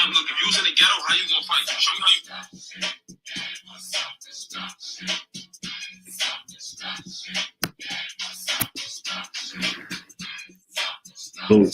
Look, if you was in the ghetto, how you gonna fight? Show me how you.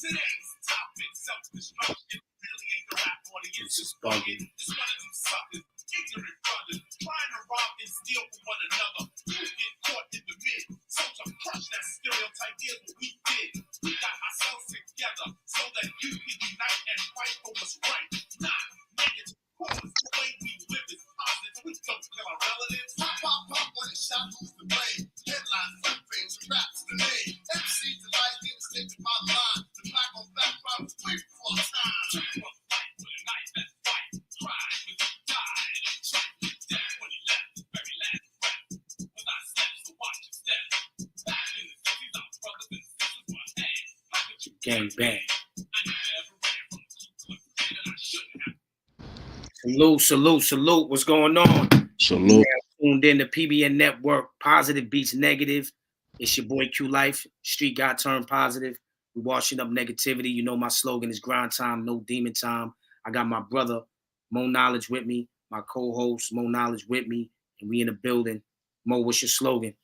Today's topic, self-destruction. Really ain't the rap audience is bugging. It's one of them suckers, ignorant brothers, trying to rob and steal from one another. You get caught in the mid. So to crush that stereotype, here's what we did. We got ourselves together so that you can unite and fight for what's right. Not negative cause. The way we live is positive. We don't kill our relatives. Pop, pop, pop, when it's shot, who's the blame? Headlines, front page, raps the name. MC Delight, things taken my line. The black on black crowd was way before time. Fight with a knife, that's fight. Try, but you die. And it's shot, dead when he left. Very last breath. Was I slept, so watch your step. Back in the cities, our brothers and sisters were hands. How could you gang bang? I never ran from the Ku Klux Klan, and I shouldn't have. Salute. What's going on? Salute. Tuned in to PBN Network, Positive Beats Negative. It's your boy Q Life, Street Guy Turned Positive. We're washing up negativity. You know my slogan is grind time, no demon time. I got my brother, Mo Knowledge, with me, my co-host, Mo Knowledge, with me, and we in the building. Mo, what's your slogan?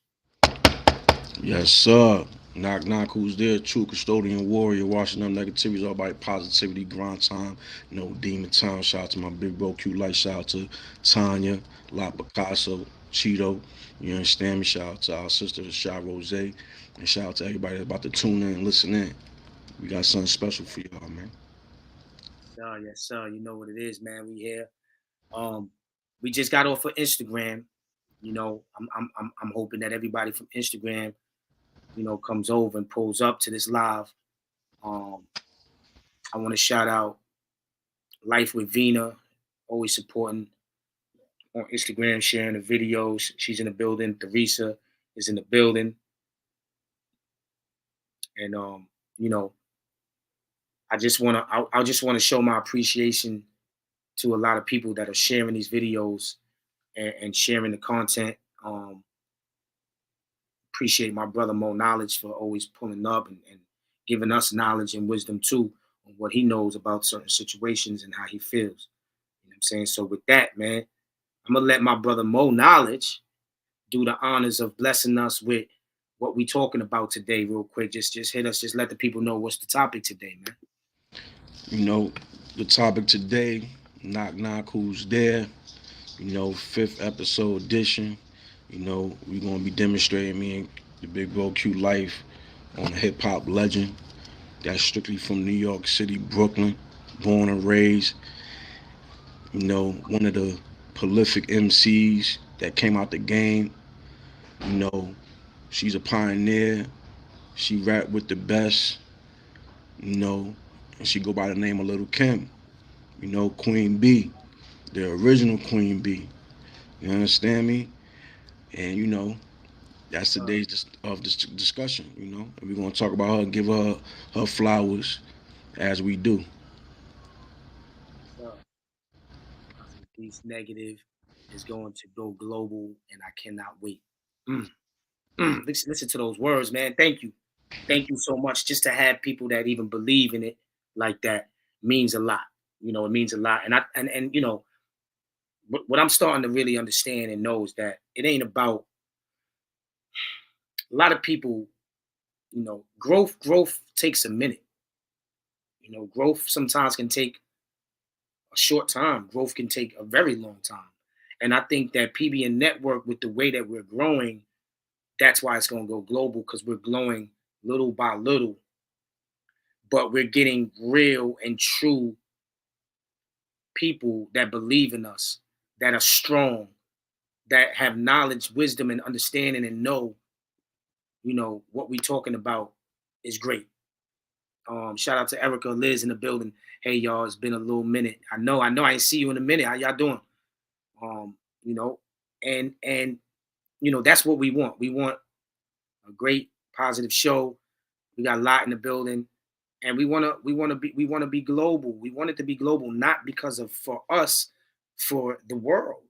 Yes, sir. Knock, knock, who's there? True custodian warrior, washing up negativity, all about positivity, grind time, no demon time. Shout out to my big bro Q Light. Shout out to Tanya, La Picasso, Cheeto. You understand me? Shout out to our sister, Shy Rose. And shout out to everybody that's about to tune in and listen in. We got something special for y'all, man. Yes, sir. You know what it is, man. We here. We just got off of Instagram. You know, I'm hoping that everybody from Instagram, you know, comes over and pulls up to this live. I want to shout out Life with Vina, always supporting on Instagram, sharing the videos. She's in the building. Theresa is in the building. And you know, I just wanna show my appreciation to a lot of people that are sharing these videos and sharing the content. Appreciate my brother Mo Knowledge for always pulling up and giving us knowledge and wisdom too on what he knows about certain situations and how he feels. You know what I'm saying? So with that, man, I'm gonna let my brother Mo Knowledge do the honors of blessing us with what we talking about today real quick. Just hit us, just let the people know what's the topic today, man. You know, the topic today, knock, knock, who's there? You know, 5th episode edition. You know, we're going to be demonstrating me and the big bro Q Life on a hip hop legend that's strictly from New York City, Brooklyn, born and raised. You know, one of the prolific MCs that came out the game. You know, she's a pioneer. She rap with the best. You know, and she go by the name of Lil Kim. You know, Queen B, the original Queen B. You understand me? And you know, that's today's of this discussion. You know, and we're gonna talk about her, give her flowers as we do. Beast Negative is going to go global, and I cannot wait. Listen to those words, man. Thank you so much. Just to have people that even believe in it like that means a lot. You know, it means a lot. And you know, what I'm starting to really understand and know is that it ain't about a lot of people. You know, growth takes a minute. You know, growth sometimes can take a short time. Growth can take a very long time. And I think that PBN Network, with the way that we're growing, that's why it's going to go global, because we're growing little by little. But we're getting real and true people that believe in us, that are strong, that have knowledge, wisdom, and understanding, and know, you know, what we're talking about is great. Shout out to Erica, Liz in the building. Hey y'all, it's been a little minute. I know I ain't see you in a minute. How y'all doing? You know, and you know, that's what we want. We want a great positive show. We got a lot in the building. and we want to be global. We want it to be global, not because of for us, for the world,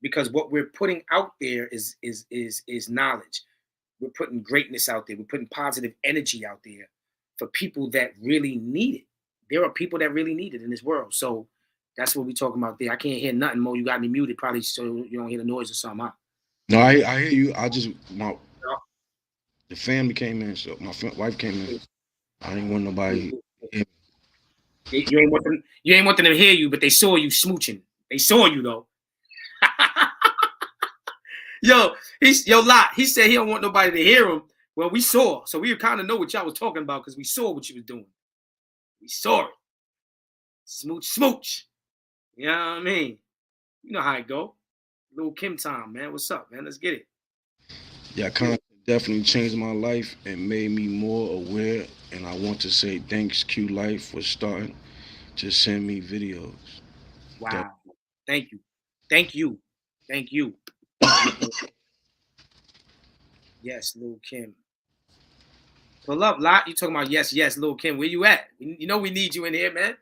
because what we're putting out there is knowledge. We're putting greatness out there. We're putting positive energy out there for people that really need it. There are people that really need it in this world. So that's what we're talking about there. I can't hear nothing, Mo. You got me muted, probably so you don't hear the noise or something. Huh? No, I hear you. I just the family came in, so my wife came in. I didn't want nobody. You ain't want them. You ain't want them to hear you, but they saw you smooching. They saw you though. Lot. He said he don't want nobody to hear him. Well, we saw, so we kind of know what y'all was talking about because we saw what you was doing. We saw it. Smooch, smooch. You know what I mean? You know how it go. Lil Kim time, man. What's up, man? Let's get it. Yeah, content definitely changed my life and made me more aware. And I want to say thanks, Q Life, for starting to send me videos. Wow. Thank you. Thank you. Thank you. Yes, Lil Kim. Pull up, Lot. You talking about yes, Lil Kim. Where you at? You know we need you in here, man.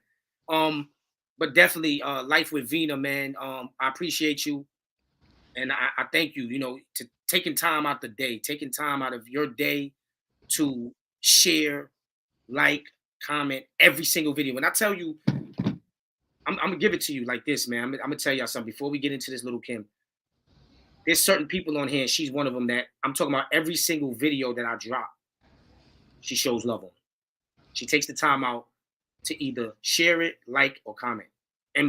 But definitely Life with Vina, man. I appreciate you. And I thank you, to taking time out the day, taking time out of your day to share, like, comment every single video. And I tell you, I'm gonna give it to you like this, man. I'm gonna tell y'all something before we get into this Little Kim. There's certain people on here, and she's one of them that I'm talking about every single video that I drop. She shows love on. She takes the time out to either share it, like, or comment. And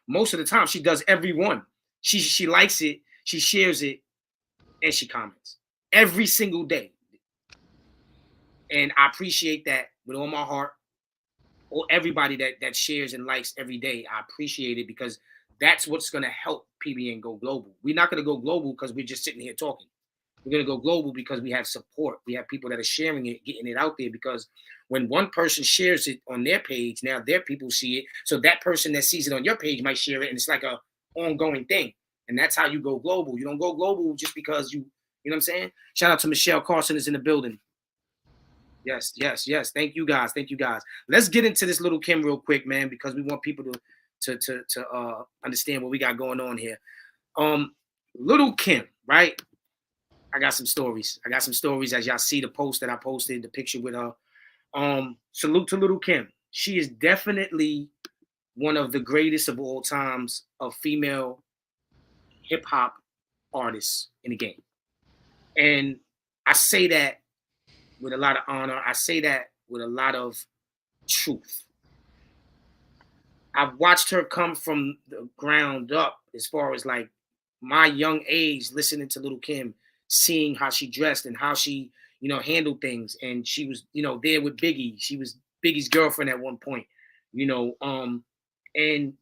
most of the time, she does every one. She likes it, she shares it, and she comments every single day. And I appreciate that with all my heart. Or everybody that shares and likes every day, I appreciate it because that's what's going to help PBN go global. We're not going to go global because we're just sitting here talking. We're going to go global because we have support. We have people that are sharing it, getting it out there. Because when one person shares it on their page, now their people see it. So that person that sees it on your page might share it, and it's like a ongoing thing. And that's how you go global. You don't go global just because you know what I'm saying? Shout out to Michelle Carson is in the building. Yes. Thank you guys. Let's get into this Little Kim real quick, man, because we want people to understand what we got going on here. Little Kim, right? I got some stories. As y'all see the post that I posted, the picture with her. Salute to Little Kim. She is definitely one of the greatest of all times of female hip hop artists in the game. And I say that with a lot of honor. I say that with a lot of truth. I've watched her come from the ground up as far as like my young age, listening to Little Kim, seeing how she dressed and how she, handled things. And she was, there with Biggie. She was Biggie's girlfriend at one point, and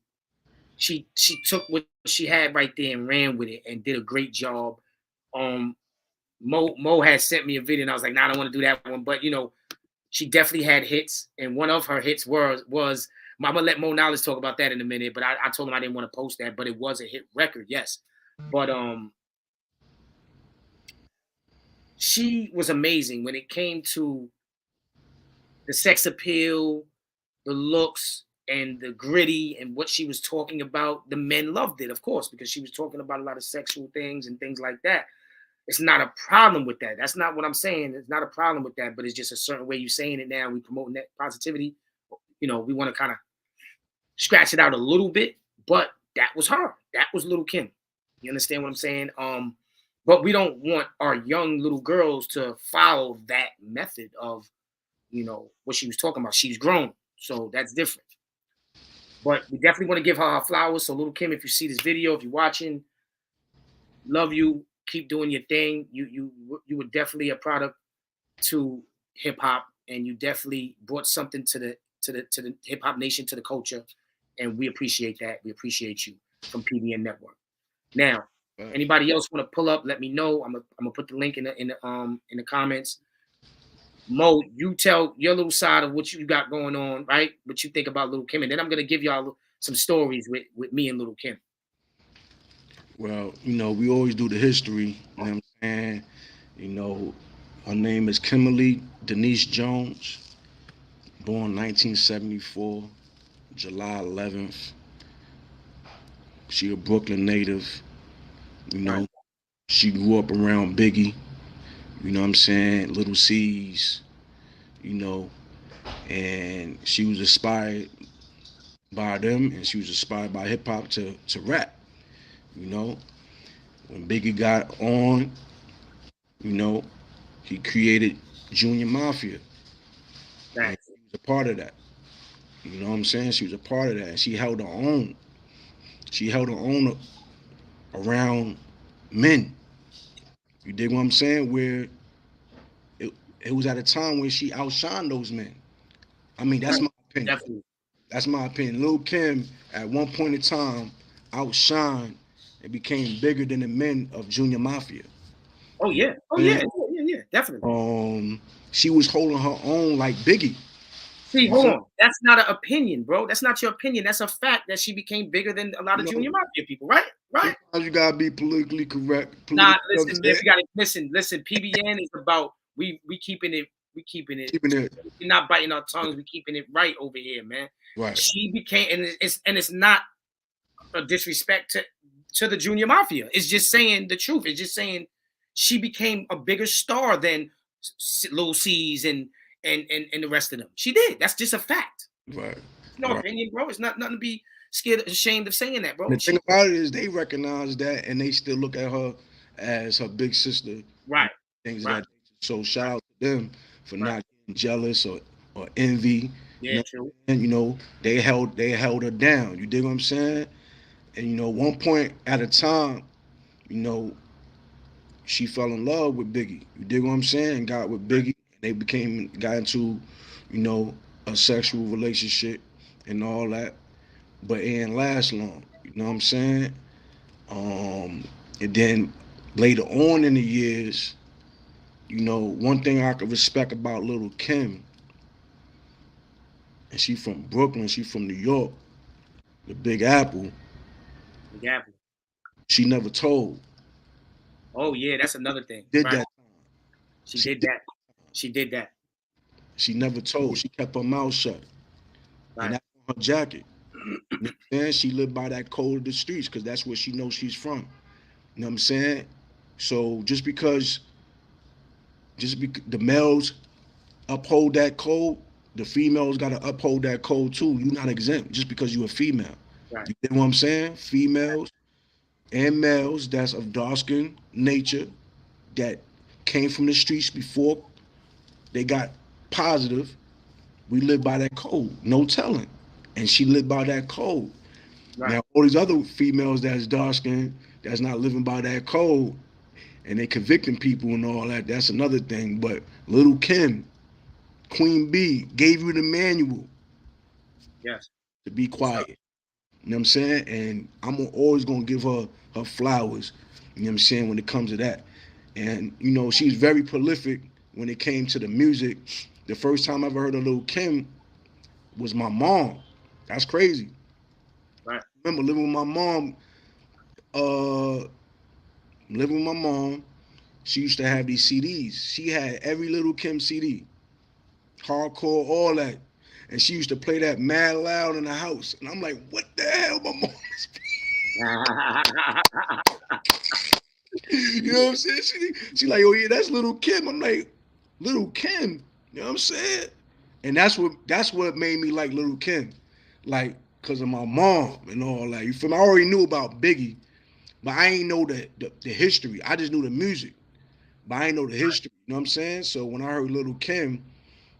she took what she had right there and ran with it and did a great job. Mo had sent me a video and I was like, nah, I don't want to do that one. But she definitely had hits, and one of her hits was I'm gonna let Mo Knowledge talk about that in a minute. But I told him I didn't want to post that, but it was a hit record, yes. But she was amazing when it came to the sex appeal, the looks, and the gritty, and what she was talking about. The men loved it, of course, because she was talking about a lot of sexual things and things like that. It's not a problem with that. That's not what I'm saying. It's not a problem with that, but it's just a certain way you're saying it now. We promote net positivity. We want to kind of scratch it out a little bit, but that was her. That was Little Kim. You understand what I'm saying? But we don't want our young little girls to follow that method of, what she was talking about. She's grown, so that's different. But we definitely want to give her flowers. So Little Kim, if you see this video, if you're watching, love you. Keep doing your thing. You were definitely a product to hip hop, and you definitely brought something to the hip hop nation, to the culture, and we appreciate that. We appreciate you from PBN Network. Now, anybody else want to pull up? Let me know. I'm gonna put the link in the comments. Mo, you tell your little side of what you got going on, right? What you think about Little Kim, and then I'm gonna give y'all some stories with me and Little Kim. Well, we always do the history. You know what I'm saying? Her name is Kimberly Denise Jones, Born 1974, July 11th. She a Brooklyn native. You Right. know, she grew up around Biggie. You know what I'm saying? Little C's. You know, and she was inspired by them, and she was inspired by hip hop to rap. You know, when Biggie got on, you know, he created Junior Mafia, and Facts. she was a part of that. You know what I'm saying? She was a part of that, and she held her own. She held her own around men. You dig what I'm saying? Where it, it was at a time when she outshined those men. I mean, that's Right. my opinion. Definitely. That's my opinion. Lil Kim, at one point in time, outshined and became bigger than the men of Junior Mafia. Oh You know yeah. Oh what I'm yeah. saying? Yeah. Definitely. She was holding her own like Biggie. See, You hold feel on. That's not an opinion, bro. That's not your opinion. That's a fact that she became bigger than a lot you of know, Junior Mafia people, right? Right. sometimes you gotta be politically correct. Nah, Politically, you know what I'm listen, man. saying? We gotta listen. PBN is about we keeping it. We keeping it. Keeping it We're not biting our tongues. We keeping it right over here, man. right. She became, and it's not a disrespect to the Junior Mafia. It's just saying the truth. It's just saying she became a bigger star than Lil C's and the rest of them. She did. That's just a fact. Right. No Right. opinion, bro. It's not nothing to be scared, ashamed of saying that, bro. The thing about it is they recognize that and they still look at her as her big sister and Right, things of right, that nature. So shout out to them for right. not getting jealous or envy. You Yeah, know, true. and you know, they held her down. You dig what I'm saying? And you know, one point at a time, you know, she fell in love with Biggie. You dig what I'm saying? Got with Right. Biggie. They got into, you know, a sexual relationship and all that. But it didn't last long. You know what I'm saying? Um, and then later on in the years, you know, one thing I could respect about Little Kim, and she from Brooklyn, she from New York, the Big Apple, Exactly. she never told. Oh yeah, that's another thing. Did Right. that. She She did did. that. She did that. She never She told. did. She kept her mouth shut. And Right. that's on her jacket. You know what I'm saying? She lived by that code of the streets because that's where she knows she's from. You know what I'm saying? So the males uphold that code, the females got to uphold that code too. You're not exempt just because you're a female. Right. You get what I'm saying? Females and males that's of dark skin nature that came from the streets before they got positive. We live by that code, no telling. And she lived by that code. Right. Now, all these other females that's dark skinned, that's not living by that code, and they convicting people and all that, that's another thing. But Little Kim, Queen B, gave you the manual Yes. to be Yes, sir. quiet. You know what I'm saying? And I'm always gonna give her flowers. You know what I'm saying when it comes to that. And you know she's very prolific when it came to the music. The first time I ever heard of Lil Kim was my mom. That's crazy. Right. Remember living with my mom. Uh, living with my mom. She used to have these CDs. She had every Little Kim CD, hardcore, all that. And she used to play that mad loud in the house. And I'm like, what the hell, my mom is You know what I'm saying? She like, oh yeah, that's Little Kim. I'm like, Little Kim. You know what I'm saying? And that's what made me like Little Kim. Like, cause of my mom and all that. You feel me? I already knew about Biggie, but I ain't know the history. I just knew the music. But I ain't know the history. You know what I'm saying? So when I heard Little Kim, you know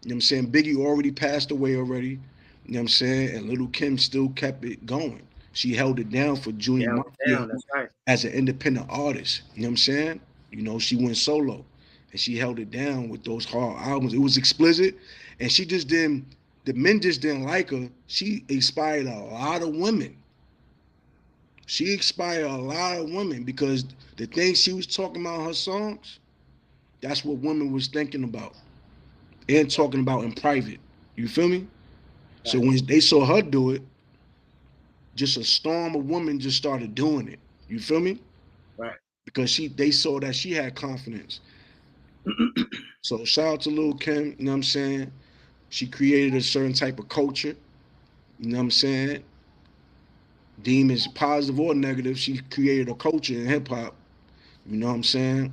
what I'm saying, Biggie already passed away already. You know what I'm saying? And Little Kim still kept it going. She held it down for Junior Down, Mafia down. That's right. as an independent artist. You know what I'm saying? You know, she went solo and she held it down with those hard albums. It was explicit, and she just didn't. The men just didn't like her. She inspired a lot of women. She inspired a lot of women because the things she was talking about in her songs, that's what women was thinking about and talking about in private. You feel me? So Right. when they saw her do it, just a storm of women just started doing it. You feel me? Right. Because they saw that she had confidence. So shout out to Lil Kim, you know what I'm saying? She created a certain type of culture. You know what I'm saying? Deem it positive or negative. She created a culture in hip hop. You know what I'm saying?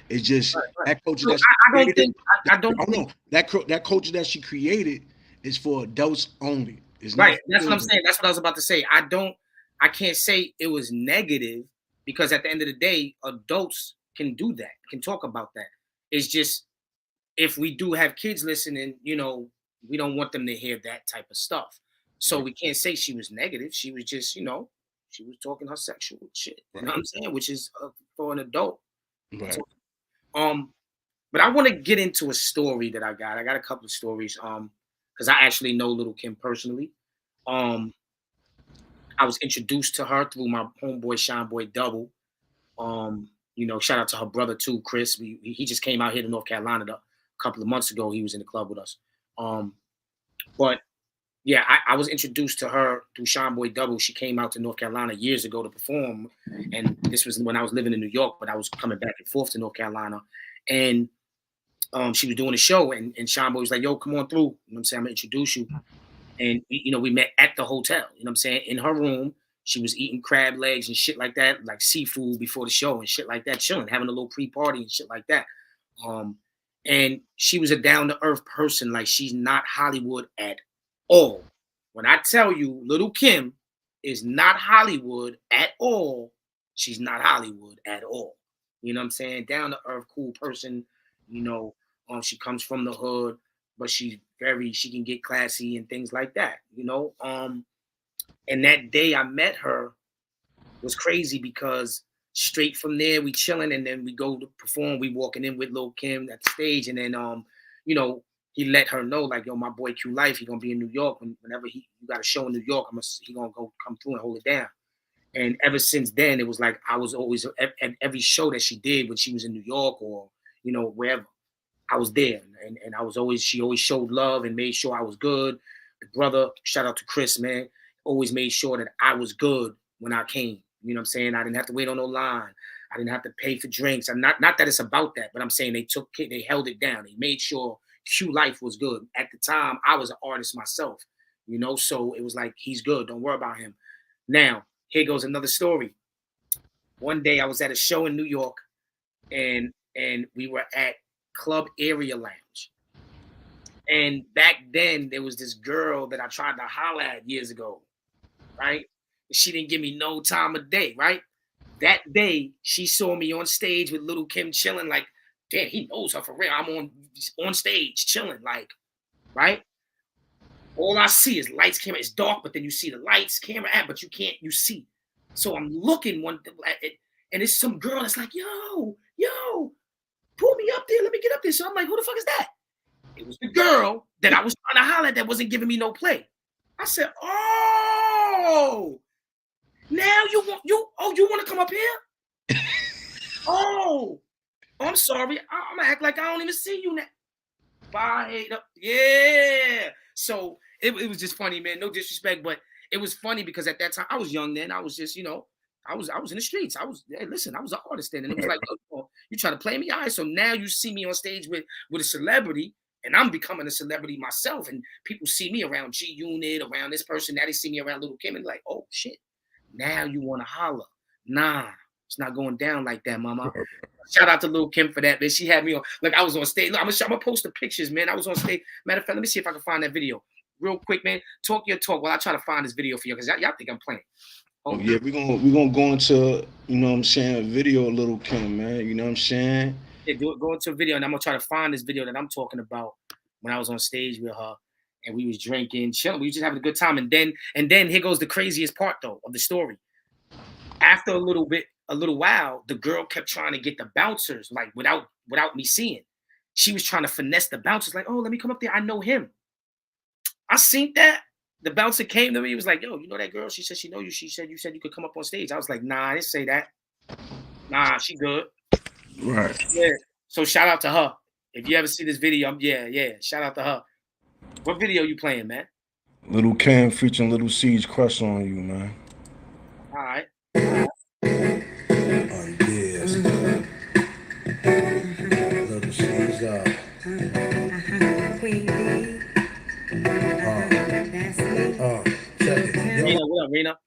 It's just Right, right. that culture So that she I don't created. think I don't I don't think know that culture that she created is for adults only. It's not right. for That's what I'm children. saying. That's what I was about to say. I can't say it was negative because at the end of the day, adults can do that, can talk about that. It's just if we do have kids listening, we don't want them to hear that type of stuff. So we can't say she was negative. She was just, she was talking her sexual shit. You know Right. what I'm saying? Which is for an adult. Right. Um, but I want to get into a story that I got. I got a couple of stories. Because I actually know Little Kim personally. Um, I was introduced to her through my homeboy Shine Boy Double. Shout out to her brother too, Chris. He just came out here to North Carolina a couple of months ago. He was in the club with us. But yeah, I was introduced to her through Shine Boy Double. She came out to North Carolina years ago to perform, and this was when I was living in New York, but I was coming back and forth to North Carolina, and she was doing a show, and Shine Boy was like, "Yo, come on through." You know what I'm saying? I'm gonna introduce you. And we met at the hotel. You know what I'm saying? In her room, she was eating crab legs and shit like that, like seafood before the show and shit like that, chilling, having a little pre-party and shit like that. Um, and she was a down-to-earth person. Like she's not Hollywood at all. When I tell you, Little Kim is not Hollywood at all, she's not Hollywood at all. You know what I'm saying? Down-to-earth, cool person. You know, she comes from the hood, but she can get classy and things like that. And that day I met her was crazy because straight from there we chilling and then we go to perform. We walking in with Lil Kim at the stage, and then you know, he let her know like, yo, my boy Q Life, he gonna be in New York. Whenever you got a show in New York, he gonna go come through and hold it down. And ever since then, it was like I was always at every show that she did when she was in New York or wherever. I was there, and she always showed love and made sure I was good. The brother, shout out to Chris, man, always made sure that I was good when I came. You know what I'm saying? I didn't have to wait on no line. I didn't have to pay for drinks. I'm not that it's about that, but I'm saying they held it down. They made sure Q Life was good. At the time, I was an artist myself, so it was like he's good. Don't worry about him. Now, here goes another story. One day I was at a show in New York, and we were at Club Area Lounge. And back then, there was this girl that I tried to holler at years ago, right? She didn't give me no time of day, right? That day, she saw me on stage with Little Kim chilling, like, damn, he knows her for real. I'm on stage chilling, like, right? All I see is lights, camera. It's dark, but then you see the lights, camera, but you see. So I'm looking at it, and it's some girl that's like, yo, pull me up there. Let me get up there. So I'm like, who the fuck is that? It was the girl that I was trying to holler at that wasn't giving me no play. I said, oh, now you want to come up here? Oh, I'm sorry. I'm gonna act like I don't even see you now. Bye. Yeah. So it was just funny, man. No disrespect, but it was funny because at that time I was young then. I was just, I was in the streets. Hey, listen, I was an artist then. And it was like, oh, you trying to play me? All right. So now you see me on stage with a celebrity, and I'm becoming a celebrity myself. And people see me around G Unit, around this person. Now they see me around Little Kim and like, oh shit. Now you want to holler. Nah, it's not going down like that, mama. Shout out to Lil Kim for that, man. She had me on. Like I was on stage. Look, I'm gonna post the pictures, man. I was on stage. Matter of fact, let me see if I can find that video real quick, man. Talk your talk while I try to find this video for you because y'all think I'm playing. Oh yeah, we're gonna go into what I'm saying, a video, Little Kim, man. You know what I'm saying? Yeah, go into a video, and I'm gonna try to find this video that I'm talking about when I was on stage with her, and we was drinking, chilling. We was just having a good time, and then here goes the craziest part though of the story. After a little while, the girl kept trying to get the bouncers, like without me seeing. She was trying to finesse the bouncers, like, oh, let me come up there. I know him. I seen that. The bouncer came to me. He was like, yo, you know that girl? She said she know you. She said you said you could come up on stage. I was like, nah, I didn't say that. Nah, she good. Right. Yeah. So shout out to her. If you ever see this video, yeah. Shout out to her. What video you playing, man? Little Kim featuring Little C's Crush on You, man. All right. Little C's Check it. Rena, what up, Rena?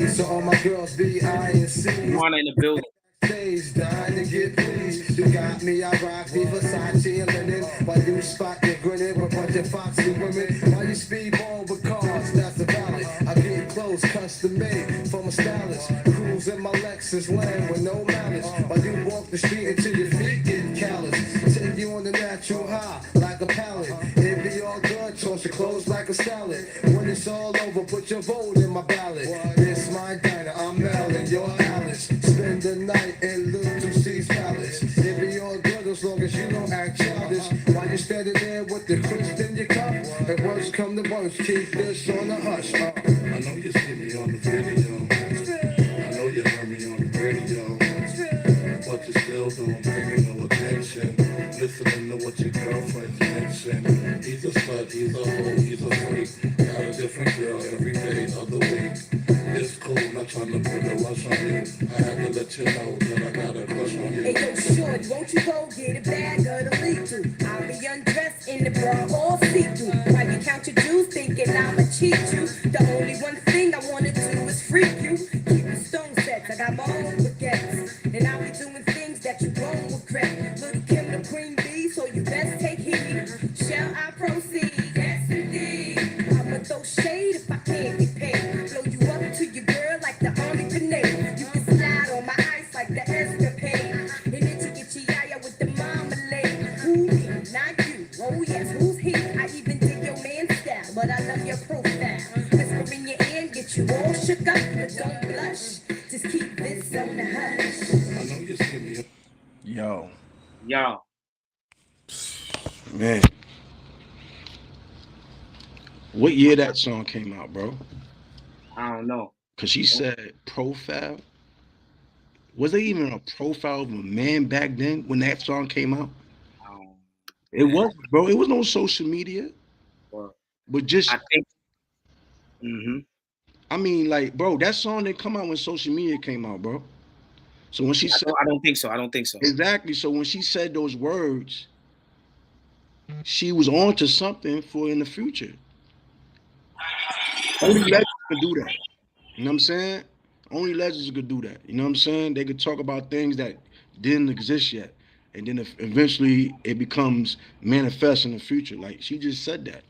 So all my girls be I and C. Rana in the building. Stage, dying to get pleased. You got me, I rock the Versace and linen. While you spot your grinning with a bunch of foxy women. While you speedball with cars, that's the valid. I get clothes custom made from a stylist. Cruise in my Lexus land with no malice. While you walk the street until your feet get callous. Take you on the natural high like a pallet. It be all good, toss your clothes like a salad. When it's all over, put your vote in my ballot. This my diner, I'm Mel and your Alice. Spend the night and look to C's palace. It be all good as long as you don't act childish. While you standing there with the crisp in your cup, and worst come to worst, keep this on the hush. I know you see me on the video. I know you heard me on the radio. But you still don't pay me no attention. Listening to what your girlfriend's mention. He's a slut, he's a hoe, he's a freak. Got a different girl every day of the week. It's cool, not trying to put a rush on you. I had to let you know that I got a crush on you. Hey yo, shorty, won't you go get a bag of the lethal? I'll be undressed in the bra all see-through. While you count your juice, thinking I'ma cheat you. The only one thing I wanna do is freak you. Keep the stone sets, I got my own baguettes. And I'll be doing things that you won't regret. Little Kim the queen bee, so you best take heed. Shall I proceed? Yes indeed. I'ma throw shade if I can't get paid. Blow you up to your girl like the army grenade. You can slide on my ice like the escapade. And itchy itchy yaya with the marmalade. Who me? Not you. Oh yes, who's he? I even dig your man's style, but I love your profile. Whisper in your ear, get you all shook up, but don't blush. Just keep this on the hush. I know you see me. Yo, man. What year that song came out, bro? I don't know. Cause she said profile. Was there even a profile of a man back then when that song came out? It was, bro. It was no social media. Well, But just I think. Mm-hmm. I mean, like, bro, that song didn't come out when social media came out, bro. So when she said, I don't think so. I don't think so. exactly. So when she said those words, she was on to something for in the future. Only legends can do that. You know what I'm saying? Only legends could do that. You know what I'm saying? They could talk about things that didn't exist yet. And then eventually it becomes manifest in the future. Like she just said that.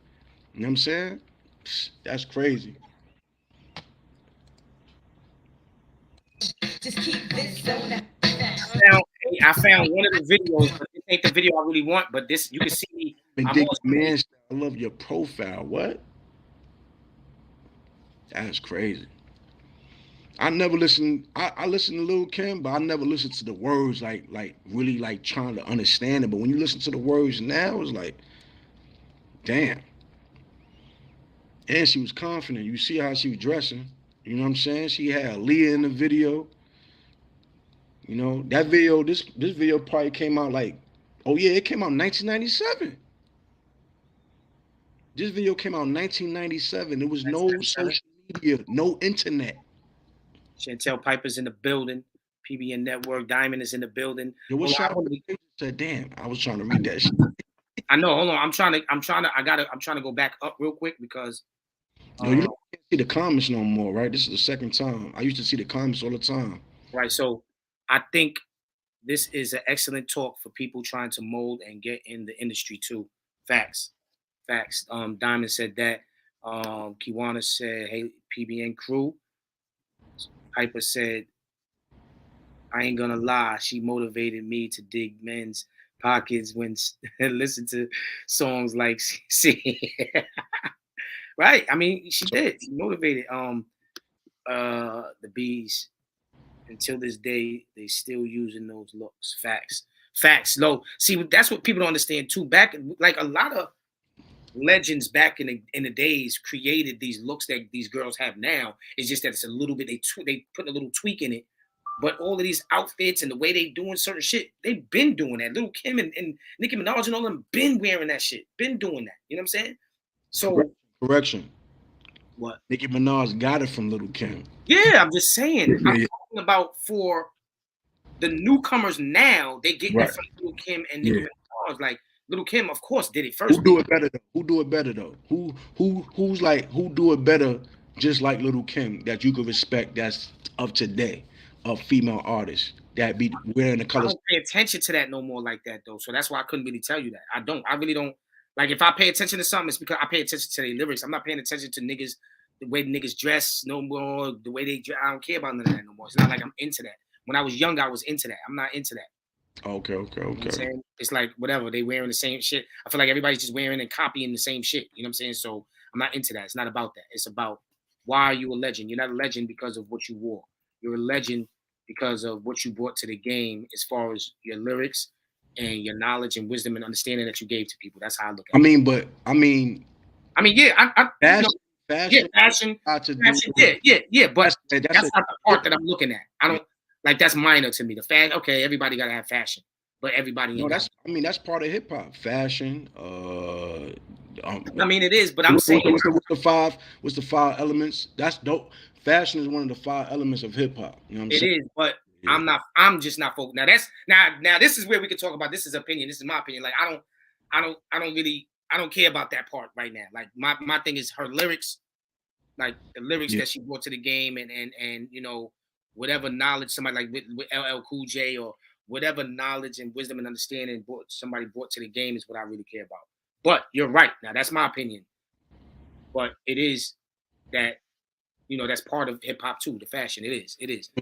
You know what I'm saying? That's crazy. Just keep this on the I found one of the videos, but this ain't the video I really want. But this, you can see. Man, I love your profile. What? That's crazy. I never listened. I listened to Lil Kim, but I never listened to the words like really like trying to understand it. But when you listen to the words now, it's like, damn. And she was confident. You see how she was dressing. You know what I'm saying? She had Leah in the video. You know, that video, this video probably came out like, oh yeah, it came out in 1997. This video came out in 1997. There was no social media, no internet. Chantel Piper's in the building. PBN Network, Diamond is in the building. Yo, what's up? Said, damn, I was trying to read that shit. I know. Hold on. I'm trying to go back up real quick because you can't see the comments no more, right? This is the second time. I used to see the comments all the time. Right. So I think this is an excellent talk for people trying to mold and get in the industry too. Facts. Diamond said that. Kiwana said, hey, PBN crew. Piper said, I ain't gonna lie, she motivated me to dig men's pockets when listen to songs like see. Right. I mean, she did. She motivated the bees. Until this day, they still using those looks. Facts. Low. See, that's what people don't understand too. Back, like a lot of legends back in the days created these looks that these girls have now. It's just that it's a little bit, they put a little tweak in it. But all of these outfits and the way they doing certain shit, they've been doing that. Lil Kim and Nicki Minaj and all them been wearing that shit. Been doing that. You know what I'm saying? So correction. What? Nicki Minaj got it from Lil Kim. Yeah, I'm just saying. I'm talking about for the newcomers now, they get it from Lil Kim and Nicki Minaj. Like Lil Kim, of course, did it first. Who do it better though? Who do it better though? Who's like who do it better just like Lil Kim that you could respect that's of today, of female artists that be wearing the I colors? don't pay attention to that no more like that though. So that's why I couldn't really tell you that. I don't. I really don't. Like if I pay attention to something, it's because I pay attention to their lyrics. I'm not paying attention to niggas, the way niggas dress no more, the way they dress. I don't care about none of that no more. It's not like I'm into that. When I was young, I was into that. I'm not into that. Okay. You know what I'm saying? It's like whatever, they wearing the same shit. I feel like everybody's just wearing and copying the same shit. You know what I'm saying? So I'm not into that. It's not about that. It's about why are you a legend? You're not a legend because of what you wore. You're a legend because of what you brought to the game as far as your lyrics and your knowledge and wisdom and understanding that you gave to people. That's how I look at it. I mean, Yeah, fashion, yeah, fashion, yeah. But that's not the part that I'm looking at. I don't like that's minor to me. The fashion, okay, everybody gotta have fashion, but everybody. No, that's part of hip hop. Fashion. It is, but I'm saying what's the five elements? That's dope. Fashion is one of the 5 elements of hip hop. You know what I'm saying? It is, but yeah. I'm just not focused. Now this is where we can talk about. This is opinion. This is my opinion. Like I don't care about that part right now. Like my thing is her lyrics, like the lyrics that she brought to the game, and you know whatever knowledge somebody like with LL Cool J or whatever knowledge and wisdom and understanding somebody brought to the game is what I really care about. But you're right. Now that's my opinion. But it is that. You know, that's part of hip hop too. The fashion, it is.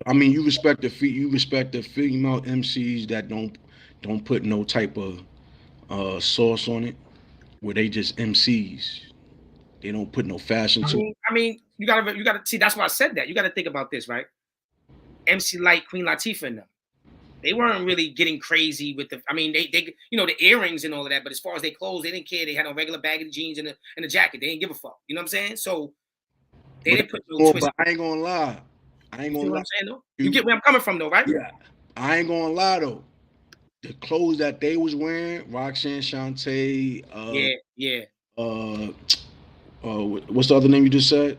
I mean, you respect the female MCs that don't put no type of sauce on it, where they just MCs. They don't put no fashion to it. I mean, you gotta see. That's why I said that. You gotta think about this, right? MC Light, Queen Latifah, and them. They weren't really getting crazy with the. I mean, they you know the earrings and all of that. But as far as their clothes, they didn't care. They had a regular baggy jeans and a jacket. They didn't give a fuck. You know what I'm saying? So. They didn't put no twist. But I ain't gonna lie. You know what I'm saying, though? You get where I'm coming from, though, right? Yeah. I ain't gonna lie, though. The clothes that they was wearing, Roxanne, Shantae. What's the other name you just said?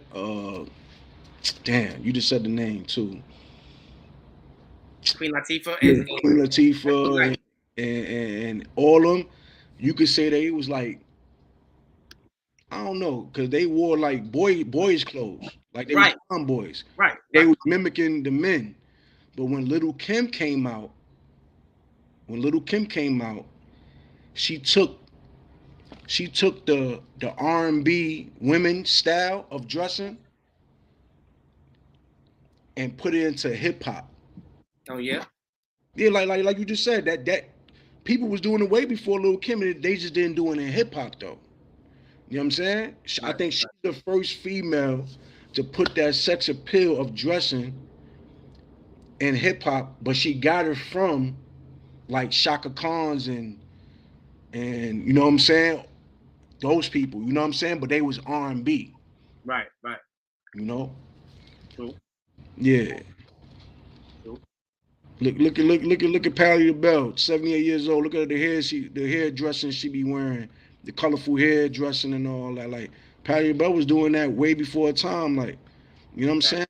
Damn, you just said the name too. Queen Latifah and all of them. You could say they was like. I don't know, because they wore like boys' clothes, like they were tomboys. Right. They was mimicking the men. But when Lil Kim came out, she took the R&B women style of dressing and put it into hip hop. Oh yeah. Yeah, like you just said, that people was doing it way before Lil Kim, and they just didn't do it in hip hop though. You know what I'm saying? I think she's the first female to put that sex appeal of dressing in hip hop, but she got it from like Shaka Khan's and you know what I'm saying? Those people, you know what I'm saying? But they was R&B. Right. You know? True. Yeah. True. Look at Patti LaBelle, 78 years old. Look at the hair dressing she be wearing. The colorful hair dressing and all that. Like Patti LaBelle was doing that way before her time. Like, you know what I'm saying?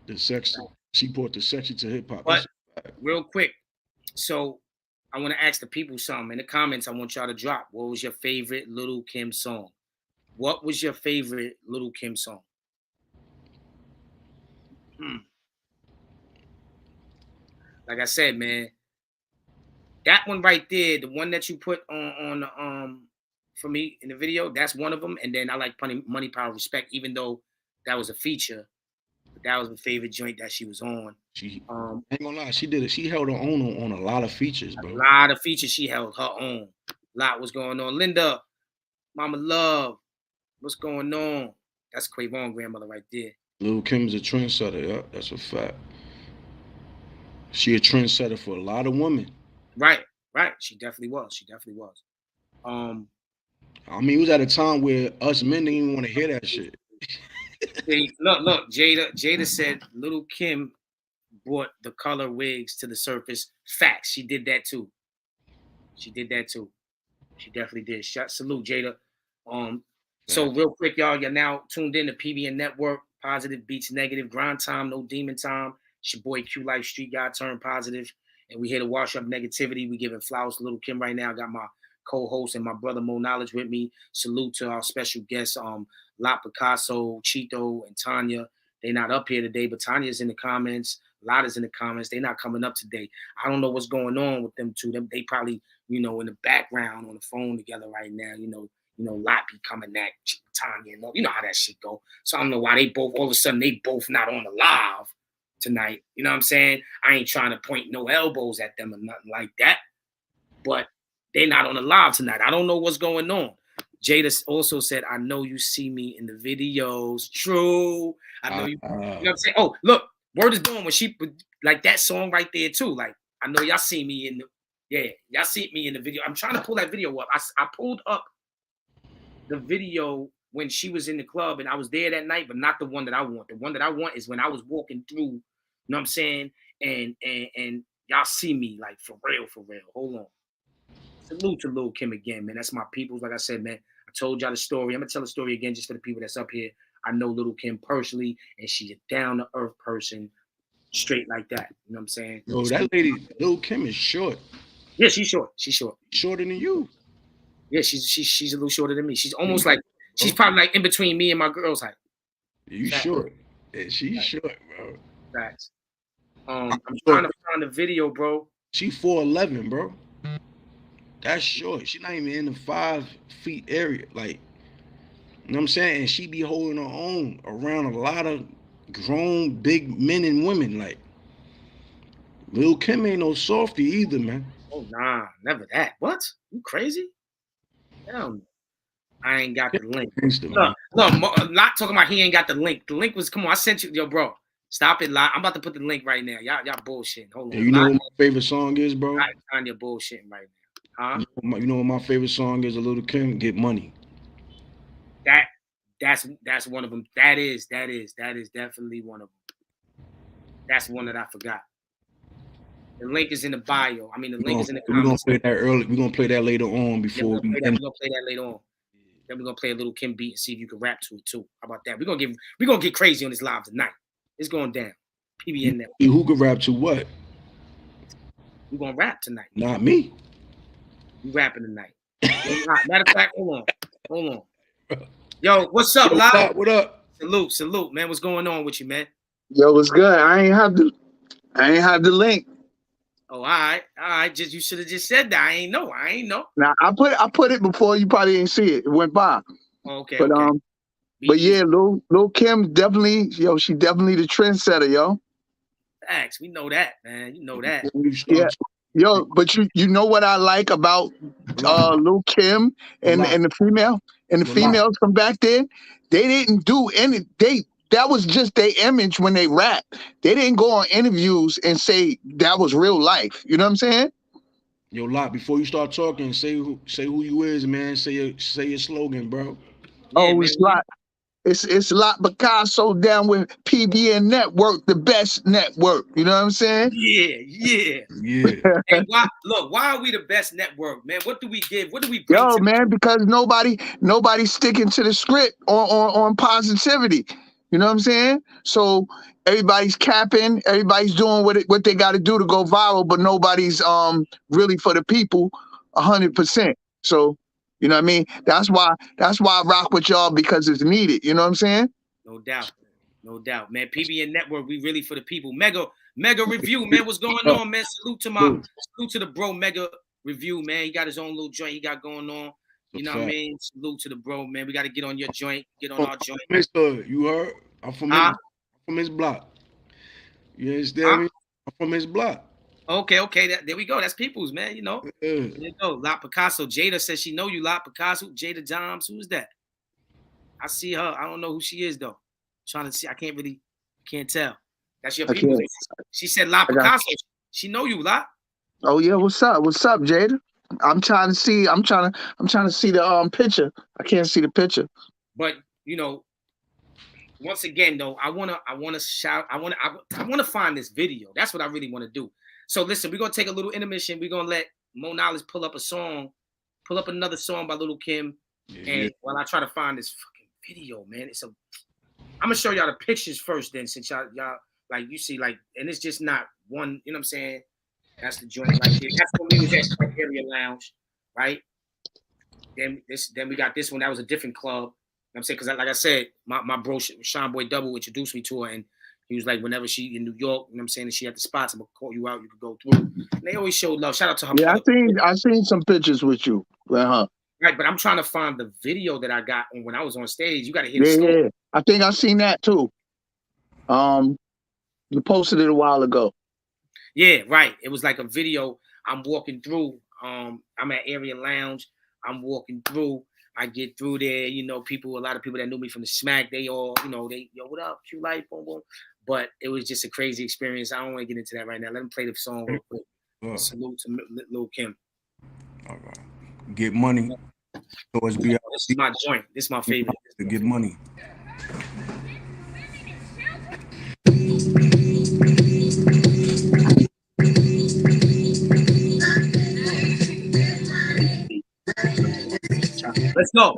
The sexy. She brought the sexy to hip hop. But real quick, so I want to ask the people something in the comments. I want y'all to drop. What was your favorite Lil Kim song? What was your favorite Lil Kim song? Like I said, man. That one right there, the one that you put on for me in the video, that's one of them. And then I like Money, Power, Respect, even though that was a feature. But that was my favorite joint that she was on. She ain't gonna lie, she did it. She held her own on a lot of features, bro. A lot of features she held her own. A lot was going on. Linda, Mama Love, what's going on? That's Quavon grandmother right there. Lil Kim's a trendsetter, yeah, that's a fact. She a trendsetter for a lot of women. Right. She definitely was. I mean, it was at a time where us men didn't even want to hear that shit. Look, Jada said Lil Kim brought the color wigs to the surface. Facts. She did that too. She definitely did. Salute, Jada. So real quick, y'all, you're now tuned in to PBN Network. Positive beats negative. Grind time, no demon time. It's your boy Q Life Street Guy turned positive. and we here to wash up negativity. We giving flowers to Lil Kim right now. I got my co-host and my brother Mo Knowledge with me. Salute to our special guests, Lot Picasso, Chito, and Tanya. They not up here today, but Tanya's in the comments. Lot is in the comments. They not coming up today. I don't know what's going on with them two. They probably, in the background on the phone together right now. Lot be coming at Tanya. You know how that shit go. So I don't know why they both, all of a sudden, they both not on the live tonight. You know what I'm saying? I ain't trying to point no elbows at them or nothing like that. But they not on the live tonight. I don't know what's going on. Jada also said, I know you see me in the videos. True. I know you. You know what I'm saying? Oh, look, word is born when she, like that song right there too. Like, I know y'all see me in y'all see me in the video. I'm trying to pull that video up. I pulled up the video when she was in the club and I was there that night, but not the one that I want. The one that I want is when I was walking through, you know what I'm saying? And y'all see me like for real. Hold on. Salute to Lil Kim again, man. That's my peoples. Like I said, man, I told y'all the story. I'm going to tell the story again just for the people that's up here. I know Lil Kim personally, and she's a down-to-earth person, straight like that. You know what I'm saying? Yo, that lady, Lil Kim, is short. Yeah, she's short. Shorter than you. Yeah, she's a little shorter than me. She's almost like, she's probably like in between me and my girl's height. You Facts. short. Yeah, she's short, bro. Facts. I'm trying to find the video, bro. She 4'11", bro. That's short. She's not even in the 5 feet area. Like, you know what I'm saying? And she be holding her own around a lot of grown, big men and women. Like, Lil Kim ain't no softy either, man. Oh, nah, never that. What? You crazy? Hell no. I ain't got the link. Look, Lot talking about he ain't got the link. The link was, come on, I sent you, yo, bro. Stop it, Lot. I'm about to put the link right now. Y'all bullshitting. Hold on. You know what my favorite song is, bro? Tanya bullshitting right now. Huh? You know what my favorite song is? A Lil Kim, Get Money. That's one of them. That is definitely one of them. That's one that I forgot. The link is in the bio. I mean, the link is in the comments. We're gonna play that early. We're gonna play that later on before we're gonna play that later on. Then we're gonna play a Lil Kim beat and see if you can rap to it too. How about that? We're gonna get crazy on this live tonight. It's going down. PBN Network. Who can rap to what? We're gonna rap tonight. Not me. You rapping tonight. Matter of fact, hold on. Yo, what's up, Lot? What up? Salute, man. What's going on with you, man? Yo, what's good? I ain't have the link. Oh, all right. You should have just said that. I ain't know. Now I put it before. You probably didn't see it. It went by. Okay. But but yeah, Lil Kim definitely, she definitely the trendsetter, yo. Facts. We know that, man. You know that. Yeah. Yo, but you know what I like about Lil Kim and the females from back then? They didn't do that was just their image when they rap. They didn't go on interviews and say that was real life. You know what I'm saying? Yo, Lot, before you start talking, say who you is, man. Say your slogan, bro. Yeah, it's Lot. It's Lot Picasso down with PBN Network, the best network. You know what I'm saying? Yeah. And why are we the best network, man? What do we give? What do we bring? Yo, man, because nobody's sticking to the script on positivity. You know what I'm saying? So everybody's capping, everybody's doing what they got to do to go viral, but nobody's really for the people 100%. So, you know what I mean? That's why I rock with y'all, because it's needed. You know what I'm saying? No doubt, man. PBN Network, we really for the people. Mega review, man. What's going on, man? Salute to the bro. Mega review, man. He got his own little joint he got going on. You know what I mean? Salute to the bro, man. We got to get on your joint, get on our joint. Mr. You heard? I'm from his block. You understand me? I'm from his block. Okay. There we go. That's people's, man. You know. Yeah. There you go. Lot Picasso. Jada says she know you, Lot Picasso. Jada Joms. Who's that? I see her. I don't know who she is though. Trying to see. I can't tell. That's your people. She said Lot Picasso. She know you, Lot. Oh yeah. What's up, Jada? I'm trying to see the picture. I can't see the picture. But once again though, I wanna find this video. That's what I really want to do. So listen, we're gonna take a little intermission. We're gonna let Mo Knowledge pull up another song by Lil Kim. And while I try to find this fucking video, man, I'm gonna show y'all the pictures first, then, since y'all like you see, like, and it's just not one, you know what I'm saying? That's the joint right there. That's when we was at Area Lounge, right? Then we got this one. That was a different club. You know what I'm saying? Because like I said, my bro Sean Boy Double introduced me to her, and he was like, whenever she in New York, you know what I'm saying, and she had the spots, I'm gonna call you out. You could go through. And they always showed love. Shout out to her. Yeah, I seen some pictures with you. Uh-huh. Right, but I'm trying to find the video that I got when I was on stage. You got to hear the story. Yeah. I think I seen that too. You posted it a while ago. Yeah, right. It was like a video. I'm walking through. I'm at Area Lounge. I'm walking through. I get through there. You know, a lot of people that knew me from the Smack, they all, you know, yo, what up, Q Life, boom, boom. But it was just a crazy experience. I don't want to get into that right now. Let me play the song real quick. Salute to Lil Kim. All right. Get money. So it's this is my joint. This is my favorite. To get money. Let's go.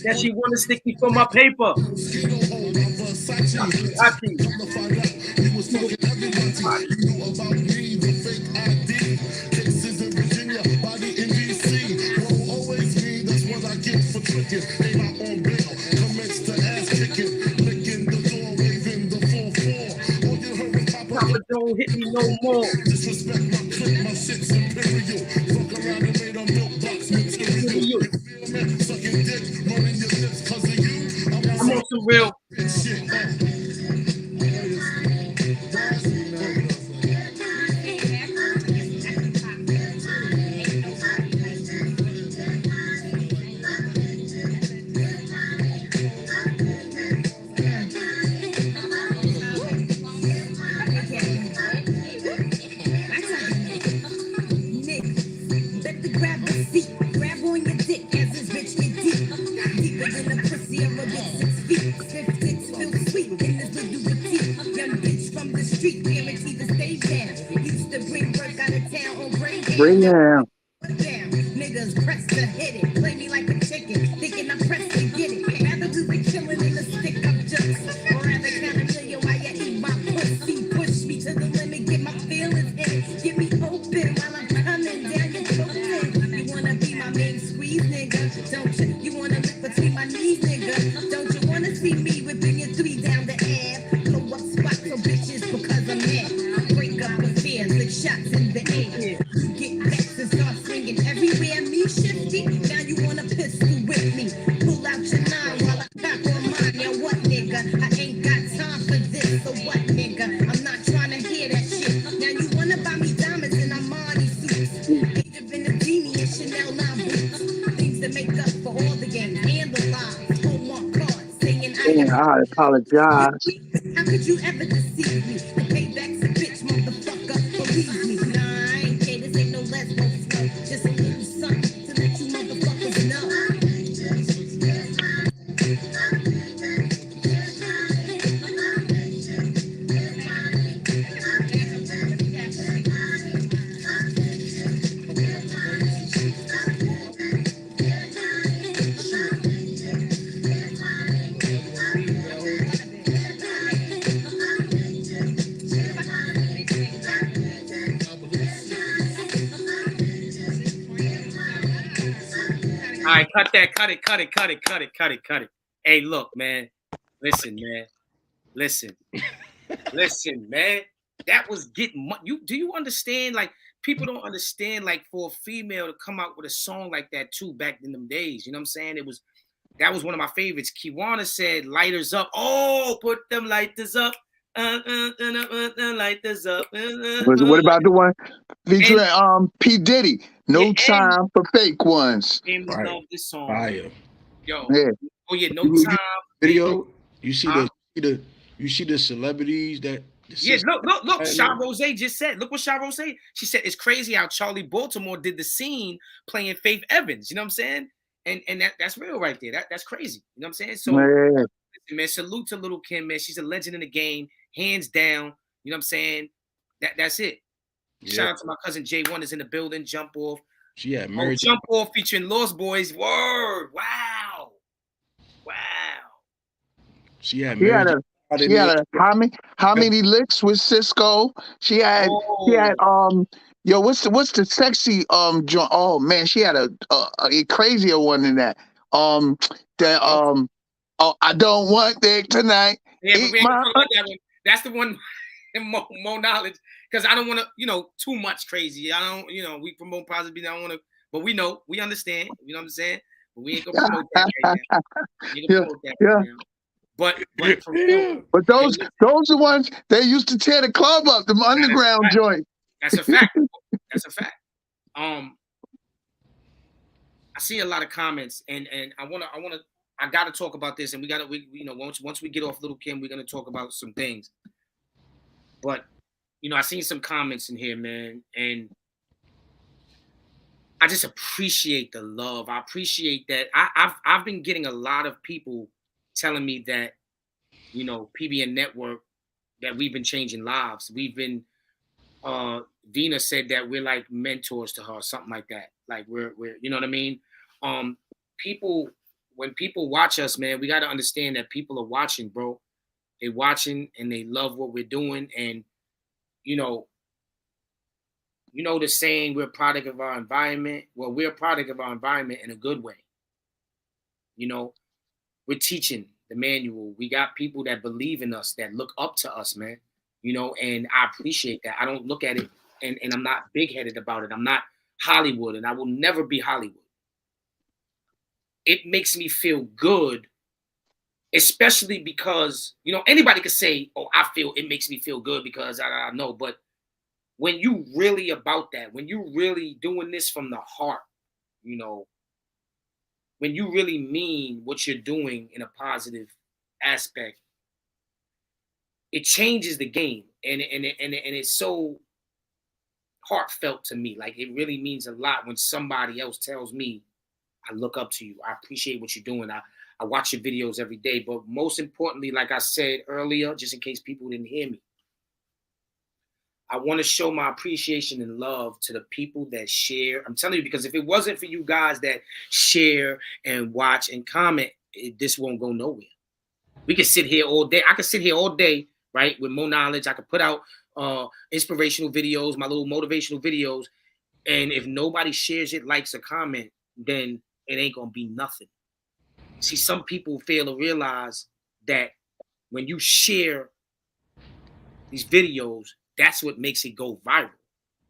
That she want to stick me for my paper. Papa don't hit me no more. Disrespect my clip, my shit's imperial. Fuck around and made a milk box material. Sucking dick, running your lips cause of you. I'm on some real shit. Bring down. Niggas press to hit it. Play me like a chicken. Thinking I'm pressed to get it. Rather do the killing than the stick up jokes. Or rather count a million while you eat my pussy. Push me to the limit. Get my feelings in it. Get me open while I'm coming down your throat. You wanna be my main squeeze, nigga? Don't you? You wanna look between my knees, nigga? Don't you wanna see me whipping your three down the air? Blow up spots for bitches because I'm mad. Break up affairs like shots in the air. Get back and start swinging everywhere. Me shifty. Now you wanna pistol with me. Pull out your nine while I cock on mine. Yeah, what, nigga? I ain't got time for this. So what, nigga? I'm not trying to hear that shit. Now you wanna buy me diamonds and Armani suits. Age of Benedini and Chanel 9 boots. Things that make up for all the games and the lies. Hallmark cards saying I apologize. How could you ever deceive me? The payback's a bitch, motherfucker. Believe me. Nah, I ain't pay. This ain't no less, no slow. Just a little something to let you motherfuckers know. All right, cut that, cut it. Hey, look, man. Listen, man. That was getting money. Do you understand? Like, people don't understand, like, for a female to come out with a song like that too back in them days. You know what I'm saying? That was one of my favorites. Kiwana said, "Lighters up." Oh, put them lighters up. Lighters up. What about the one featuring And, P. Diddy? No time for fake ones. Family Right. love this song. Fire. Yo. Yeah. Oh yeah, no You time. video. You see Huh? you see the celebrities that. Yeah, look. Hey, Sha Rose just said. Look what Sha Rose. She said it's crazy how Charlie Baltimore did the scene playing Faith Evans. You know what I'm saying? And that's real right there. That's crazy. You know what I'm saying? So, Yeah. man, salute to Lil Kim, man. She's a legend in the game, hands down. You know what I'm saying? That's it. Yeah. Shout out to my cousin J1 is in the building. Jump Off. She had married. Jump Off featuring Lost Boys. Word. Wow. She had She had married. how many licks with Cisco? She had yo, what's the sexy joint? Oh man, she had a crazier one than that. I don't want dick tonight. Yeah, but we ain't gonna talk about that one. That's the one more knowledge, because I don't want to, too much crazy. I don't, we promote positivity. I don't want to, but we understand. You know what I'm saying? But we ain't gonna promote that right now. We ain't gonna promote that right now. But for real, but those are ones they used to tear the club up, the underground joint. That's a fact. That's a fact. I see a lot of comments, and I gotta talk about this, and once we get off Lil Kim, we're gonna talk about some things. But I seen some comments in here, man, and I just appreciate the love. I appreciate that. I've been getting a lot of people telling me that, PBN Network, that we've been changing lives. We've been, Vina said that we're like mentors to her, something like that. Like we're you know what I mean? When people watch us, man, we got to understand that people are watching, bro. They're watching and they love what we're doing. And, the saying, we're a product of our environment. Well, we're a product of our environment in a good way. We're teaching the manual. We got people that believe in us, that look up to us, man. And I appreciate that. I don't look at it and I'm not big-headed about it. I'm not Hollywood, and I will never be Hollywood. It makes me feel good, especially because, anybody could say, oh, it makes me feel good because I know. But when you really about that, when you really doing this from the heart, when you really mean what you're doing in a positive aspect, it changes the game, and it's so heartfelt to me. Like, it really means a lot when somebody else tells me, I look up to you. I appreciate what you're doing. I watch your videos every day. But most importantly, like I said earlier, just in case people didn't hear me, I want to show my appreciation and love to the people that share. I'm telling you, because if it wasn't for you guys that share and watch and comment, this won't go nowhere. We could sit here all day. I could sit here all day, right, with more knowledge. I could put out inspirational videos, my little motivational videos. And if nobody shares it, likes, or comment, then it ain't going to be nothing. See, some people fail to realize that when you share these videos, that's what makes it go viral.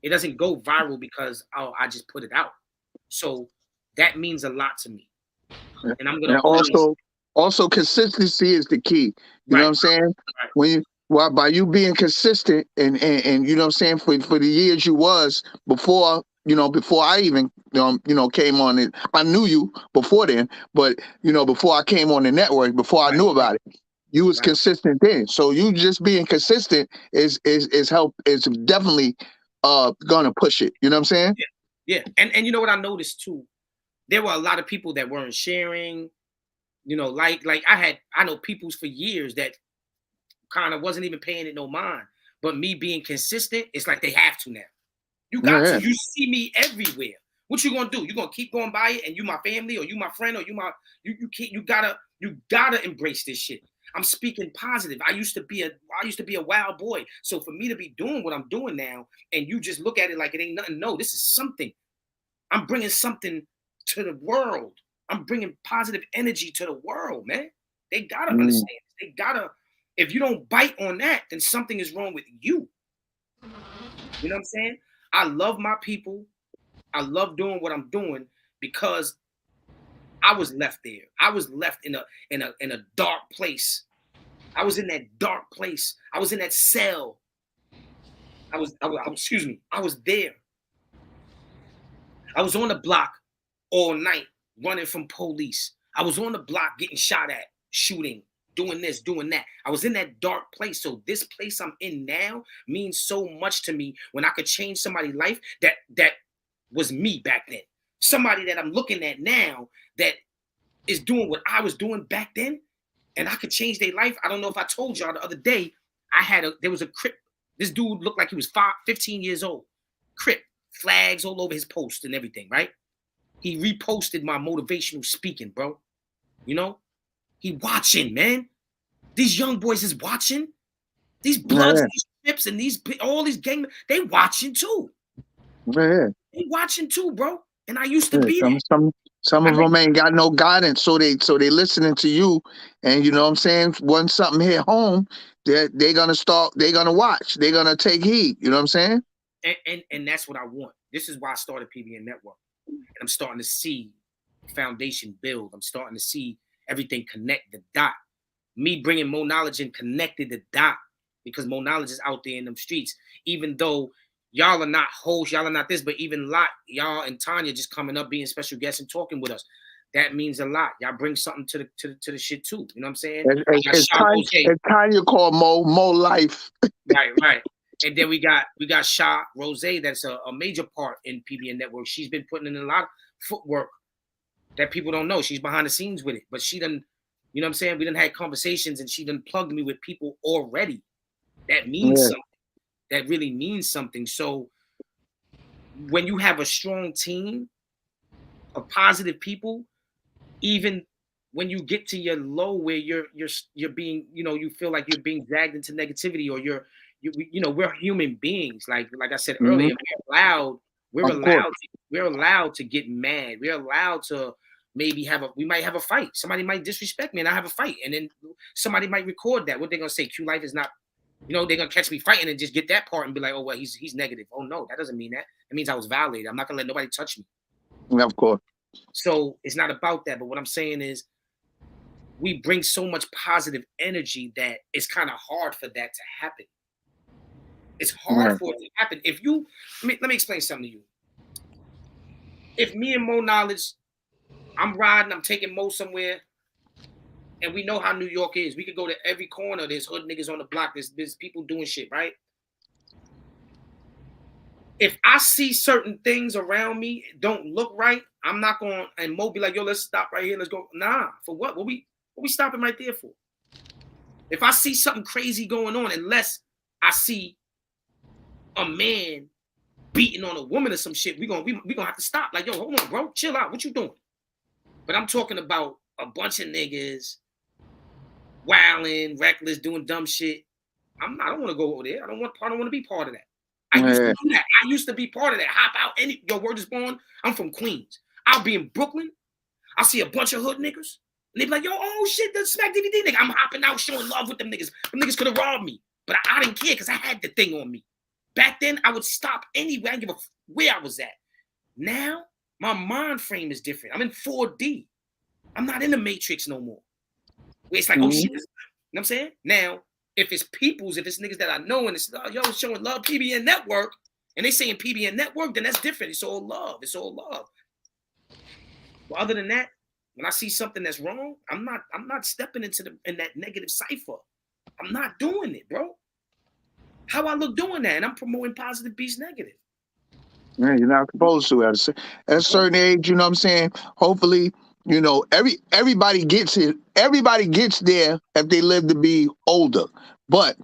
It doesn't go viral because, I just put it out. So that means a lot to me. And I'm going to also consistency is the key. You know what I'm saying? Right. By you being consistent and you know what I'm saying, for the years you was before, before I even came on it. I knew you before then, but before I came on the network, before I knew about it, you was consistent then. So you just being consistent is definitely gonna push it. You know what I'm saying? Yeah. And you know what I noticed too? There were a lot of people that weren't sharing, like I know people for years that kind of wasn't even paying it no mind. But me being consistent, it's like they have to now. You got to. You see me everywhere. What you gonna do? You gonna keep going by it, and you my family, or you my friend, or you gotta embrace this shit. I'm speaking positive. I used to be a wild boy. So for me to be doing what I'm doing now, and you just look at it like it ain't nothing. No, this is something. I'm bringing something to the world. I'm bringing positive energy to the world, man. They gotta understand. They gotta. If you don't bite on that, then something is wrong with you. You know what I'm saying? I love my people. I love doing what I'm doing because I was left there. I was left in a dark place. I was in that dark place. I was in that cell. I was excuse me. I was there. I was on the block all night running from police. I was on the block getting shot at, shooting, doing this, doing that. I was in that dark place. So this place I'm in now means so much to me when I could change somebody's life that was me back then. Somebody that I'm looking at now that is doing what I was doing back then, and I could change their life. I don't know if I told y'all the other day, there was a Crip. This dude looked like he was 15 years old. Crip, flags all over his post and everything, right? He reposted my motivational speaking, bro. You know? He watching, man. These young boys is watching. These Bloods, these Crips, and all these gang, they watching too. Yeah. They watching too, bro. And I used to be there. Some of them ain't got no guidance, so they listening to you, and you know what I'm saying. Once something hit home, they're gonna watch, they're gonna take heed. You know what I'm saying? And that's what I want. This is why I started PBN Network, and I'm starting to see the foundation build. I'm starting to see everything connect the dot. Me bringing more knowledge and connected the dot because more knowledge is out there in them streets. Even though y'all are not hosts, y'all are not this, but even y'all and Tanya just coming up, being special guests and talking with us. That means a lot. Y'all bring something to the shit too. You know what I'm saying? It's Tanya called Mo Life. Right. And then we got Sha Rose, that's a major part in PBN Network. She's been putting in a lot of footwork that people don't know. She's behind the scenes with it. But she done, you know what I'm saying? We done had conversations and she done plugged me with people already. That means something. That really means something. So when you have a strong team of positive people, even when you get to your low where you're being, you know, you feel like you're being dragged into negativity, or you know, we're human beings. Like I said earlier, we're allowed to get mad. We're allowed to maybe we might have a fight. Somebody might disrespect me and I have a fight. And then somebody might record that. What they're gonna say, Q Life is not, you know, they're gonna catch me fighting and just get that part and be like, oh well, he's negative. Oh no, that doesn't mean that. It means I was violated. I'm not gonna let nobody touch me. Of course. So it's not about that. But what I'm saying is we bring so much positive energy that it's kind of hard for that to happen. It's hard for it to happen. If you let me explain something to you. If me and Mo Knowledge, I'm riding, I'm taking Mo somewhere, and we know how New York is. We could go to every corner. There's hood niggas on the block. There's people doing shit, right? If I see certain things around me don't look right, I'm not going. And Mo be like, "Yo, let's stop right here. Let's go." Nah, for what? What we stopping right there for? If I see something crazy going on, unless I see a man beating on a woman or some shit, we gonna have to stop. Like, yo, hold on, bro, chill out. What you doing? But I'm talking about a bunch of niggas wilding, reckless, doing dumb shit. I don't want to go over there. I don't want to be part of that. I used to do that. I used to be part of that. Hop out. Your word is born. I'm from Queens. I'll be in Brooklyn. I'll see a bunch of hood niggas. And they be like, yo, oh shit, the Smack DVD nigga. I'm hopping out, showing love with them niggas. Them niggas could have robbed me. But I didn't care because I had the thing on me. Back then, I would stop anywhere. I didn't give a where I was at. Now, my mind frame is different. I'm in 4D. I'm not in the Matrix no more. Where it's like, oh shit, you know what I'm saying? Now, if it's peoples, if it's niggas that I know and it's yo showing love, PBN Network, and they saying PBN Network, then that's different. It's all love. It's all love. But other than that, when I see something that's wrong, I'm not stepping in that negative cipher. I'm not doing it, bro. How I look doing that, and I'm promoting positive beats negative. Yeah, you're not supposed to at a certain age. You know what I'm saying? Hopefully, you know, everybody gets it. Everybody gets there if they live to be older. But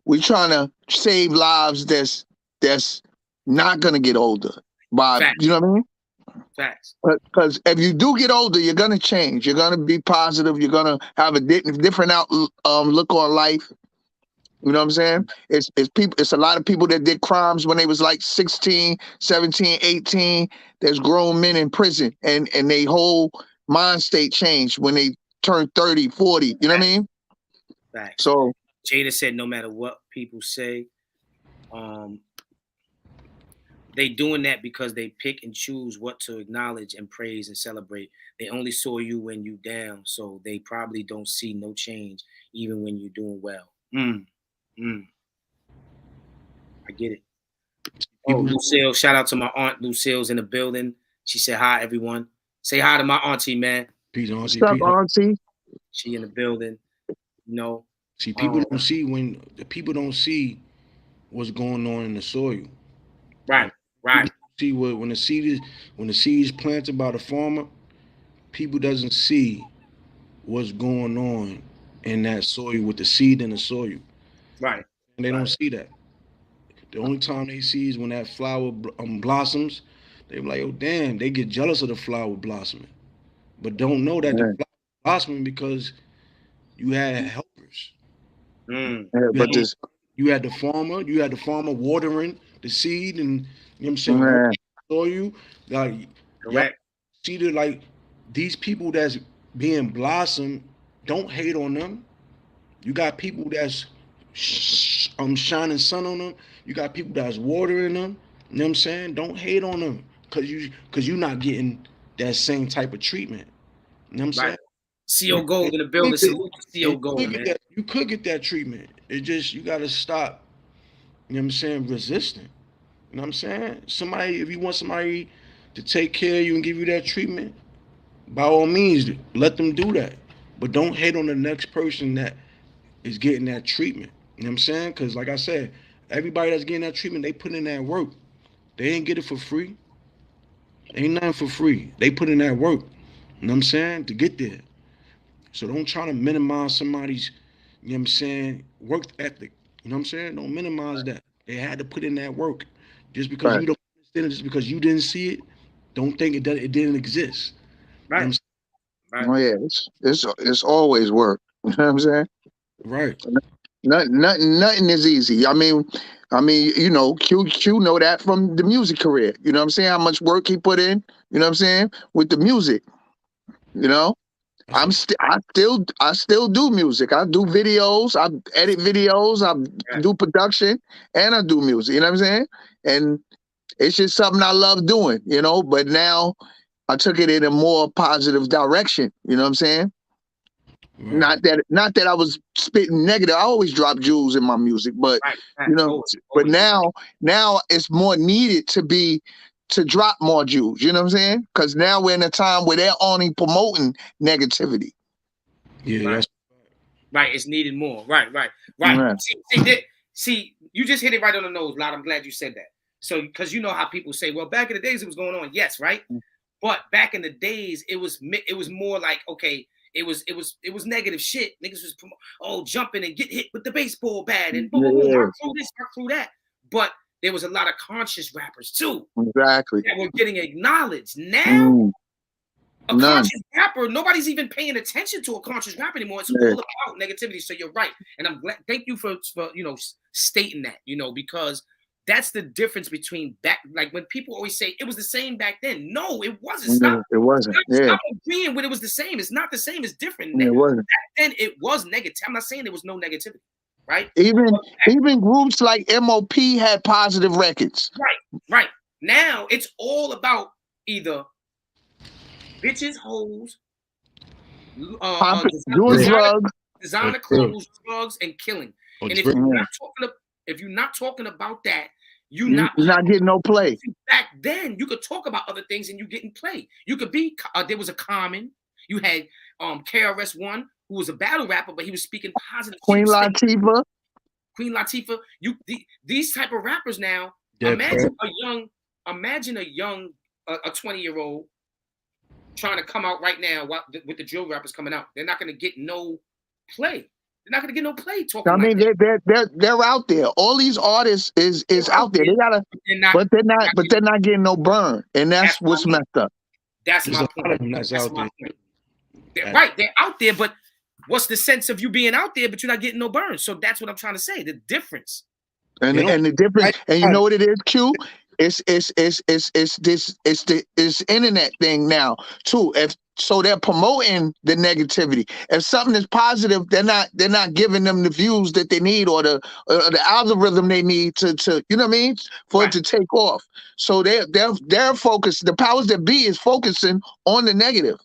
we're trying to save lives that's not gonna get older. You know what I mean? Facts. Because if you do get older, you're gonna change. You're gonna be positive. You're gonna have a different look on life. You know what I'm saying? It's people. It's a lot of people that did crimes when they was like 16, 17, 18. There's grown men in prison, and they whole mind state changed when they turn 30, 40. You know what I mean? Facts. So Jada said, no matter what people say, they doing that because they pick and choose what to acknowledge and praise and celebrate. They only saw you when you down, so they probably don't see no change even when you're doing well. I get it. Oh, Lucille, shout out to my aunt Lucille's in the building. She said hi, everyone. Say hi to my auntie, man. Peace, What's auntie. up, auntie? She in the building. You know. See, people don't see when the people don't see what's going on in the soil. Right. See what when the seed is planted by the farmer, people doesn't see what's going on in that soil with the seed in the soil. Right. And they don't see that. The only time they see is when that flower blossoms. They be like, oh damn, they get jealous of the flower blossoming, but don't know that the flower blossoming because you had helpers. You had the farmer watering the seed, and you know what I'm saying, soil. Like, correct. See the like these people that's being blossomed. Don't hate on them. You got people that's shining sun on them. You got people that's watering them. You know what I'm saying? Don't hate on them because you're not getting that same type of treatment. You know what I'm saying? CO Gold in the building. Salute to CO Gold, man. You could get that treatment. It just you gotta stop. You know what I'm saying? Resisting. You know what I'm saying? Somebody, if you want somebody to take care of you and give you that treatment, by all means, let them do that. But don't hate on the next person that is getting that treatment. You know what I'm saying? Because like I said, everybody that's getting that treatment, they put in that work. They ain't get it for free. Ain't nothing for free. They put in that work. You know what I'm saying? To get there. So don't try to minimize somebody's, you know what I'm saying, work ethic. You know what I'm saying? Don't minimize that. They had to put in that work. Just because you don't understand it, just because you didn't see it, don't think it didn't exist. Right. You know right. Oh yeah, it's always work. You know what I'm saying? Right. Nothing is easy. I mean, you know, Q know that from the music career. You know what I'm saying? How much work he put in. You know what I'm saying? With the music. You know, I still do music. I do videos. I edit videos. I do production, and I do music. You know what I'm saying? And it's just something I love doing. You know, but now I took it in a more positive direction. You know what I'm saying? Right. Not that I was spitting negative. I always drop jewels in my music, but you know, but now it's more needed to drop more jewels. You know what I'm saying? Because now we're in a time where they're only promoting negativity. Yeah, right. It's needed more. Right. See, you just hit it right on the nose, Lord. I'm glad you said that. So, because you know how people say, well, back in the days it was going on. Yes, right. But back in the days, it was more like, okay, it was negative shit. Niggas was jumping and get hit with the baseball bat and boom, work through this, work through that. But there was a lot of conscious rappers too. Exactly. That were getting acknowledged. Now, a conscious rapper, nobody's even paying attention to a conscious rapper anymore. It's all about negativity. So you're right, and I'm glad. Thank you for you know stating that. You know, because that's the difference between back. Like when people always say it was the same back then. No, it wasn't. It wasn't. Stop agreeing when it was the same. It's not the same. It's different. It wasn't. Back then it was negative. I'm not saying there was no negativity. Right. Even groups like MOP had positive records. Right. Now it's all about either bitches, hoes, doing drugs, designer clothes, drugs, and killing. And if you're not talking about that, you're not getting no play. Back then, you could talk about other things and you getting play. You could be there was a Common. You had KRS-One, who was a battle rapper, but he was speaking positive. Queen Latifah. These type of rappers now. Imagine a young 20-year-old trying to come out right now with the drill rappers coming out. They're not going to get no play. They're not going to get no play talking. I mean, they're out there. All these artists is out there. They gotta, but they're not getting no burn, and that's what's messed up. That's my point. That's out there. Right, they're out there, but what's the sense of you being out there, but you're not getting no burn? So that's what I'm trying to say. The difference. And the difference, and you know what it is, Q? it's internet thing now too. If so, they're promoting the negativity. If something is positive, they're not giving them the views that they need or the algorithm they need to you know what I mean, for it to take off. So they're focused. The powers that be is focusing on the negative.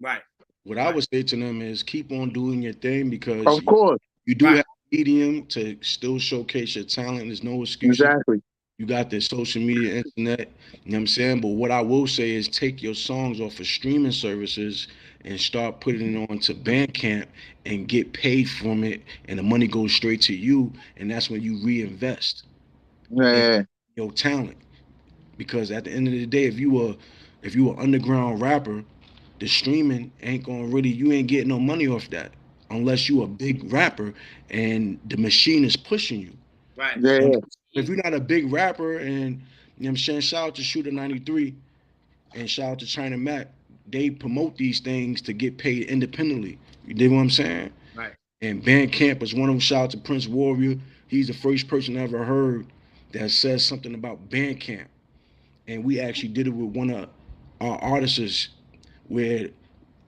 Right. What I would say to them is keep on doing your thing because Of course, you do Right. have a medium to still showcase your talent. There's no excuses. exactly. You got the social media, internet, you know what I'm saying? But what I will say is take your songs off of streaming services and start putting it onto Bandcamp and get paid from it, and the money goes straight to you, and that's when you reinvest in Yeah, your talent. Because at the end of the day, if you were underground rapper, the streaming ain't gonna really you ain't getting no money off that unless you a big rapper and the machine is pushing you. Right. yeah, If you're not a big rapper, and you know what I'm saying, shout out to Shooter 93 and shout out to China Mac. They promote these things to get paid independently. You dig what I'm saying? Right. And Bandcamp is one of them. Shout out to Prince Warrior. He's the first person I ever heard that says something about Bandcamp. And we actually did it with one of our artists where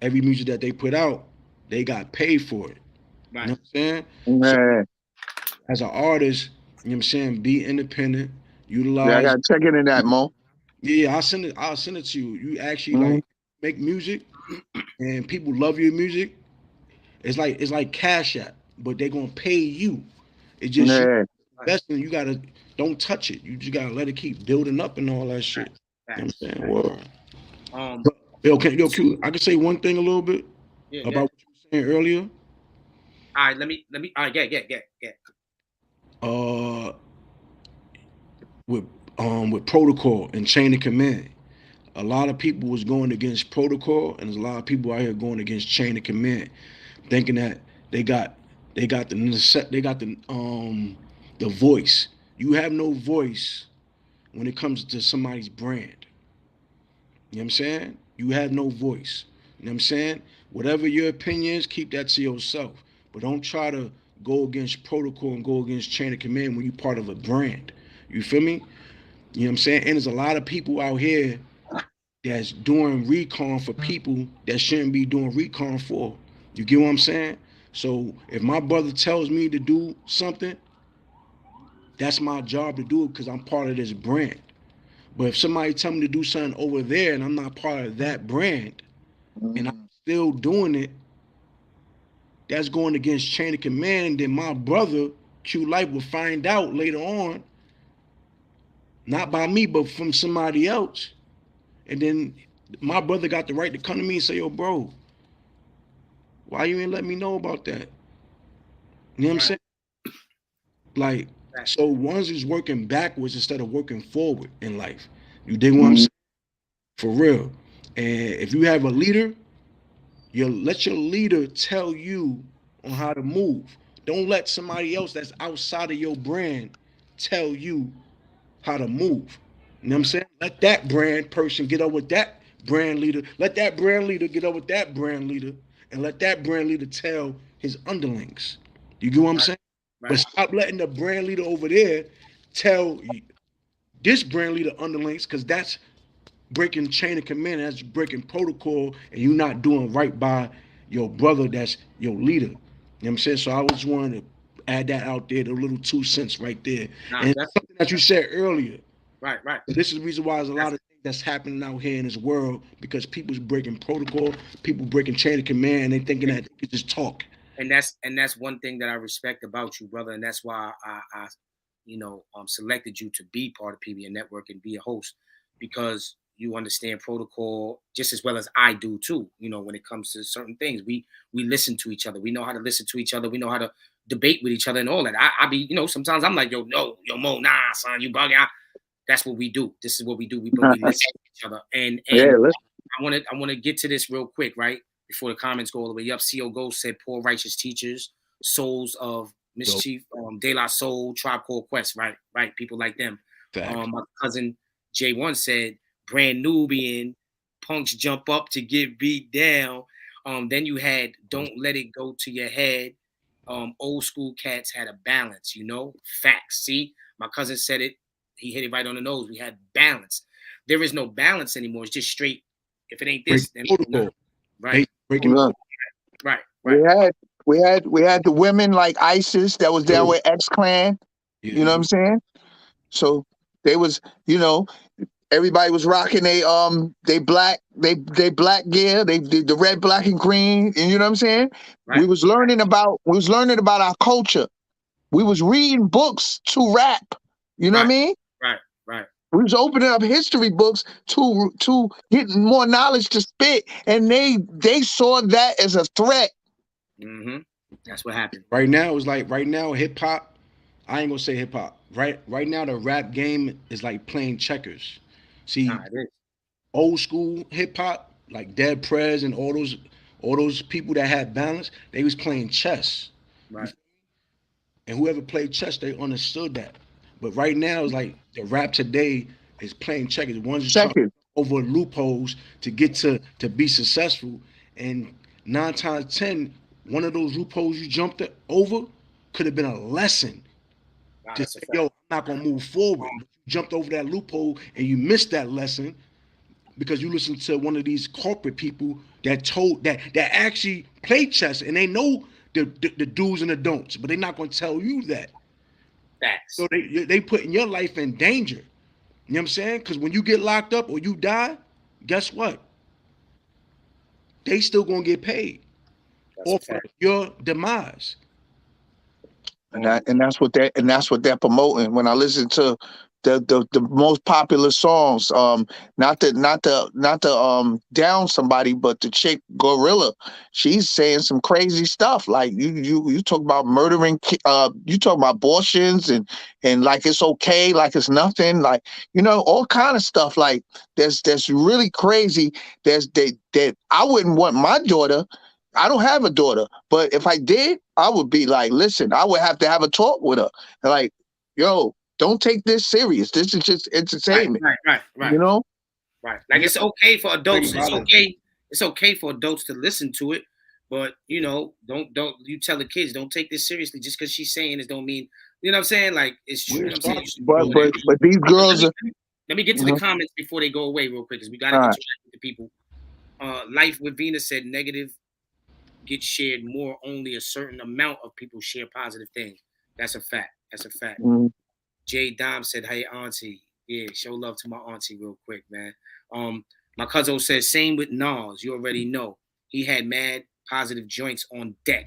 every music that they put out, they got paid for it. You know Right. what I'm saying? So yeah. as an artist, you know what I'm saying, be independent, Yeah, I utilize. gotta check into that, Mo. Yeah, I'll send it to you. You actually Mhm. like make music and people love your music. It's like Cash App, but they're gonna pay you. It's just you Yeah, investing, you gotta don't touch it. You just gotta let it keep building up and all that shit. You know Facts. what I'm saying? Word. Um. Yo, Q, I can say one thing a little bit Yeah. Yeah. about what you were saying earlier. All right. Let me. All right. Yeah. Uh with with protocol and chain of command. A lot of people was going against protocol, and there's a lot of people out here going against chain of command, thinking that they got the voice. You have no voice when it comes to somebody's brand. You know what I'm saying? You have no voice. You know what I'm saying? Whatever your opinion is, keep that to yourself. But don't try to go against protocol and go against chain of command when you're part of a brand. You feel me? You know what I'm saying? And there's a lot of people out here that's doing recon for people that shouldn't be doing recon for. You get what I'm saying? So if my brother tells me to do something, that's my job to do it because I'm part of this brand. But if somebody tell me to do something over there and I'm not part of that brand and I'm Mhm. still doing it, that's going against chain of command. Then my brother Q Life will find out later on, not by me, but from somebody else. And then my brother got the right to come to me and say, "Yo, bro, why you ain't let me know about that?" You know what I'm Right. saying? Like, Right. so one's is working backwards instead of working forward in life. You dig what I'm Mhm. saying? For real. And if you have a leader, you let your leader tell you on how to move. Don't let somebody else that's outside of your brand tell you how to move. You know what I'm saying? Let that brand person get up with that brand leader. Let that brand leader get up with that brand leader. And let that brand leader tell his underlings. You get what I'm Right. saying? But Right. stop letting the brand leader over there tell this brand leader underlings, because that's breaking chain of command, that's breaking protocol, and you're not doing right by your brother that's your leader. You know what I'm saying? So I just wanted to add that out there, the little 2 cents right there. Nah. And That's something that you said earlier. right. Right. This is the reason why there's a That's lot of things that's happening out here in this world because people's breaking protocol, people breaking chain of command, and they thinking that they can just talk. and that's one thing that I respect about you, brother, and that's why I selected you to be part of PBN Network and be a host because you understand protocol just as well as I do too. You know, when it comes to certain things, we listen to each other. We know how to listen to each other. We know how to debate with each other and all that. I be, sometimes I'm like, yo, no, yo, Mo, nah, son, you bug out. That's what we do. This is what we do. We listen to each other. And Yeah, and let's. I want to get to this real quick, right? Before the comments go all the way up. CO Ghost said poor righteous teachers, souls of Yo, mischief, De La Soul, Tribe Called Quest, right? Right, people like them. fact. My cousin J1 said brand Nubian, punks jump up to get beat down. Then you had Don't Let It Go to Your Head. Old school cats had a balance, facts. See, my cousin said it He hit it right on the nose. We had balance. There is no balance anymore. It's just straight. If it ain't this, then protocol. right. Breaking Look, Right. we had the women like ISIS that was down with X-Clan. You know what I'm saying? So they was, you know, everybody was rocking they black gear, the red, black, and green, and you know what I'm saying? Right. We was learning about our culture. We was reading books to rap. You know what I mean? Right. We was opening up history books to get more knowledge to spit, and they saw that as a threat. Mm-hmm. That's what happened. Right now, it's like hip hop. I ain't gonna say hip hop. Right now, the rap game is like playing checkers. See, Nah, it is. old school hip hop, like Dead Prez and all those people that had balance, they was playing chess. Right. And whoever played chess, they understood that. But right now, it's like the rap today is playing checkers. One's just trying Checkers. over loopholes to get to be successful. And 9 times 10, one of those loopholes you jumped over could have been a lesson Nah, to that's a say, fact. yo, I'm not gonna move forward. But you jumped over that loophole and you missed that lesson because you listened to one of these corporate people that actually play chess and they know the do's and the don'ts, but they're not gonna tell you that. Facts. So they putting your life in danger. You know what I'm saying? Because when you get locked up or you die, guess what? They still gonna get paid That's a off of fact. your demise. And that's what they're promoting. When I listen to the most popular songs, not to down somebody, but the chick Gorilla, she's saying some crazy stuff. Like you talk about murdering, you talk about abortions and like it's okay, like it's nothing, like all kind of stuff. Like that's really crazy. That I wouldn't want my daughter. I don't have a daughter, but if I did, I would be like, listen, I would have to have a talk with her. Like, yo, don't take this serious. This is just entertainment. Right. Right. Like it's okay for adults. It's About it. okay. It's okay for adults to listen to it, but don't you tell the kids don't take this seriously just because she's saying this don't mean what I'm saying. Like it's true. You know what I'm saying. You should be doing that. But these girls are. Let me get to the comments before they go away real quick because we gotta All right. interact with the people. Life with Venus said negative gets shared more. Only a certain amount of people share positive things. That's a fact. Mhm. Jay Dom said, "Hey auntie, yeah, show love to my auntie real quick, man." My cousin says same with Nas. You already know he had mad positive joints on deck,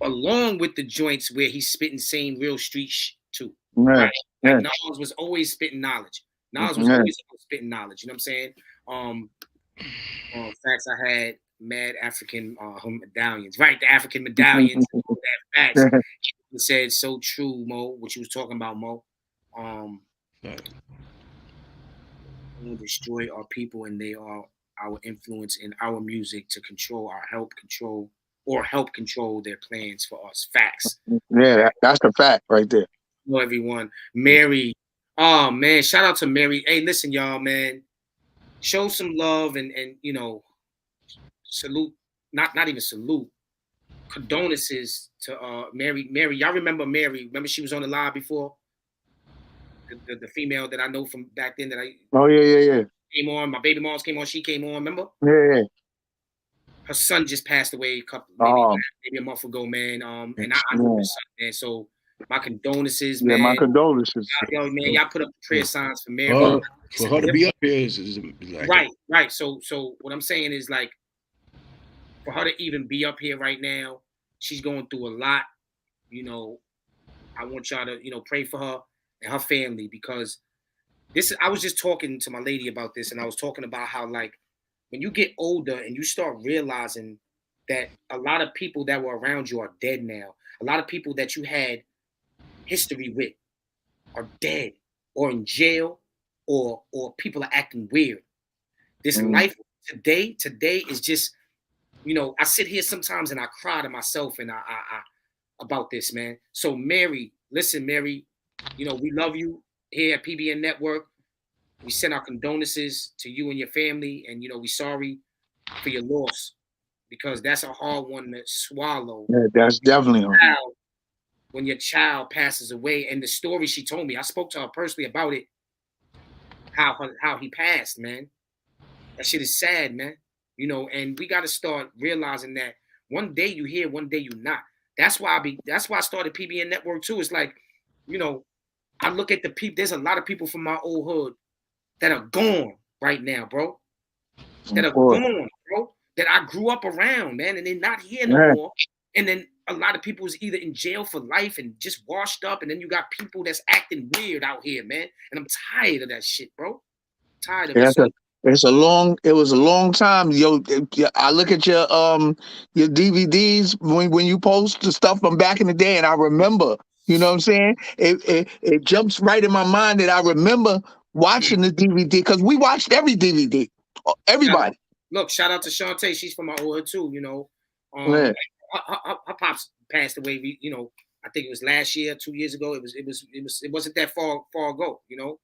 along with the joints where he's spitting same real street too. Yeah, Right? yeah. Like Nas was always spitting knowledge. Nas was Yeah. always spitting knowledge. You know what I'm saying? Facts. I had mad African medallions. Right, the African medallions. All that facts. He said so true, Mo. What you was talking about, Mo. Will destroy our people, and they are our influence in our music to control help control their plans for us. Facts. Yeah, that's the fact right there. Hello, everyone. Mary. Oh man, shout out to Mary. Hey, listen, y'all, man. Show some love and salute. Not even salute. Condolences to Mary. Mary, y'all remember Mary? Remember she was on the live before? The female that I know from back then that I Oh yeah. came on. My baby moms came on. She came on. Remember? Yeah. Her son just passed away maybe a month ago, man. And I knew his son, man. So my condolences, Yeah, man. my condolences. Yo, man, y'all put up prayer signs for Mary. For her to be up here is like right. So what I'm saying is like for her to even be up here right now, she's going through a lot. I want y'all to pray for her and her family because I was just talking to my lady about this, and I was talking about how like when you get older and you start realizing that a lot of people that were around you are dead now. A lot of people that you had history with are dead or in jail or people are acting weird. This life today is just, I sit here sometimes and I cry to myself and I about this, man. So Mary, listen, Mary, we love you here at PBN Network. We send our condolences to you and your family, and we sorry for your loss because that's a hard one to swallow. Yeah, that's definitely hard. when your child passes away. And the story she told me, I spoke to her personally about it, how he passed, man. That shit is sad, man. You know, and we got to start realizing that one day you here, one day you not. That's why I started PBN Network too. It's like, you know, I look at the people. There's a lot of people from my old hood that are gone right now, bro. That are gone, bro. That I grew up around, man, and they're not here no more. And then a lot of people is either in jail for life and just washed up, and then you got people that's acting weird out here, man. And I'm tired of that shit, bro. Tired of it. So, it was a long time. Yo, I look at your DVDs when you post the stuff from back in the day, and I remember, you know what I'm saying? It jumps right in my mind that I remember watching the DVD, because we watched every DVD. Everybody. Shout out to Shantae. She's from my old hood too, you know. Yeah. Her pops passed away, you know, I think it was last year, 2 years ago. It wasn't that far ago, you know.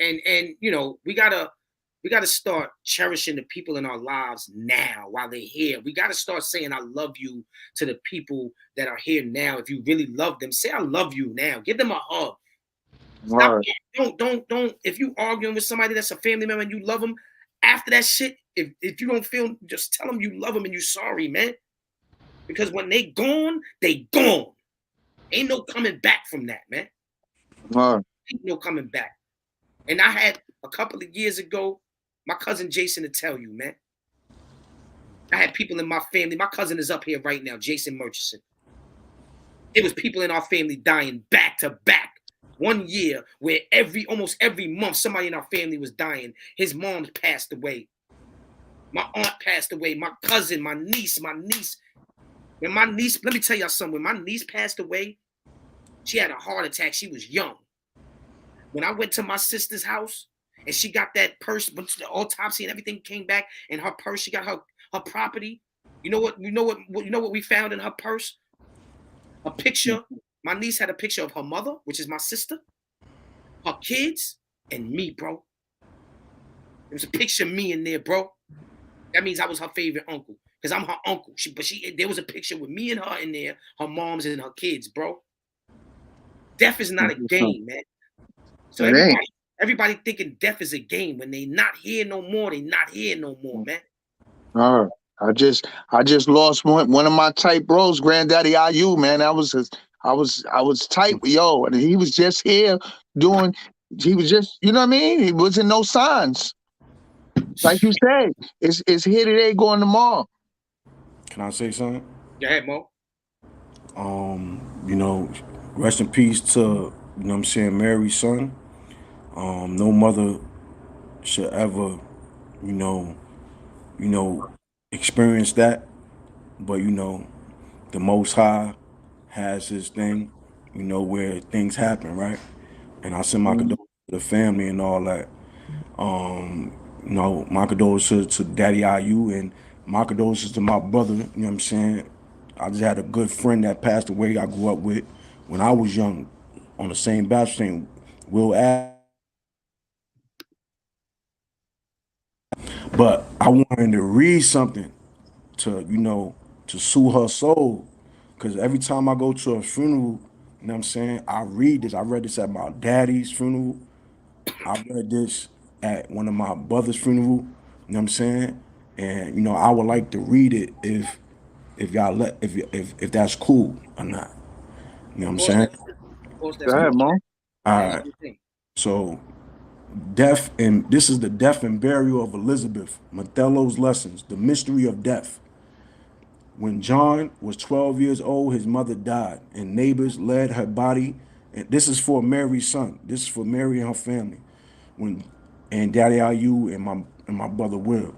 And you know, we gotta start cherishing the people in our lives now while they're here. We gotta start saying I love you to the people that are here now. If you really love them, say I love you now. Give them a hug. Stop. Don't. If you arguing with somebody that's a family member and you love them, after that shit, if you don't feel, just tell them you love them and you sorry, man. Because when they gone, they gone. Ain't no coming back from that, man. Ain't no coming back. And I had a couple of years ago, my cousin Jason to tell you, man. I had people in my family. My cousin is up here right now, Jason Murchison. It was people in our family dying back to back. 1 year where almost every month somebody in our family was dying. His mom passed away. My aunt passed away. My cousin, my niece. When my niece, let me tell y'all something. When my niece passed away, she had a heart attack. She was young. When I went to my sister's house and she got that purse, the autopsy and everything came back, and her purse, she got her property. You know what we found in her purse? A picture. My niece had a picture of her mother, which is my sister, her kids, and me, bro. There was a picture of me in there, bro. That means I was her favorite uncle, because I'm her uncle. There was a picture with me and her in there, her moms and her kids, bro. Death is not a game, man. So everybody thinking death is a game. When they not here no more, they not here no more, man. I just lost one of my tight bros, Granddaddy IU, man. I was tight, yo, and he was just here he was just, you know what I mean? He wasn't no signs. Like you said, it's here today, going tomorrow. Can I say something? Go ahead, Mo. You know, rest in peace to, you know what I'm saying, Mary's son. No mother should ever, you know, experience that. But, you know, the Most High has his thing, you know, where things happen, right? And I send my condolences to the family and all that. You know, my condolences to Daddy IU, and my condolences to my brother, you know what I'm saying? I just had a good friend that passed away I grew up with when I was young on the same batch thing, Will Add. But I wanted to read something to, you know, to soothe her soul. Because every time I go to a funeral, you know what I'm saying, I read this. I read this at my daddy's funeral. I read this at one of my brother's funeral, you know what I'm saying? And, you know, I would like to read it if y'all if that's cool or not. You know what I'm saying? Go ahead, Mo. All right. So this is the death and burial of Elizabeth, Mathello's lessons, the mystery of death. When John was 12 years old, his mother died, and neighbors led her body. And this is for Mary's son. This is for Mary and her family. And Daddy IU and my brother Will,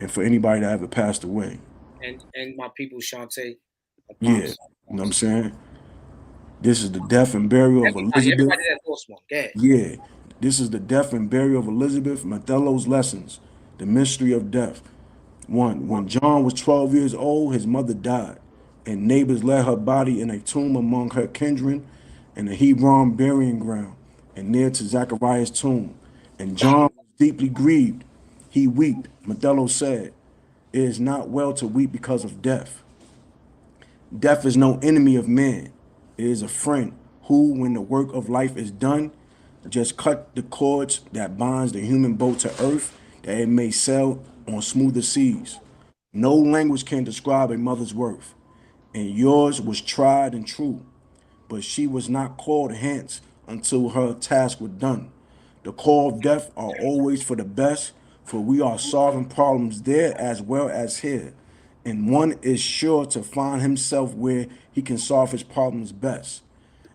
and for anybody that ever passed away. And my people, Shantae. Yeah, you know what I'm saying? This is the death and burial of Elizabeth. Everybody that lost one. Yeah, this is the death and burial of Elizabeth, Mathello's lessons, the mystery of death. When John was 12 years old, his mother died, and neighbors laid her body in a tomb among her kindred in the Hebron burying ground, and near to Zachariah's tomb. And John was deeply grieved. He wept. Mathello said, "It is not well to weep because of death. Death is no enemy of man. It is a friend who, when the work of life is done, just cut the cords that binds the human boat to earth, that it may sail on smoother seas. No language can describe a mother's worth, and yours was tried and true, but she was not called hence until her task was done. The call of death are always for the best, for we are solving problems there as well as here, and one is sure to find himself where he can solve his problems best.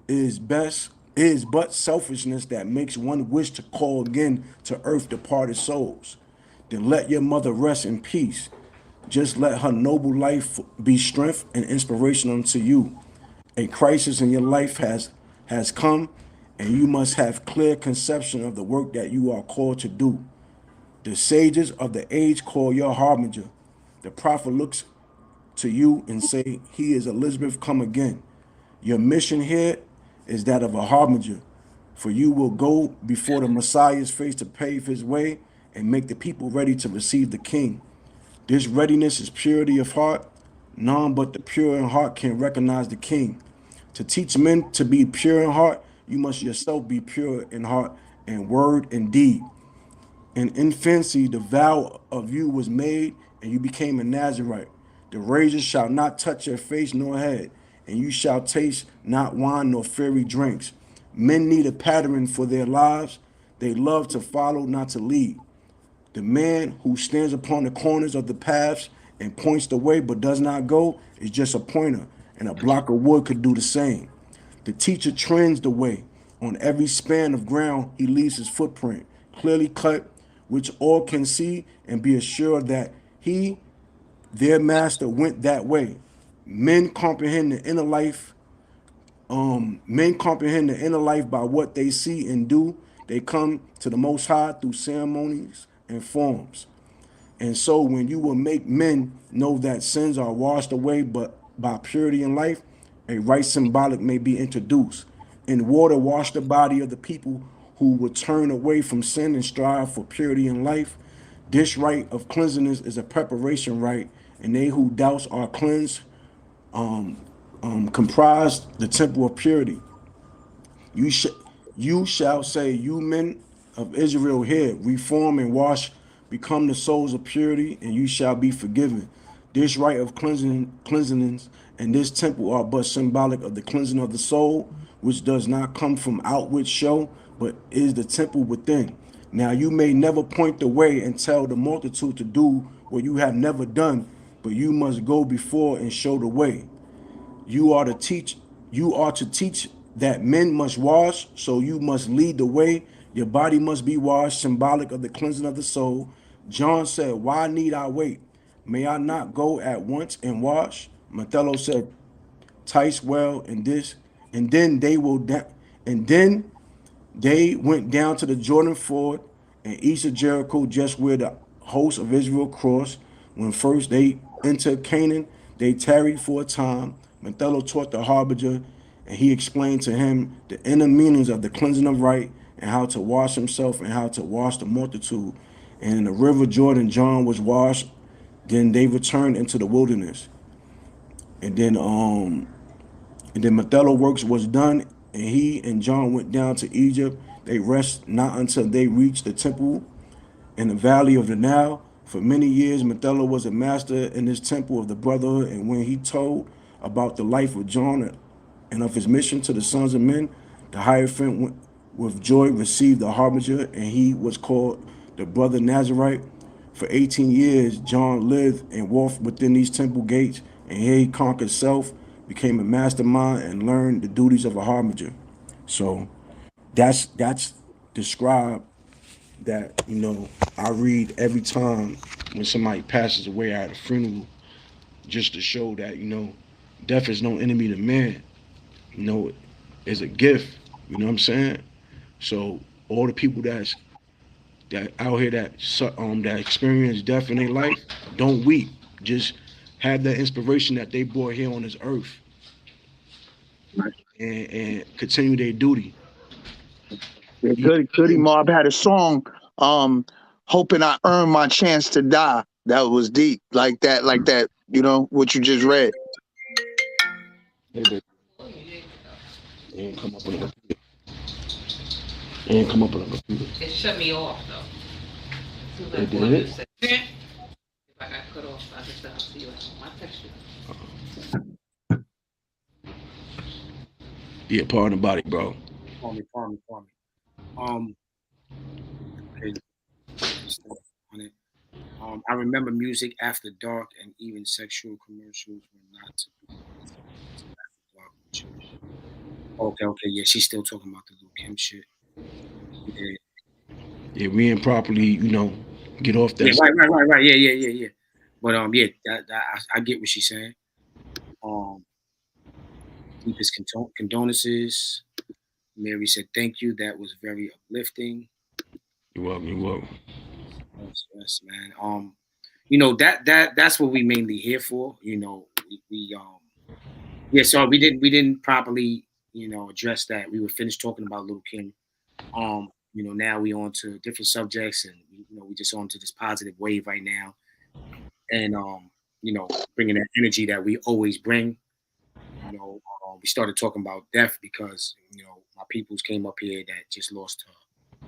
It is but selfishness that makes one wish to call again to earth departed souls. Then let your mother rest in peace. Just let her noble life be strength and inspiration unto you. A crisis in your life has come, and you must have clear conception of the work that you are called to do. The sages of the age call your harbinger. The prophet looks to you and say, he is Elizabeth come again. Your mission here is that of a harbinger, for you will go before the Messiah's face to pave his way and make the people ready to receive the king. This readiness is purity of heart. None but the pure in heart can recognize the king. To teach men to be pure in heart, you must yourself be pure in heart and word and deed. In infancy, the vow of you was made, and you became a Nazarite. The razor shall not touch your face nor head, and you shall taste not wine nor fiery drinks. Men need a pattern for their lives. They love to follow, not to lead. The man who stands upon the corners of the paths and points the way but does not go is just a pointer, and a block of wood could do the same. The teacher trends the way. On every span of ground, he leaves his footprint, clearly cut, which all can see and be assured that he, their master, went that way. Men comprehend the inner life. Men comprehend the inner life by what they see and do. They come to the Most High through ceremonies and forms. And so when you will make men know that sins are washed away but by purity in life, a right symbolic may be introduced. In water, wash the body of the people who would turn away from sin and strive for purity in life. This rite of cleanliness is a preparation rite, and they who doubts are cleansed comprise the temple of purity. You, sh- you shall say, you men of Israel, hear, reform and wash, become the souls of purity, and you shall be forgiven. This rite of cleansing and this temple are but symbolic of the cleansing of the soul, which does not come from outward show, but is the temple within. Now you may never point the way and tell the multitude to do what you have never done, but you must go before and show the way. You are to teach that men must wash, so you must lead the way. Your body must be washed, symbolic of the cleansing of the soul. John said, why need I wait? May I not go at once and wash? Methello said, tice well and this, and then they will and then they went down to the Jordan ford and east of Jericho, just where the host of Israel crossed. When first they entered Canaan, they tarried for a time. Methello taught the harbinger, and he explained to him the inner meanings of the cleansing of right, and how to wash himself and how to wash the multitude. And in the river Jordan, John was washed. Then they returned into the wilderness. And then Methello works was done, and he and John went down to Egypt. They rest not until they reached the temple in the valley of the Nile. For many years, Methello was a master in this temple of the brotherhood, and when he told about the life of John and of his mission to the sons of men, the Hierophant with joy received the harbinger, and he was called the brother Nazarite. For 18 years, John lived and walked within these temple gates, and here he conquered self, became a mastermind, and learned the duties of a harbinger. So that's described that, I read every time when somebody passes away at a funeral, just to show that, death is no enemy to man. It's a gift. You know what I'm saying? So all the people that out here that experience death in their life, don't weep. Just have that inspiration that they brought here on this earth, and continue their duty. Yeah, Goody Mob had a song, hoping I earn my chance to die. That was deep, like that, what you just read. It ain't come up on the computer. It ain't come up on the computer. It shut me off though. As soon as I It go on, did? you said, if I got cut off, I just said, I'll see you at home. I text you. Yeah, part of the body, bro. Pardon me. Okay, still on it. I remember music after dark and even sexual commercials were not to be after dark with children. Okay, yeah, she's still talking about the Lil Kim shit. Yeah, Yeah, we ain't properly, get off yeah, that. right. Yeah. But yeah, I get what she's saying. Deepest condolences. Mary said, "Thank you. That was very uplifting." You're welcome. Yes, man. That's what we mainly here for. Yeah. So we didn't properly address that. We were finished talking about Lil Kim. Now we on to different subjects, and we just on to this positive wave right now, and bringing that energy that we always bring. We started talking about death because my peoples came up here that just lost her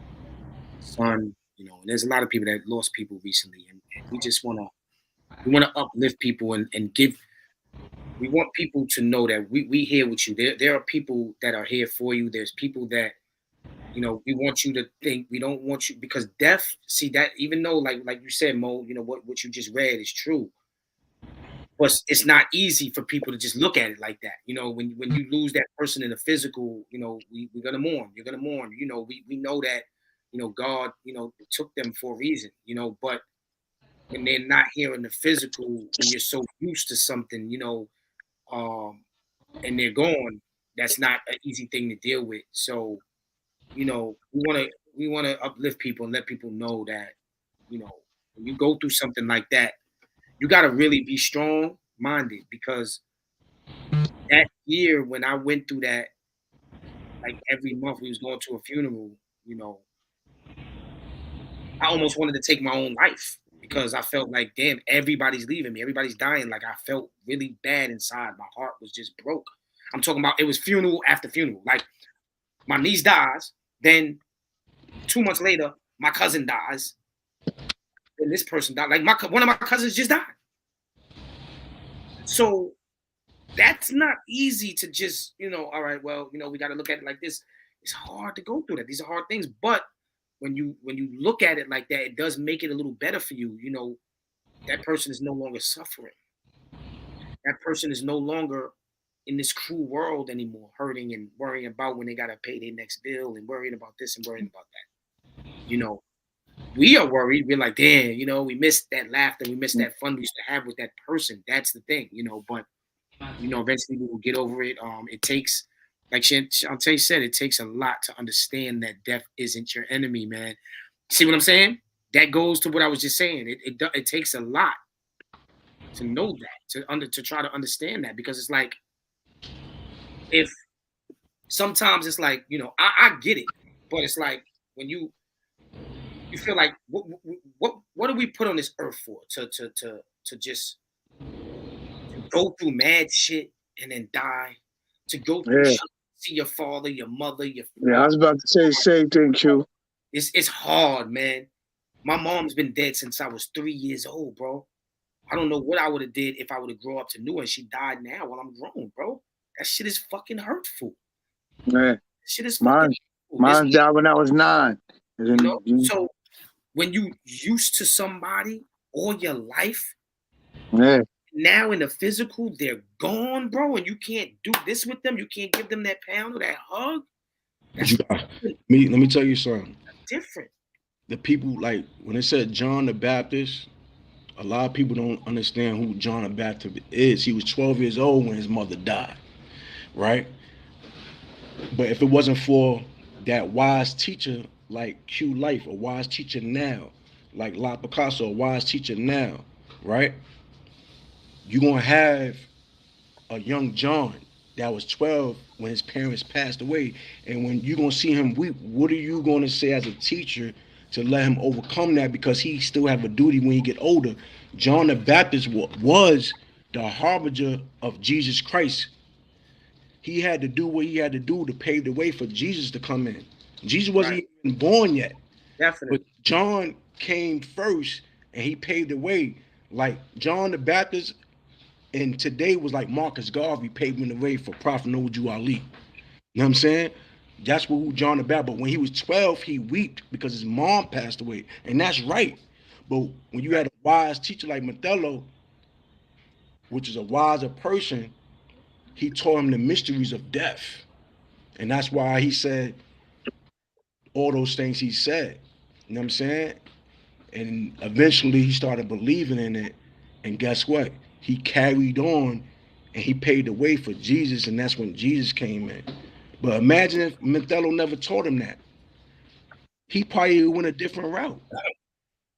son. And there's a lot of people that lost people recently, and we just wanna uplift people and give. We want people to know that we here with you. There are people that are here for you. There's people that we want you to think. We don't want you because death. See that even though like you said, Mo, what you just read is true. But it's not easy for people to just look at it like that. When you lose that person in the physical, we're gonna mourn. You're gonna mourn. We know that, God, took them for a reason. But when they're not here in the physical, when you're so used to something, and they're gone, that's not an easy thing to deal with. So, we wanna uplift people and let people know that, when you go through something like that, you gotta really be strong minded because that year when I went through that, like every month we was going to a funeral, I almost wanted to take my own life because I felt like, damn, everybody's leaving me, everybody's dying. Like I felt really bad inside. My heart was just broke. I'm talking about it was funeral after funeral. Like my niece dies, then 2 months later, my cousin dies, then this person died. Like one of my cousins just died. So that's not easy to just, all right, well, we got to look at it like this. It's hard to go through that. These are hard things. But when you look at it like that, it does make it a little better for you. That person is no longer suffering. That person is no longer in this cruel world anymore, hurting and worrying about when they got to pay their next bill and worrying about this and worrying about that. We are worried. We're like, damn, we missed that laughter. We missed that fun we used to have with that person. That's the thing, but eventually we will get over it. It takes, like Shantae said, it takes a lot to understand that death isn't your enemy, man. See what I'm saying? That goes to what I was just saying. It takes a lot to know that, to try to understand that, because it's like, if sometimes it's like, I get it, but it's like when you feel like what do we put on this earth for? To just go through mad shit and then die, to go through shit, see your father, your mother, your I was about to say the same thing, Q. It's hard, man. My mom's been dead since I was 3 years old, bro. I don't know what I would have did if I would have grown up to know, and she died now while I'm grown, bro. That shit is fucking hurtful. Yeah. Shit is fucking mine died when I was 9. So when you used to somebody all your life, now in the physical, they're gone, bro, and you can't do this with them. You can't give them that pound or that hug. Let me tell you something. That's different. The people, like when it said John the Baptist, a lot of people don't understand who John the Baptist is. He was 12 years old when his mother died, right? But if it wasn't for that wise teacher like Q Life, a wise teacher now, like La Picasso, a wise teacher now, right? You're gonna have a young John that was 12 when his parents passed away, and when you're gonna see him weep, what are you gonna say as a teacher to let him overcome that, because he still have a duty when he get older? John the Baptist was the harbinger of Jesus Christ. he had to do what he had to do to pave the way for Jesus to come in. Jesus wasn't even born yet. Definitely. But John came first and he paved the way. Like John the Baptist and today was like Marcus Garvey paving the way for Prophet Noju Ali. You know what I'm saying? That's who John the Baptist. But when he was 12, he wept because his mom passed away. And that's right. But when you had a wise teacher like Mathello, which is a wiser person, he taught him the mysteries of death. And that's why he said all those things he said. You know what I'm saying? And eventually he started believing in it. And guess what? He carried on and he paved the way for Jesus, and that's when Jesus came in. But imagine if Mathello never taught him that. He probably went a different route.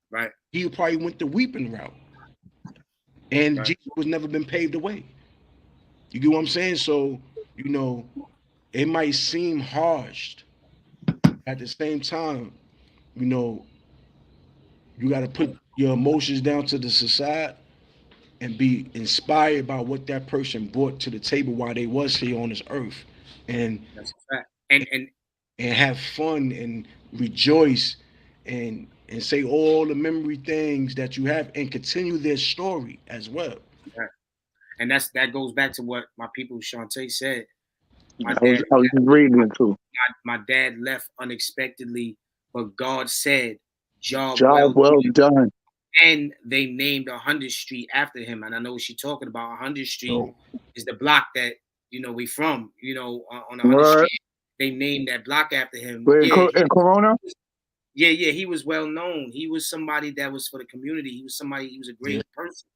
Right. He probably went the weeping route. And Right. Jesus was never been paved the way. You get what I'm saying? So, it might seem harsh. At the same time, you got to put your emotions down to the side and be inspired by what that person brought to the table while they was here on this earth, and That's a fact. And have fun and rejoice and say all the memory things that you have and continue their story as well. and that goes back to what my people Shantae said. I was just reading it too. My dad left unexpectedly, but God said, "Job well done." And they named 100th Street after him. And I know what she's talking about. 100th Street is the block that we from. On 100th Street, they named that block after him. In Corona. Yeah, he was well known. He was somebody that was for the community. He was a great person.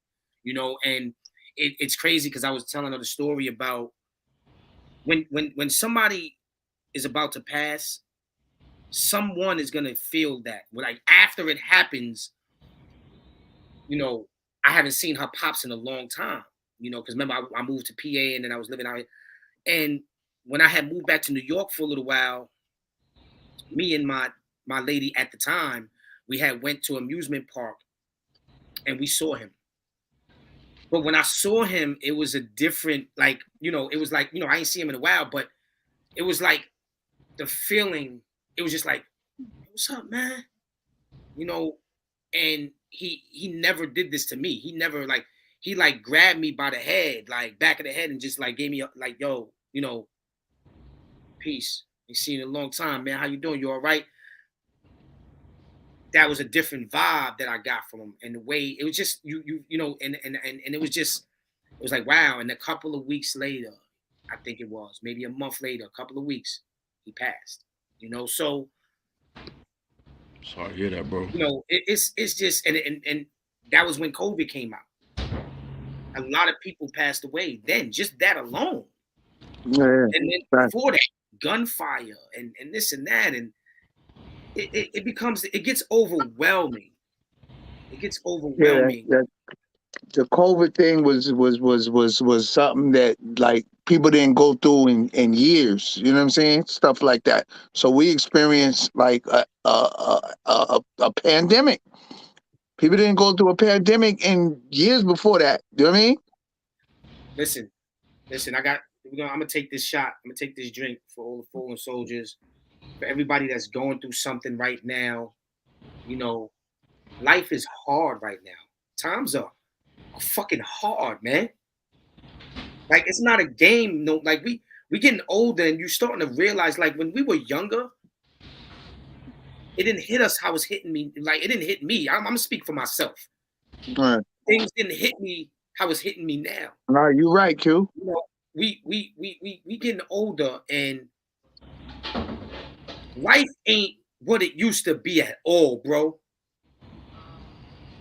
And it's crazy because I was telling her the story about when somebody is about to pass, someone is gonna feel that. Like after it happens, I haven't seen her pops in a long time. Because remember I moved to PA and then I was living out here. And when I had moved back to New York for a little while, me and my lady at the time, we had went to amusement park and we saw him. But when I saw him, it was a different, it was like, I ain't seen him in a while, but it was like the feeling, it was just like, what's up, man? And he never did this to me. He never he grabbed me by the head, back of the head, and just gave me yo, peace. Ain't seen in a long time, man. How you doing? You all right? That was a different vibe that I got from him, and the way it was just and it was like wow. And a couple of weeks later, I think it was maybe a month later, a couple of weeks, he passed. So. Sorry to hear that, bro. It's just and that was when COVID came out. A lot of people passed away then, just that alone. Yeah, and then before that, gunfire and this and that, and it gets overwhelming. It gets overwhelming. Yeah, the COVID thing was something that people didn't go through in years. You know what I'm saying? Stuff like that. So we experienced a pandemic. People didn't go through a pandemic in years before that. Do you know what I mean? Listen. I'm gonna take this shot. I'm gonna take this drink for all the fallen soldiers, for everybody that's going through something right now. Life is hard right now. Times are fucking hard, man. It's not a game. No, we getting older and you're starting to realize when we were younger, it didn't hit us how it's hitting me. It didn't hit me. I'm gonna speak for myself. Right. Things didn't hit me how it's hitting me now. No, you're right, Q. We getting older and life ain't what it used to be at all, bro.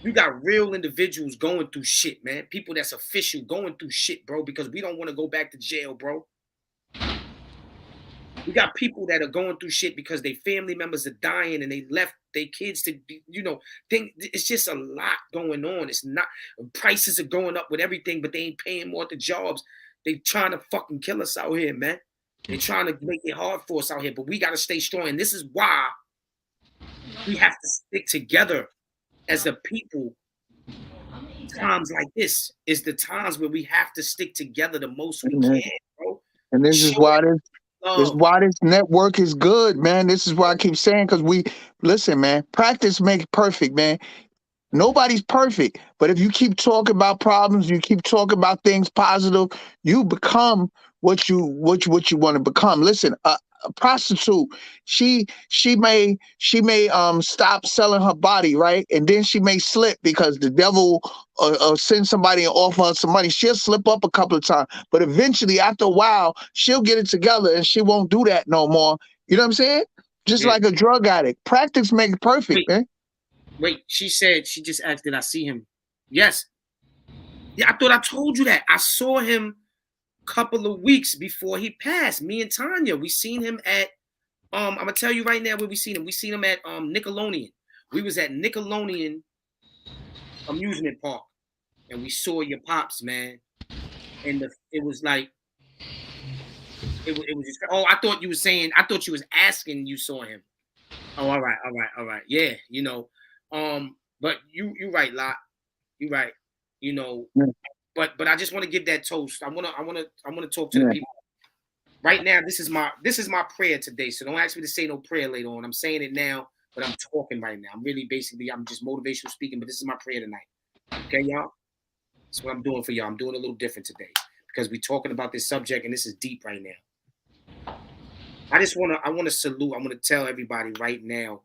You got real individuals going through shit, man. People that's official going through shit, bro, because we don't want to go back to jail, bro. We got people that are going through shit because their family members are dying and they left their kids to be, it's just a lot going on. It's not, prices are going up with everything, but they ain't paying more at the jobs. They trying to fucking kill us out here, man. They trying to make it hard for us out here, but we got to stay strong. And this is why we have to stick together as a people. Times like this is the times where we have to stick together the most we can, bro. And this is why this is love. why this network is good, man. This is why I keep saying, because we listen, man. Practice makes perfect, man. Nobody's perfect, but if you keep talking about problems, you keep talking about things positive, you become what you want to become. Listen, a prostitute, she may stop selling her body, right, and then she may slip because the devil send somebody and offer her some money. She'll slip up a couple of times, but eventually, after a while, she'll get it together and she won't do that no more. You know what I'm saying? Just Yeah. like a drug addict, practice makes perfect, man. Wait, she said she just asked, did I see him? Yes. Yeah, I thought I told you that. I saw him a couple of weeks before he passed. Me and Tanya, we seen him at I'm gonna tell you right now where we seen him. We seen him at Nickelodeon. We was at Nickelodeon amusement park and we saw your pops, man. And it was like it was just, oh, I thought you was asking you saw him. Oh, all right. Yeah, you know. But you right, Lot. You right. You know, Yeah. but I just want to give that toast. I wanna talk to Yeah. the people. Right now, this is my prayer today. So don't ask me to say no prayer later on. I'm saying it now, but I'm talking right now. I'm just motivational speaking, but this is my prayer tonight. Okay, y'all? That's what I'm doing for y'all. I'm doing a little different today because we're talking about this subject and this is deep right now. I wanna salute, I want to tell everybody right now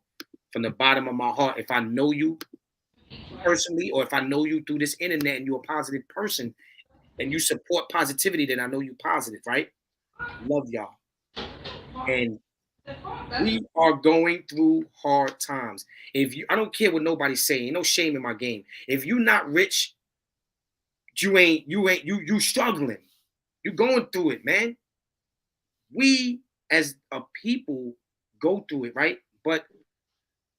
from the bottom of my heart, if I know you personally or if I know you through this internet and you're a positive person and you support positivity, then I know you positive, right? Love y'all. And we are going through hard times. I don't care what nobody's saying, ain't no shame in my game. If you're not rich, you struggling. You going through it, man. We as a people go through it, right? But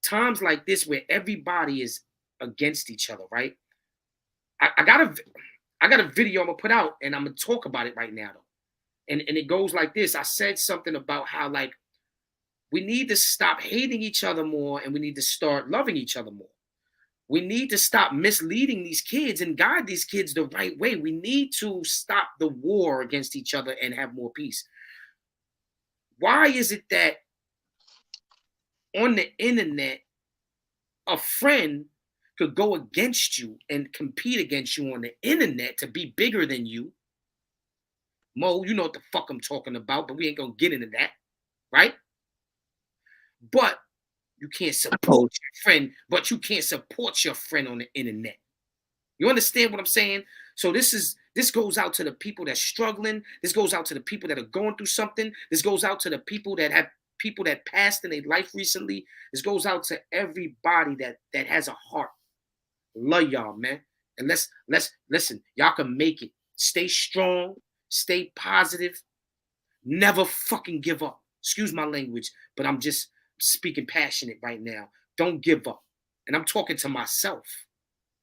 times like this where everybody is against each other, right? I got a video I'm gonna put out and I'm gonna talk about it right now though. And it goes like this. I said something about how like we need to stop hating each other more and we need to start loving each other more. We need to stop misleading these kids and guide these kids the right way. We need to stop the war against each other and have more peace. Why is it that on the internet, a friend could go against you and compete against you on the internet to be bigger than you? Mo, you know what the fuck I'm talking about, but we ain't gonna get into that, right? But you can't support your friend, but you can't support your friend on the internet. You understand what I'm saying? So this goes out to the people that's struggling. This goes out to the people that are going through something. This goes out to the people that have people that passed in their life recently. This goes out to everybody that has a heart. Love y'all, man. And let's listen. Y'all can make it. Stay strong. Stay positive. Never fucking give up. Excuse my language, but I'm just speaking passionate right now. Don't give up. And I'm talking to myself.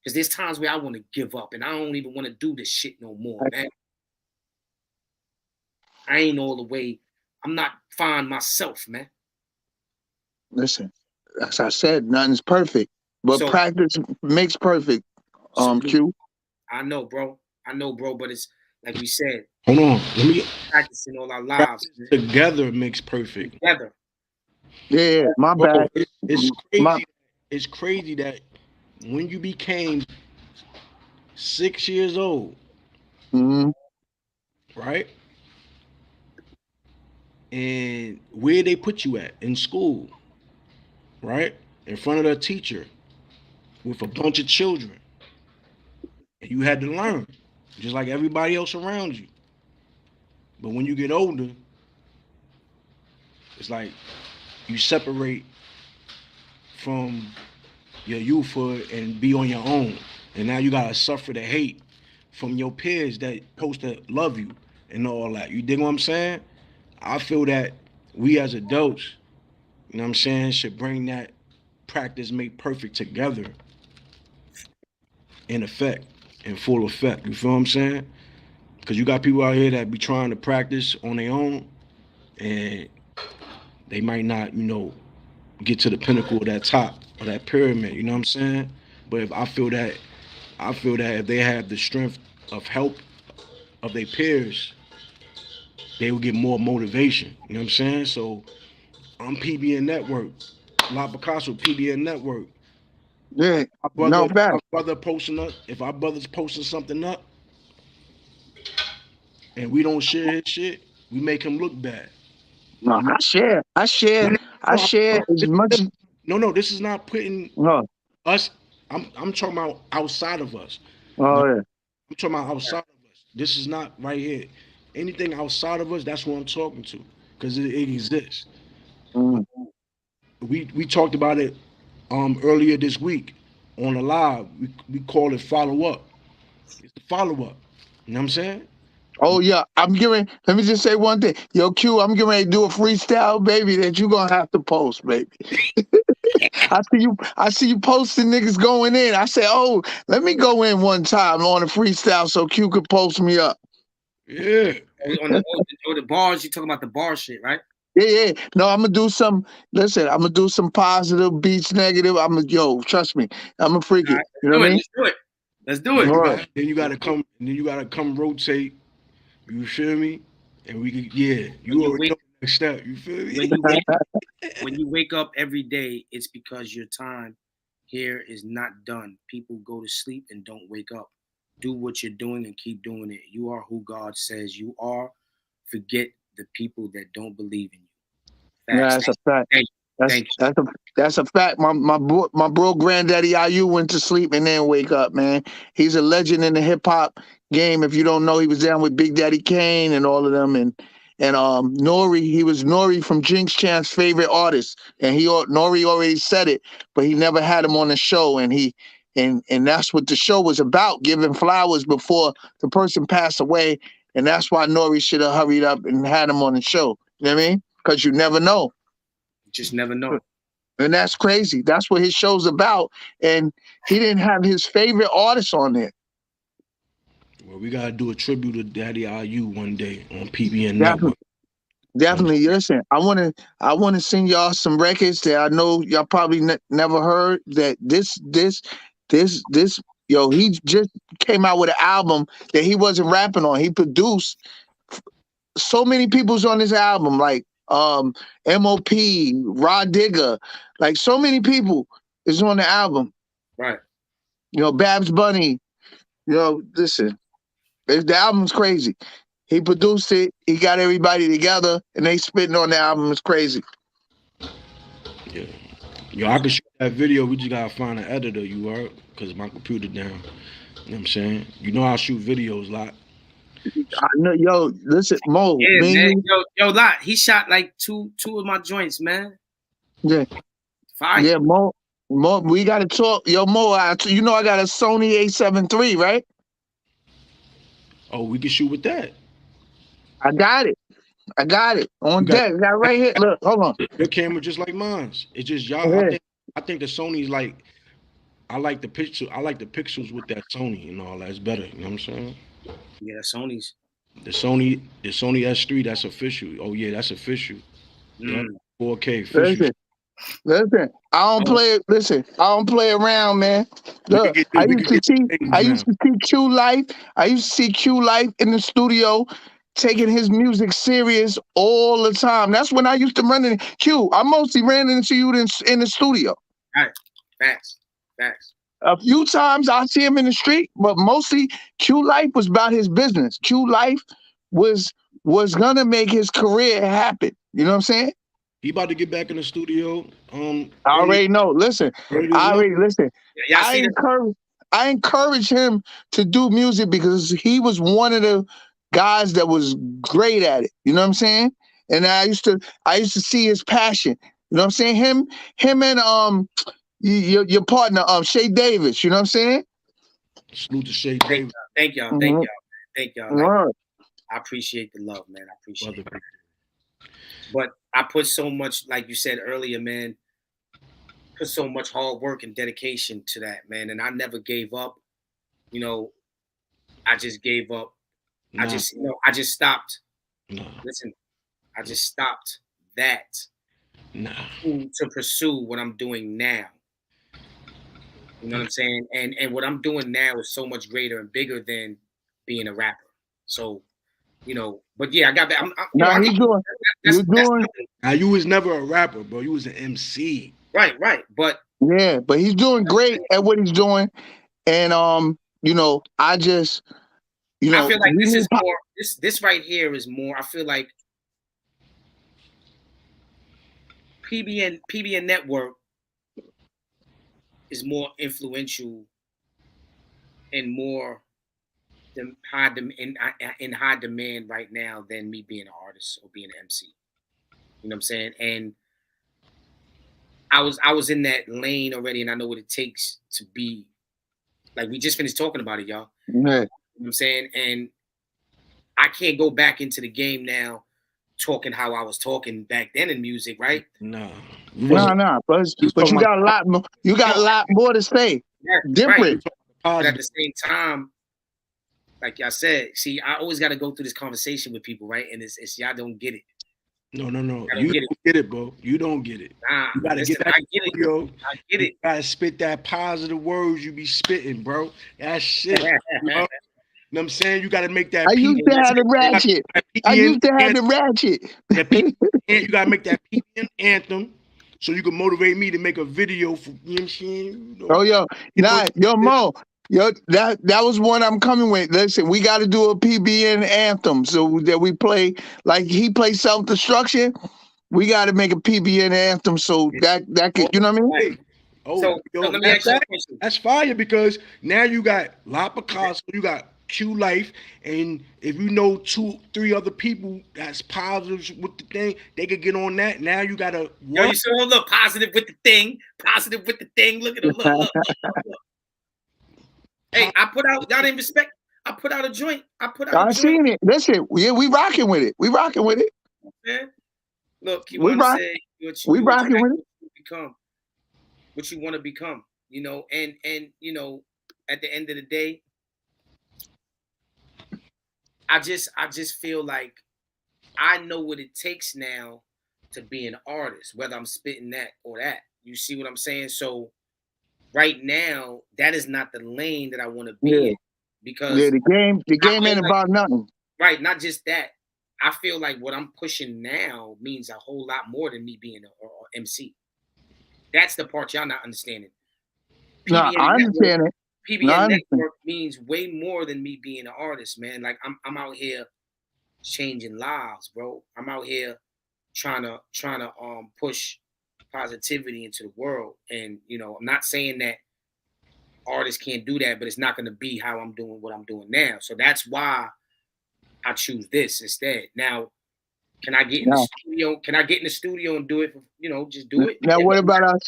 Because there's times where I want to give up and I don't even want to do this shit no more, man. I ain't all the way. I'm not fine myself, man. Listen, as I said, nothing's perfect, but So- practice makes perfect. Q. I know, bro, but it's like we said, Hold on. Let me practicing all our lives. Man. together makes perfect. Together. Yeah, my Bro, bad. it's crazy. My- It's crazy that when you became 6 years old, Mhm. right? And where they put you at in school, right? In front of the teacher with a bunch of children. And you had to learn, just like everybody else around you. But when you get older, it's like you separate from your youthhood and be on your own. And now you gotta suffer the hate from your peers that supposed to love you and all that. You dig what I'm saying? I feel that we as adults, you know what I'm saying, should bring that practice make perfect together in effect, in full effect. You feel what I'm saying? Because you got people out here that be trying to practice on their own and they might not, get to the pinnacle of that top of that pyramid, you know what I'm saying? But if I feel that if they have the strength of help of their peers, they would get more motivation. You know what I'm saying? So I'm PBN Network, La Picasso, PBN Network. Yeah. Our No brother, fact. our brother posting up. If our brother's posting something up and we don't share his shit, we make him look bad. No, I share. I No, share. no, I no, share as much as no. This is not putting no. us. I'm talking about outside of us. Oh yeah. I'm talking about outside of us. This is not right here. Anything outside of us, that's what I'm talking to, because it exists. Mm. We talked about it earlier this week on the live. We call it follow up. It's the follow up. You know what I'm saying? Oh yeah. I'm giving. Let me just say one thing. Yo, Q, I'm getting ready to do a freestyle, baby, that you gonna have to post, baby. I see you posting niggas going in. I say, oh, let me go in one time on a freestyle so Q could post me up. Yeah. On the bars, you talking about the bar shit, right? Yeah. No, I'm gonna do some. Listen, I'm gonna do some positive beats, negative. Trust me, I'm a freak All it. right, You know what I mean? let's do it. Let's do Then it. you All right. got then you gotta come then you gotta come rotate. You feel me? And we can When you you already wake know the next step. You feel me? when you wake up every day, it's because your time here is not done. People go to sleep and don't wake up. Do what you're doing and keep doing it. You are who God says you are. Forget the people that don't believe in you. Yeah, Facts. that's a fact. Thank you. That's Thank you. that's a fact. My bro granddaddy IU went to sleep and then wake up, man. He's a legend in the hip hop game. If you don't know, he was down with Big Daddy Kane and all of them, and Nori. He was Nori from Jinx Chan's favorite artist, and Nori already said it, but he never had him on the show, and that's what the show was about, giving flowers before the person passed away, and that's why Nori should have hurried up and had him on the show. You know what I mean? Because you never know. You just never know. And that's crazy. That's what his show's about. And he didn't have his favorite artist on there. Well, we gotta do a tribute to Daddy IU one day on PBN Definitely, Network. definitely. Listen, I wanna send y'all some records that I know y'all probably never heard. That this he just came out with an album that he wasn't rapping on. He produced so many people's on this album, like MOP, Rod Digger, like so many people is on the album. Right. Babs Bunny. Listen, the album's crazy. He produced it. He got everybody together, and they spitting on the album. It's crazy. Yeah. Yo, I can shoot that video. We just gotta find an editor. You heard? Cause my computer down. You know what I'm saying? You know I shoot videos a lot. I know, listen, Mo, Yeah, man, man. Lot. He shot like two of my joints, man. yeah, Fire. yeah, Mo, we gotta talk, Mo. I got a Sony A7 III, right? Oh, we can shoot with that. I got it. You On got deck. I got it right here. Look, hold on. your camera just like mine's. It's just y'all. Yeah. I think the Sony's like. I like the picture. I like the pixels with that Sony and all that. It's better. You know what I'm saying? Yeah, Sony's. The Sony S3. That's official. Oh yeah, that's official. Yeah, 4K official. Listen. I don't play. Listen, I don't play around, man. Look, We could get things I now. used to see Q Life. I used to see Q Life in the studio, taking his music serious all the time. That's when I used to run in. Q, I mostly ran into you in the studio. Right. Facts. A few times I see him in the street, but mostly Q Life was about his business. Q Life was gonna make his career happen. You know what I'm saying? He about to get back in the studio. I already know. Listen. Listen. Yeah, y'all see that? I encourage him to do music because he was one of the guys that was great at it. You know what I'm saying? And I used to see his passion. You know what I'm saying? Him and your partner, Shay Davis. You know what I'm saying? Salute to Shay Davis. Thank y'all. Mhm. Thank y'all. Right. I appreciate the love, man. I appreciate Brother. it. But I put so much, like you said earlier, man, put so much hard work and dedication to that, man. And I never gave up. I just gave up. Nah. I just stopped. Nah. Listen, I just stopped that to pursue what I'm doing now. You know what I'm saying? And what I'm doing now is so much greater and bigger than being a rapper. So you know. But yeah, I got that. Nah, he's doing. You're doing. Now you was never a rapper, bro. You was an MC. Right. But Yeah, but he's doing great at what he's doing, and you know, I just, you know, I feel like we this need is more. This right here is more. I feel like PBN Network is more influential and more in high demand right now than me being an artist or being an MC. You know what I'm saying? And I was in that lane already, and I know what it takes to be like. We just finished talking about it, y'all. Yeah. You know what I'm saying? And I can't go back into the game now talking how I was talking back then in music, right? Nah. Nah, but you got a lot more. You got a lot more to say. Different. Right. But at the same time, like I said, see, I always got to go through this conversation with people, right? And it's y'all don't get it. No. You don't get it, bro. You don't get it. Nah, you gotta listen, get that I get studio. it. I get it. You gotta spit that positive words you be spitting, bro. That shit. You know what I'm saying? You gotta make that. I used to have the ratchet. You gotta make that PBN anthem so you can motivate me to make a video for, you know what I'm saying? You know, Oh, yo, Mo. Yo, that was one I'm coming with. Listen, we got to do a PBN anthem so that we play like he plays self-destruction. We got to make a PBN anthem so that could, you know what I mean? So let me ask you a question. That's fire because now you got La Picasso, you got Q Life, and if you know 2-3 other people that's positive with the thing, they could get on that. Now you gotta Yo, you saw look positive with the thing. Look at him. Look. Hey, I put out. Y'all didn't respect. I put out a joint. I seen it. Listen, yeah, we rocking with it. Man, look, you we want to say we rocking with it. Become what you want to become. You know, and you know, at the end of the day, I just feel like I know what it takes now to be an artist, whether I'm spitting that or that. You see what I'm saying? So right now, that is not the lane that I want to be in because the game ain't about nothing. Right, not just that. I feel like what I'm pushing now means a whole lot more than me being an MC. That's the part y'all not understanding. No, I understand it. PBN Network means way more than me being an artist, man. Like I'm out here changing lives, bro. I'm out here trying to push positivity into the world. And you know, I'm not saying that artists can't do that, but it's not gonna be how I'm doing what I'm doing now. So that's why I choose this instead. Now, can I get in the studio? Can I get in the studio and do it? You know, just do it. Now, what about us?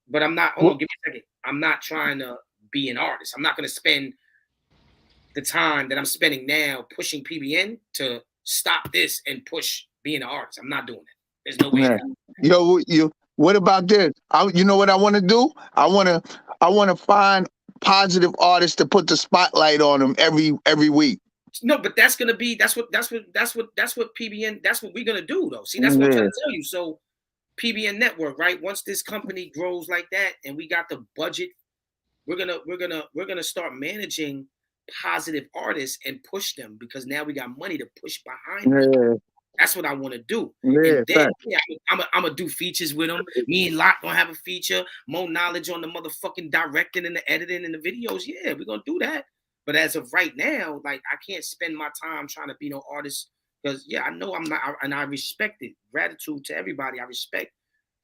But I'm not. Hold on, give me a second. I'm not trying to be an artist. I'm not going to spend the time that I'm spending now pushing PBN to stop this and push being an artist. I'm not doing that. There's no way. Yo, what about this? You know what I want to do? I want to find positive artists to put the spotlight on them every week. No, but that's what PBN. That's what we're gonna do, though. See, that's what I'm trying to tell you. So, PBN Network, right? Once this company grows like that, and we got the budget, we're gonna start managing positive artists and push them because now we got money to push behind them. That's what I want to do. And then, I'm gonna do features with them. Me and Locke gonna have a feature. More knowledge on the motherfucking directing and the editing and the videos. Yeah, we're gonna do that. But as of right now, like I can't spend my time trying to be no artist because I know I'm not, and I respect it. Gratitude to everybody. I respect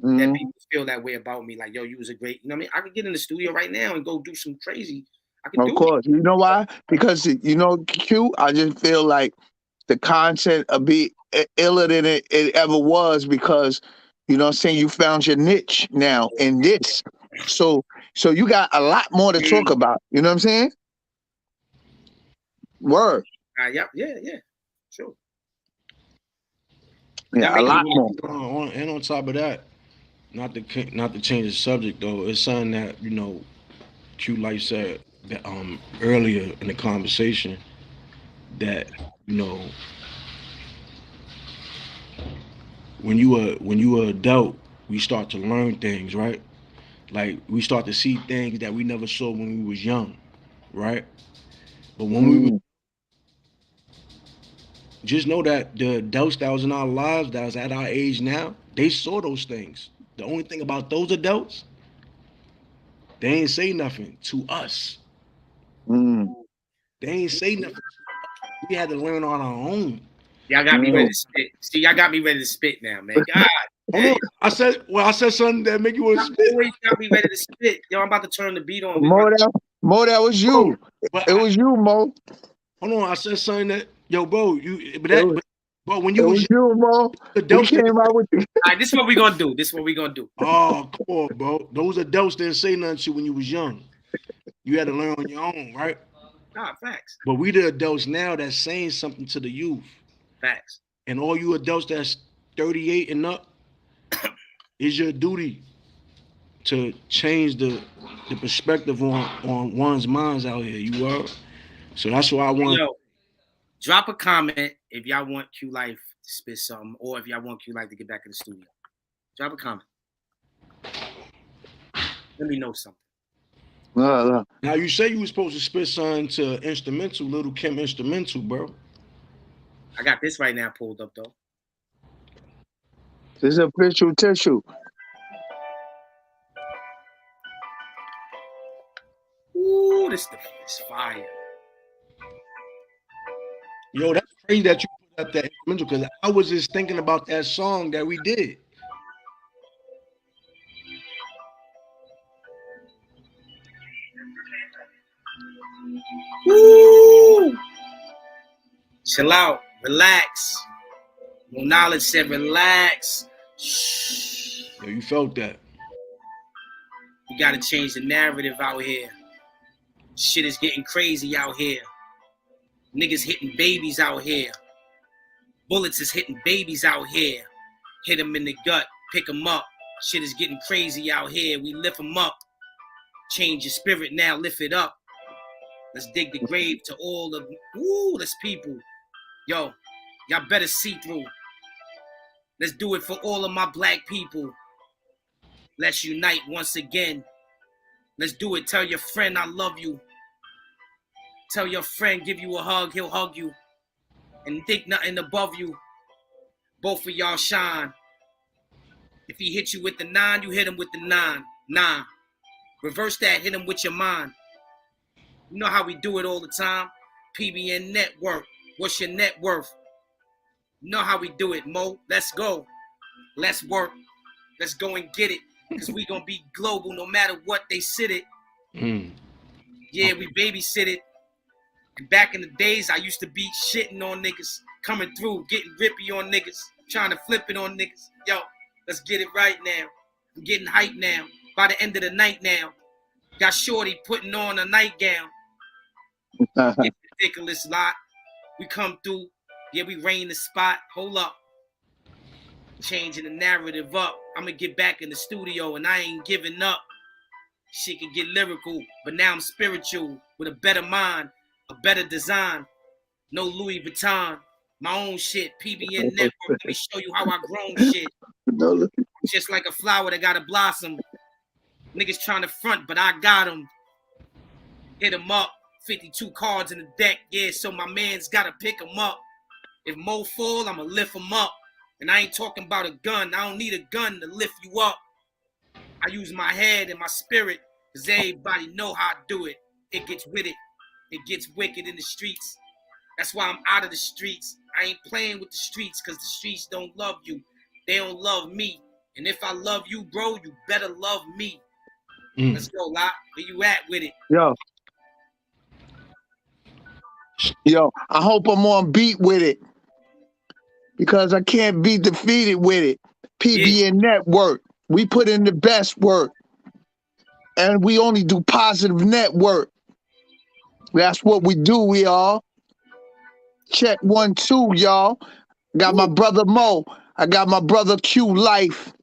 that people feel that way about me. Like, yo, you was a great, you know what I mean? I could get in the studio right now and go do some crazy. I can do it. Of course. You know why? Because you know, Q, I just feel like the content will be iller than it ever was because, you know what I'm saying, you found your niche now in this. So you got a lot more to talk about. You know what I'm saying? Word. Yeah. Sure. Yeah, a lot more. And on top of that, not to change the subject though, it's something that, you know, Q Life said that, earlier in the conversation that, you know, when you are adult, we start to learn things, right? Like we start to see things that we never saw when we was young, right? But when just know that the adults that was in our lives, that was at our age now, they saw those things. The only thing about those adults, they ain't say nothing to us. Mm. They ain't say nothing. We had to learn on our own. Y'all got me ready to spit. See, y'all got me ready to spit now, man. God, Hold on. I said something that make you want to y'all spit. always got me ready to spit. Yo, I'm about to turn the beat on. Mo, that was you. But It was you, Mo. hold on. I said something that, yo, bro, but when It you was was you, Mo. We adults, came out with the All right, this is what we gonna do. This is what we gonna do. oh, come on, bro. Those adults didn't say nothing to you when you was young. You had to learn on your own, right? Nah, facts. But we the adults now that's saying something to the youth. Facts. And all you adults that's 38 and up, it's your duty to change the perspective on one's minds out here. You are. So that's why I want. Yo, drop a comment if y'all want Q Life to spit something, or if y'all want Q Life to get back in the studio. Drop a comment. Let me know something. Now you say you was supposed to spit something to instrumental, Lil Kim instrumental, bro. I got this right now pulled up though. this official tissue. Ooh, this is fire. Yo, that's crazy that you put up that instrumental because I was just thinking about that song that we did. Ooh. Chill out, relax. No knowledge said relax. Shh. Yo, you felt that. We gotta change the narrative out here. Shit is getting crazy out here. Niggas hitting babies out here. Bullets is hitting babies out here. Hit them in the gut, pick them up. Shit is getting crazy out here. We lift them up. Change your spirit now, lift it up. Let's dig the grave to all the this people. Yo, y'all better see through. Let's do it for all of my black people. Let's unite once again. Let's do it. Tell your friend I love you. Tell your friend, give you a hug, he'll hug you. And think nothing above you. Both of y'all shine. If he hit you with the 9, you hit him with the 9. Nah. Reverse that, hit him with your mind. You know how we do it all the time. PBN Network. What's your net worth? You know how we do it, Mo. Let's go. Let's work. Let's go and get it. Because we going to be global no matter what they sit it. Yeah, we babysit it. And back in the days, I used to be shitting on niggas. Coming through, getting rippy on niggas. Trying to flip it on niggas. Yo, let's get it right now. I'm getting hyped now. By the end of the night now. Got Shorty putting on a nightgown. It's ridiculous lot. We come through. Yeah, we rain the spot. Hold up. Changing the narrative up. I'm going to get back in the studio and I ain't giving up. Shit can get lyrical, but now I'm spiritual with a better mind, a better design. No Louis Vuitton. My own shit. PBN Network. Let me show you how I grown shit. Just like a flower that got to blossom. Niggas trying to front, but I got them. Hit them up. 52 cards in the deck. Yeah, so my man's got to pick them up. If Mo fall, I'm going to lift him up. And I ain't talking about a gun. I don't need a gun to lift you up. I use my head and my spirit because everybody know how I do it. It gets with it. It gets wicked in the streets. That's why I'm out of the streets. I ain't playing with the streets because the streets don't love you. They don't love me. And if I love you, bro, you better love me. Let's go, Lot. Where you at with it? Yo, I hope I'm on beat with it. Because I can't be defeated with it. PBN Network. We put in the best work. And we only do positive network. That's what we do, y'all. Check 1, 2, y'all. Got my brother Mo. I got my brother Q Life.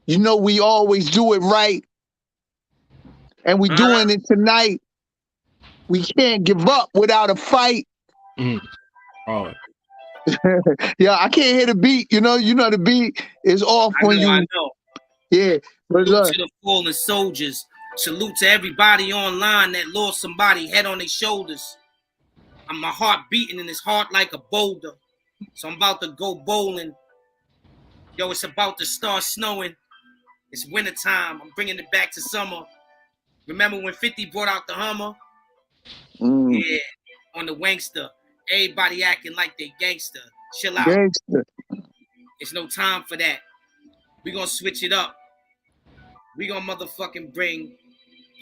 You know we always do it right. And we doing it tonight. We can't give up without a fight. Oh. Yeah, I can't hear the beat. You know the beat is off when you. I know. Yeah. Salute to the fallen soldiers. Salute to everybody online that lost somebody head on their shoulders. My heart beating in his heart like a boulder. So I'm about to go bowling. Yo, it's about to start snowing. It's wintertime. I'm bringing it back to summer. Remember when 50 brought out the Hummer? Mm. Yeah, on the Wankster. Everybody acting like they gangster. Chill out. Gangster. It's no time for that. We gonna switch it up. We gonna motherfucking bring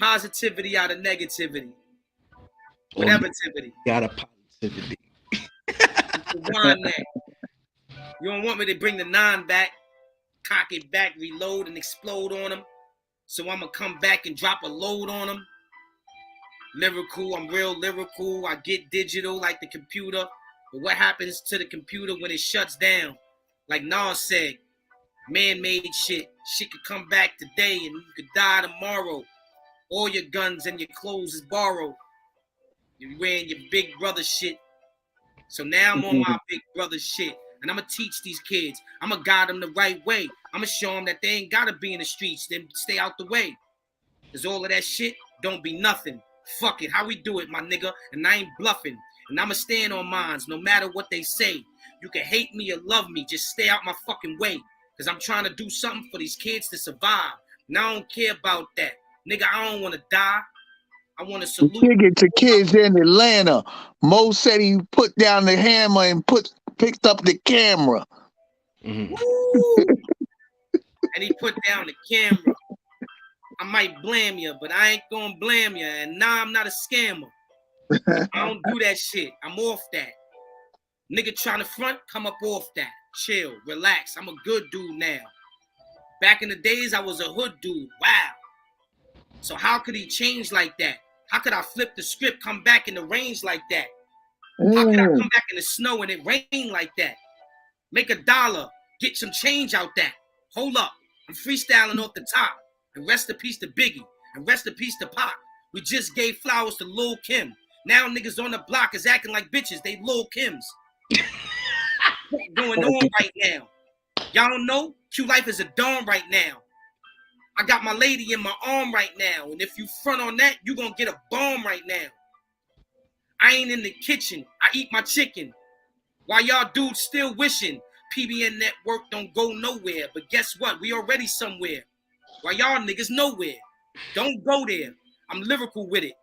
positivity out of negativity. Or Whatever-tivity. got a positivity. Rewind that. You don't want me to bring the 9 back, cock it back, reload, and explode on them. So I'm gonna come back and drop a load on them. Lyrical, I'm real lyrical. I get digital like the computer. But what happens to the computer when it shuts down? Like Nas said, man-made shit. Shit could come back today and you could die tomorrow. All your guns and your clothes is borrowed. You're wearing your big brother shit. So now I'm on my big brother shit. And I'm going to teach these kids. I'm going to guide them the right way. I'm going to show them that they ain't got to be in the streets. Then stay out the way. Because all of that shit don't be nothing. Fuck it. How we do it, my nigga? And I ain't bluffing. And I'm going to stand on mines no matter what they say. You can hate me or love me. Just stay out my fucking way. Because I'm trying to do something for these kids to survive. And I don't care about that. Nigga, I don't want to die. I want to salute. Kick it to kids in Atlanta. Mo said he put down the hammer and picked up the camera. Mm-hmm. And he put down the camera. I might blame you, but I ain't gonna blame you. And nah, I'm not a scammer. I don't do that shit. I'm off that. Nigga trying to front, come up off that. Chill, relax. I'm a good dude now. Back in the days, I was a hood dude. Wow. So how could he change like that? How could I flip the script, come back in the range like that? How could I come back in the snow and it rain like that? Make $1, get some change out that. Hold up, I'm freestyling off the top. And rest in peace to Biggie, and rest in peace to Pac. We just gave flowers to Lil Kim. Now niggas on the block is acting like bitches, they Lil Kims. What's going on right now? Y'all don't know? Q Life is a dome right now. I got my lady in my arm right now, and if you front on that, you gonna get a bomb right now. I ain't in the kitchen, I eat my chicken. While y'all dudes still wishing PBN Network don't go nowhere, but guess what? We already somewhere. While y'all niggas nowhere. Don't go there. I'm lyrical with it.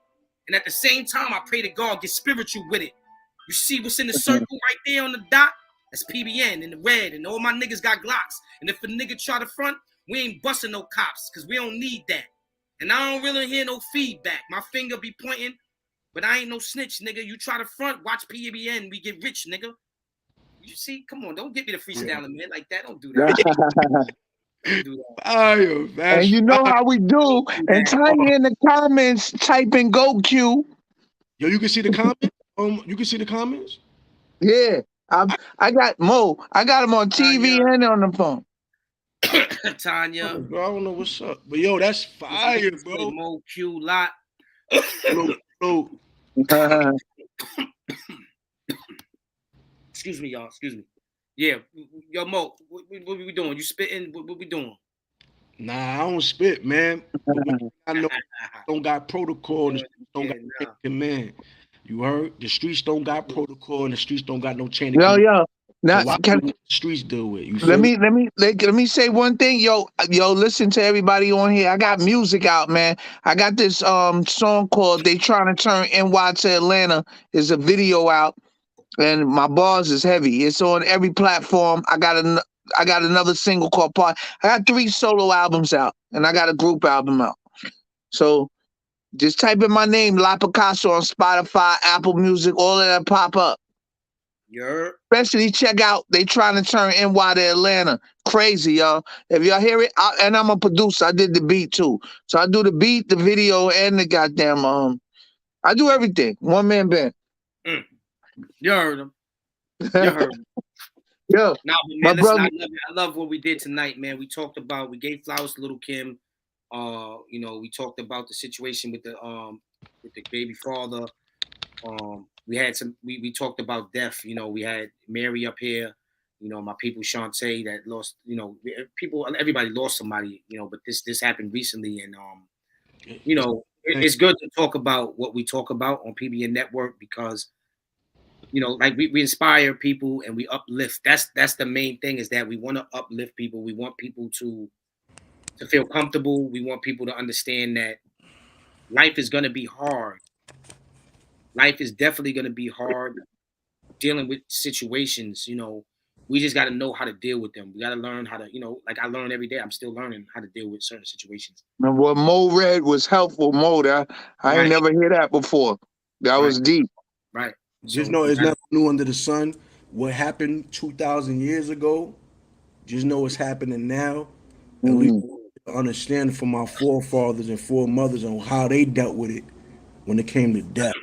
And at the same time, I pray to God get spiritual with it. You see what's in the circle right there on the dot? That's PBN in the red, and all my niggas got Glocks. And if a nigga try to front, we ain't busting no cops, because we don't need that. And I don't really hear no feedback. My finger be pointing, but I ain't no snitch, nigga. You try to front, watch PBN, we get rich, nigga. You see? Come on, don't get me the freestyling, man, like that. Don't do that. Don't do that. Fire, And you know how we do. And Tanya in the comments, type in "Go Q." Yo, you can see the comments. You can see the comments. Yeah, I got Mo. I got him on TV and on the phone. Tanya, bro, I don't know what's up, but yo, that's fire, bro. Mo Q lot. Bro. Excuse me, y'all. Excuse me. Yeah, yo, Mo, what we doing? You spitting? What we doing? Nah, I don't spit, man. I know don't got protocol and the streets don't got chain of command. You heard? The streets don't got protocol and the streets don't got no chain of command. Yo. Now, so why do the streets deal with you? Let me say one thing, yo. Listen to everybody on here. I got music out, man. I got this song called "They Trying to Turn NY to Atlanta." Is a video out, and my bars is heavy. It's on every platform. I got another single called "Part." I got 3 solo albums out, and I got a group album out. So just type in my name, La Picasso, on Spotify, Apple Music, all of that pop up. Especially check out "They Trying to Turn NY to Atlanta." Crazy, y'all. If y'all hear it, and I'm a producer. I did the beat too. So I do the beat, the video, and the goddamn I do everything. One man band. You heard him. You heard him. Yo, nah, man, listen, I love what we did tonight, man. We gave flowers to Lil Kim. We talked about the situation with the baby father. We had we talked about death. We had Mary up here. My people Shantae that lost. Everybody lost somebody. But this happened recently, and it's good to talk about what we talk about on PBN Network because you know, like we inspire people and we uplift. That's the main thing, is that we want to uplift people. We want people to feel comfortable. We want people to understand that life is going to be hard. Life is definitely going to be hard dealing with situations. You know, we just got to know how to deal with them. We got to learn how to, you know, like I learn every day. I'm still learning how to deal with certain situations. And what Mo read was helpful, Mo. I ain't Right. never hear that before. That was deep. Right. Just So, know it's nothing new under the sun. What happened 2,000 years ago, just know it's happening now. At least Mm, understand from our forefathers and foremothers on how they dealt with it when it came to death.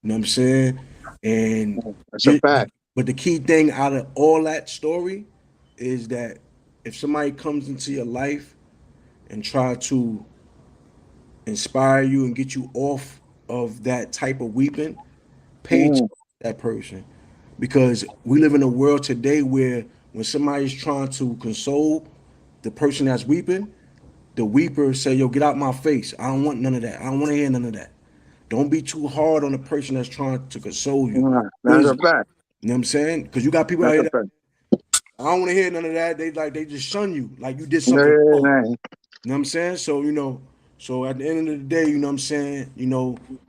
You know what I'm saying? And that's a ju- fact. but the key thing out of all that story is that if somebody comes into your life and try to inspire you and get you off of that type of weeping, pay attention Mm, to that person. Because we live in a world today where when somebody's trying to console the person that's weeping, the weeper say, yo, get out my face. I don't want none of that. I don't want to hear none of that. Don't be too hard on the person that's trying to console you. that's a fact. You know what I'm saying? Because you got people out That's here a that fact. I don't want to hear none of that. They just shun you like you did Yeah, something wrong. man. You know what I'm saying? So, so at the end of the day, you know what I'm saying,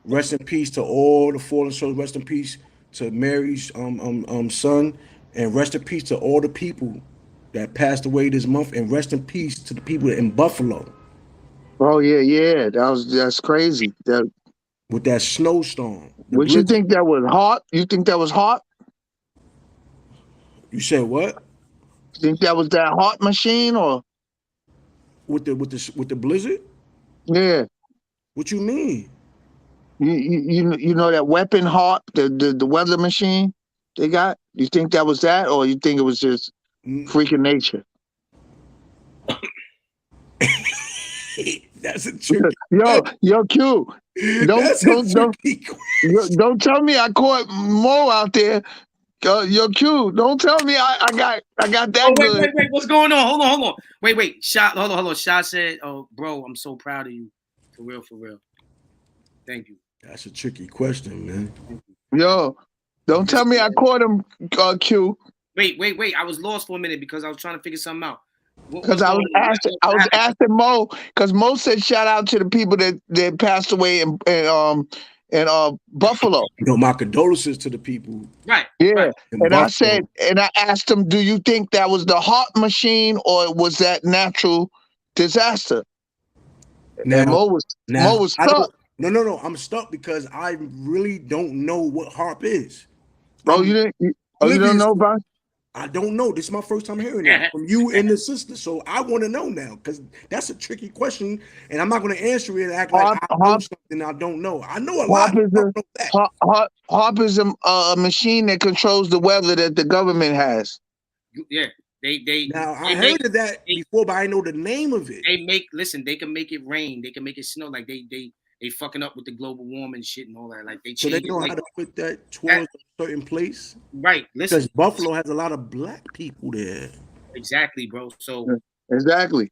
rest in peace to all the fallen souls, rest in peace to Mary's son, and rest in peace to all the people that passed away this month, and rest in peace to the people in Buffalo Oh yeah, yeah. That's crazy. with that snowstorm. The Would you blizzard. think that was hot? You think that was hot? You said what? You think that was that hot machine or With the blizzard? yeah? What you mean? You know that weapon hot, the weather machine they got? You think that was that, or you think it was just freaking nature? That's a tricky Yo, Q. Don't That's a don't don't tricky question. don't tell me I caught Mo out there. Yo, Q. Don't tell me I got oh, that good. wait. What's going on? Hold on. Wait. Shot. Hold on. Shot said, "Oh, bro, I'm so proud of you. For real. Thank you." That's a tricky question, man. Yo, don't tell me I caught him, Q. Wait. I was lost for a minute because I was trying to figure something out. Because What's going on? I What was happened? asking Mo, because Mo said shout out to the people that passed away in Buffalo. My condolences to the people Right. Yeah. in And Buffalo. I asked him, do you think that was the heart machine or was that natural disaster? And Now, Mo was I stuck. don't. No. I'm stuck because I really don't know what harp is. Oh, I'm you don't oblivious. know about it? I don't know. This is my first time hearing it from you and the sister. So I want to know now because that's a tricky question, and I'm not going to answer it and act like Harp, I know harp, something I don't know. I know a harp lot. is I a don't know that. harp is a machine that controls the weather that the government has. Yeah. Now I They make heard of that before, but I know the name of it. listen, they can make it rain, they can make it snow, like they fucking up with the global warming shit and all that. Like they So they change it know like how to put that towards a certain place. right. Listen, Because Buffalo has a lot of black people there. exactly, bro. So Exactly.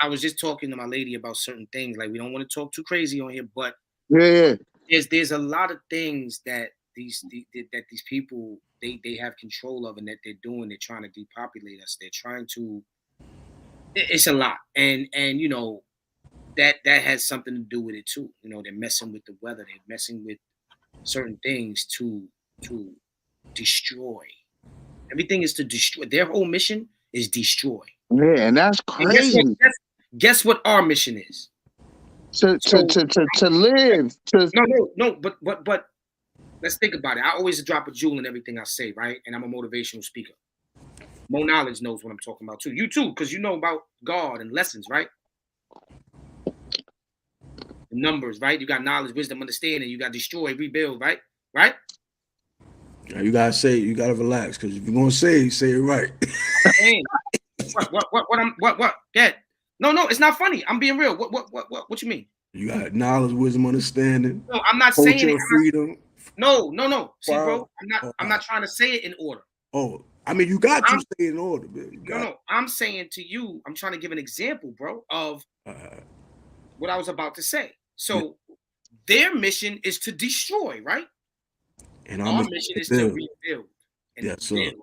I was just talking to my lady about certain things. Like we don't want to talk too crazy on here, but Yeah. there's a lot of things that these people they have control of and that they're doing. They're trying to depopulate us. They're trying to. It's a lot, and that has something to do with it too. They're messing with the weather. They're messing with certain things to destroy. Everything is to destroy. Their whole mission is destroy. Yeah, and that's And guess what? crazy. Guess what our mission is? So To live. no. But let's think about it. I always drop a jewel in everything I say, right? And I'm a motivational speaker. Mo Knowledge knows what I'm talking about too. You too, because you know about God and lessons, right? The numbers, right? You got knowledge, wisdom, understanding. You got destroy, rebuild, right? Right? Yeah, you gotta relax because if you're gonna say it right. Man, what? Yeah. No, it's not funny. I'm being real. What you mean? You got knowledge, wisdom, understanding, No, I'm not saying culture, it. freedom. No. See, Wow. bro, I'm not trying to say it in order. Oh, I mean, you got to stay in order, man. No. I'm saying to you, I'm trying to give an example, bro, of what I was about to say. So their mission is to destroy, right? And Our I'm mission is to build. rebuild and Yes, sir. build.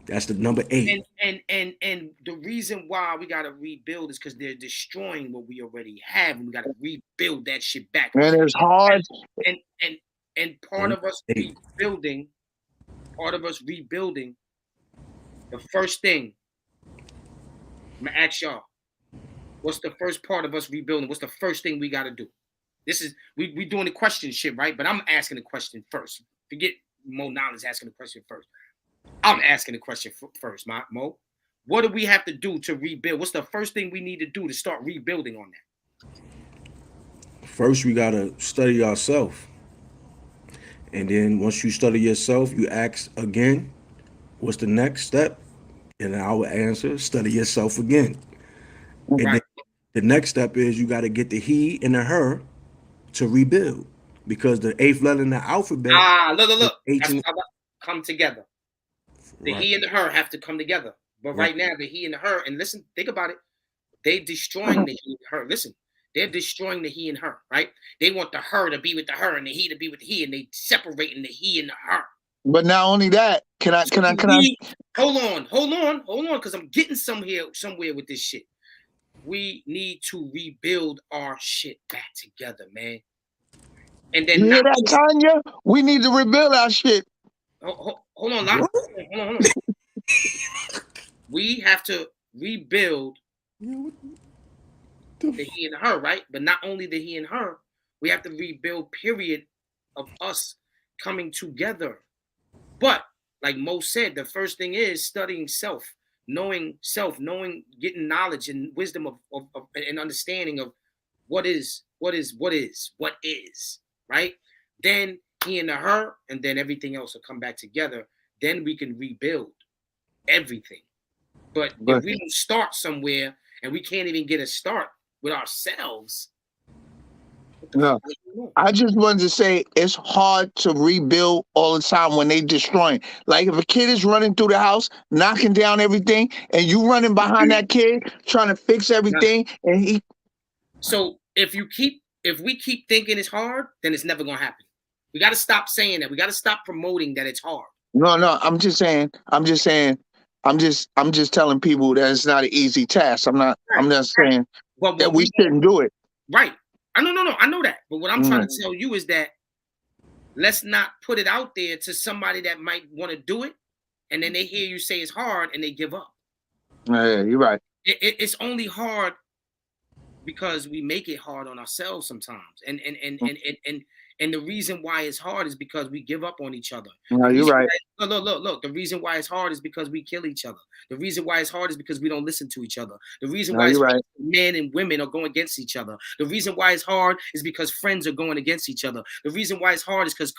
That's the number 8. And the reason why we gotta rebuild is because they're destroying what we already have, and we gotta rebuild that shit back. And it's hard. And and and part of us 8. rebuilding, the first thing I'm gonna ask y'all, what's the first part of us rebuilding? What's the first thing we gotta do? This is we doing the question shit, right? But I'm asking the question first. Forget Mo Knowledge asking the question first. I'm asking the question first, Mo. What do we have to do to rebuild? What's the first thing we need to do to start rebuilding on that? First, we gotta study ourselves, and then once you study yourself, you ask again, "What's the next step?" And I will answer, "Study yourself again." And then Right. the next step is you got to get the he and the her to rebuild, because the 8th letter in the alphabet is Look. H That's and what come together. The right. he and the her have to come together. But Right. right now, the he and the her, and listen, think about it. They destroying the he and her. Listen, they're destroying the he and her, right? They want the her to be with the her and the he to be with the he, and they separating the he and the her. But not only that, can I? Hold on, because I'm getting somewhere with this shit. We need to rebuild our shit back together, man. And then You hear that, Tanya? We need to rebuild our shit. hold on, Hold on. We have to rebuild the he and her, right? But not only the he and her, we have to rebuild, period, of us coming together. But like Mo said, the first thing is studying self, knowing, getting knowledge and wisdom of and understanding of what is, right? Then he and the her, and then everything else will come back together. Then we can rebuild everything. But if we don't start somewhere and we can't even get a start with ourselves, No. I just wanted to say it's hard to rebuild all the time when they destroying. Like if a kid is running through the house, knocking down everything, and you running behind that kid trying to fix everything, and he. So if we keep thinking it's hard, then it's never gonna happen. We got to stop saying that. We got to stop promoting that it's hard. No, I'm just saying. I'm just telling people that it's not an easy task. I'm just saying that we shouldn't do it. Right. No. I know that. But what I'm trying to tell you is that let's not put it out there to somebody that might want to do it, and then they hear you say it's hard and they give up. Yeah, you're right. It's only hard because we make it hard on ourselves sometimes, and the reason why it's hard is because we give up on each other. No, you're right. Look. The reason why it's hard is because we kill each other. The reason why it's hard is because we don't listen to each other. The reason why it's hard is men and women are going against each other. The reason why it's hard is because friends are going against each other. The reason why it's hard is because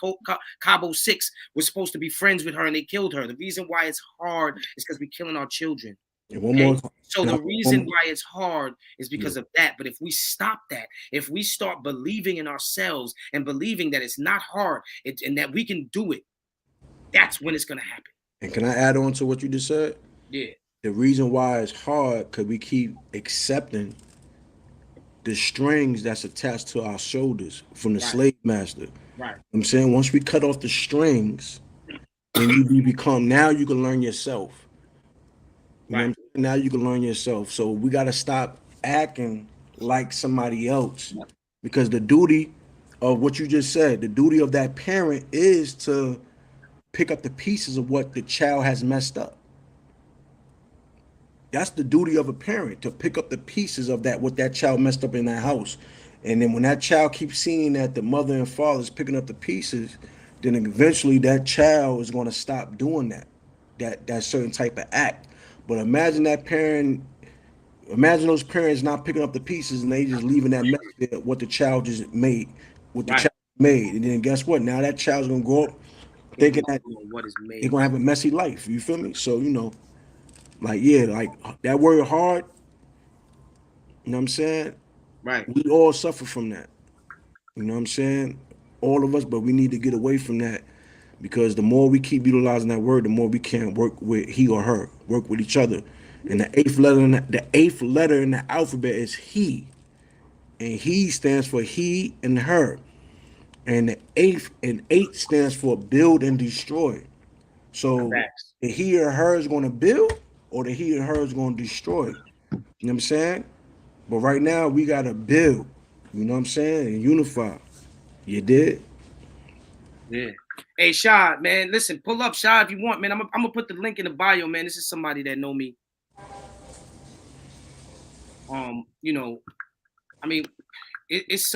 Cabo 6 was supposed to be friends with her and they killed her. The reason why it's hard is because we're killing our children. And one more. So the reason why it's hard is because of that. But if we stop that, if we start believing in ourselves and believing that it's not hard and that we can do it, that's when it's going to happen. And can I add on to what you just said? Yeah. The reason why it's hard because we keep accepting the strings that's attached to our shoulders from the slave master. Right. I'm saying once we cut off the strings, then you become, now you can learn yourself. You know what I'm saying? Now you can learn yourself. So we got to stop acting like somebody else, because the duty of what you just said, the duty of that parent is to pick up the pieces of what the child has messed up. That's the duty of a parent, to pick up the pieces of that, what that child messed up in that house. And then when that child keeps seeing that the mother and father is picking up the pieces, then eventually that child is going to stop doing that certain type of act. But imagine those parents not picking up the pieces and they just leaving that mess there, what the child just made, and then guess what? Now that child's gonna grow up thinking that they're gonna have a messy life. You feel me? So like that word hard. You know what I'm saying? Right. We all suffer from that. You know what I'm saying? All of us, but we need to get away from that. Because the more we keep utilizing that word, the more we can work with he or her, work with each other. And the eighth letter in the alphabet is he, and he stands for he and her. And eight stands for build and destroy. So Facts. the he or her is going to build, or the he or her is going to destroy. You know what I'm saying? But right now we gotta build. You know what I'm saying? And unify. You did? Yeah. Hey, Shad, man, listen, pull up Shad if you want, man. I'm gonna put the link in the bio, man. This is somebody that know me. You know, I mean, it's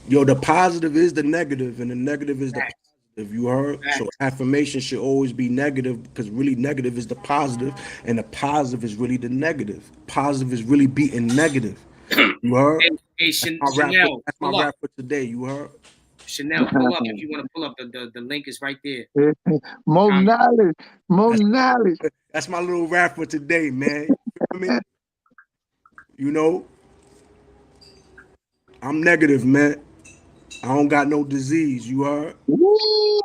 Yo, the positive is the negative, and the negative is the facts, positive. You heard? So facts. affirmation should always be negative because really negative is the positive, and the positive is really the negative. Positive is really beating negative. You heard? Hey, That's my rap. Chanel, That's my pull up. rap for today. You heard? Chanel, pull up if you want to pull up. The link is right there. More knowledge, more That's, knowledge. that's my little rap for today, man. You feel me? You know, I'm negative, man. I don't got no disease. You heard? Woo!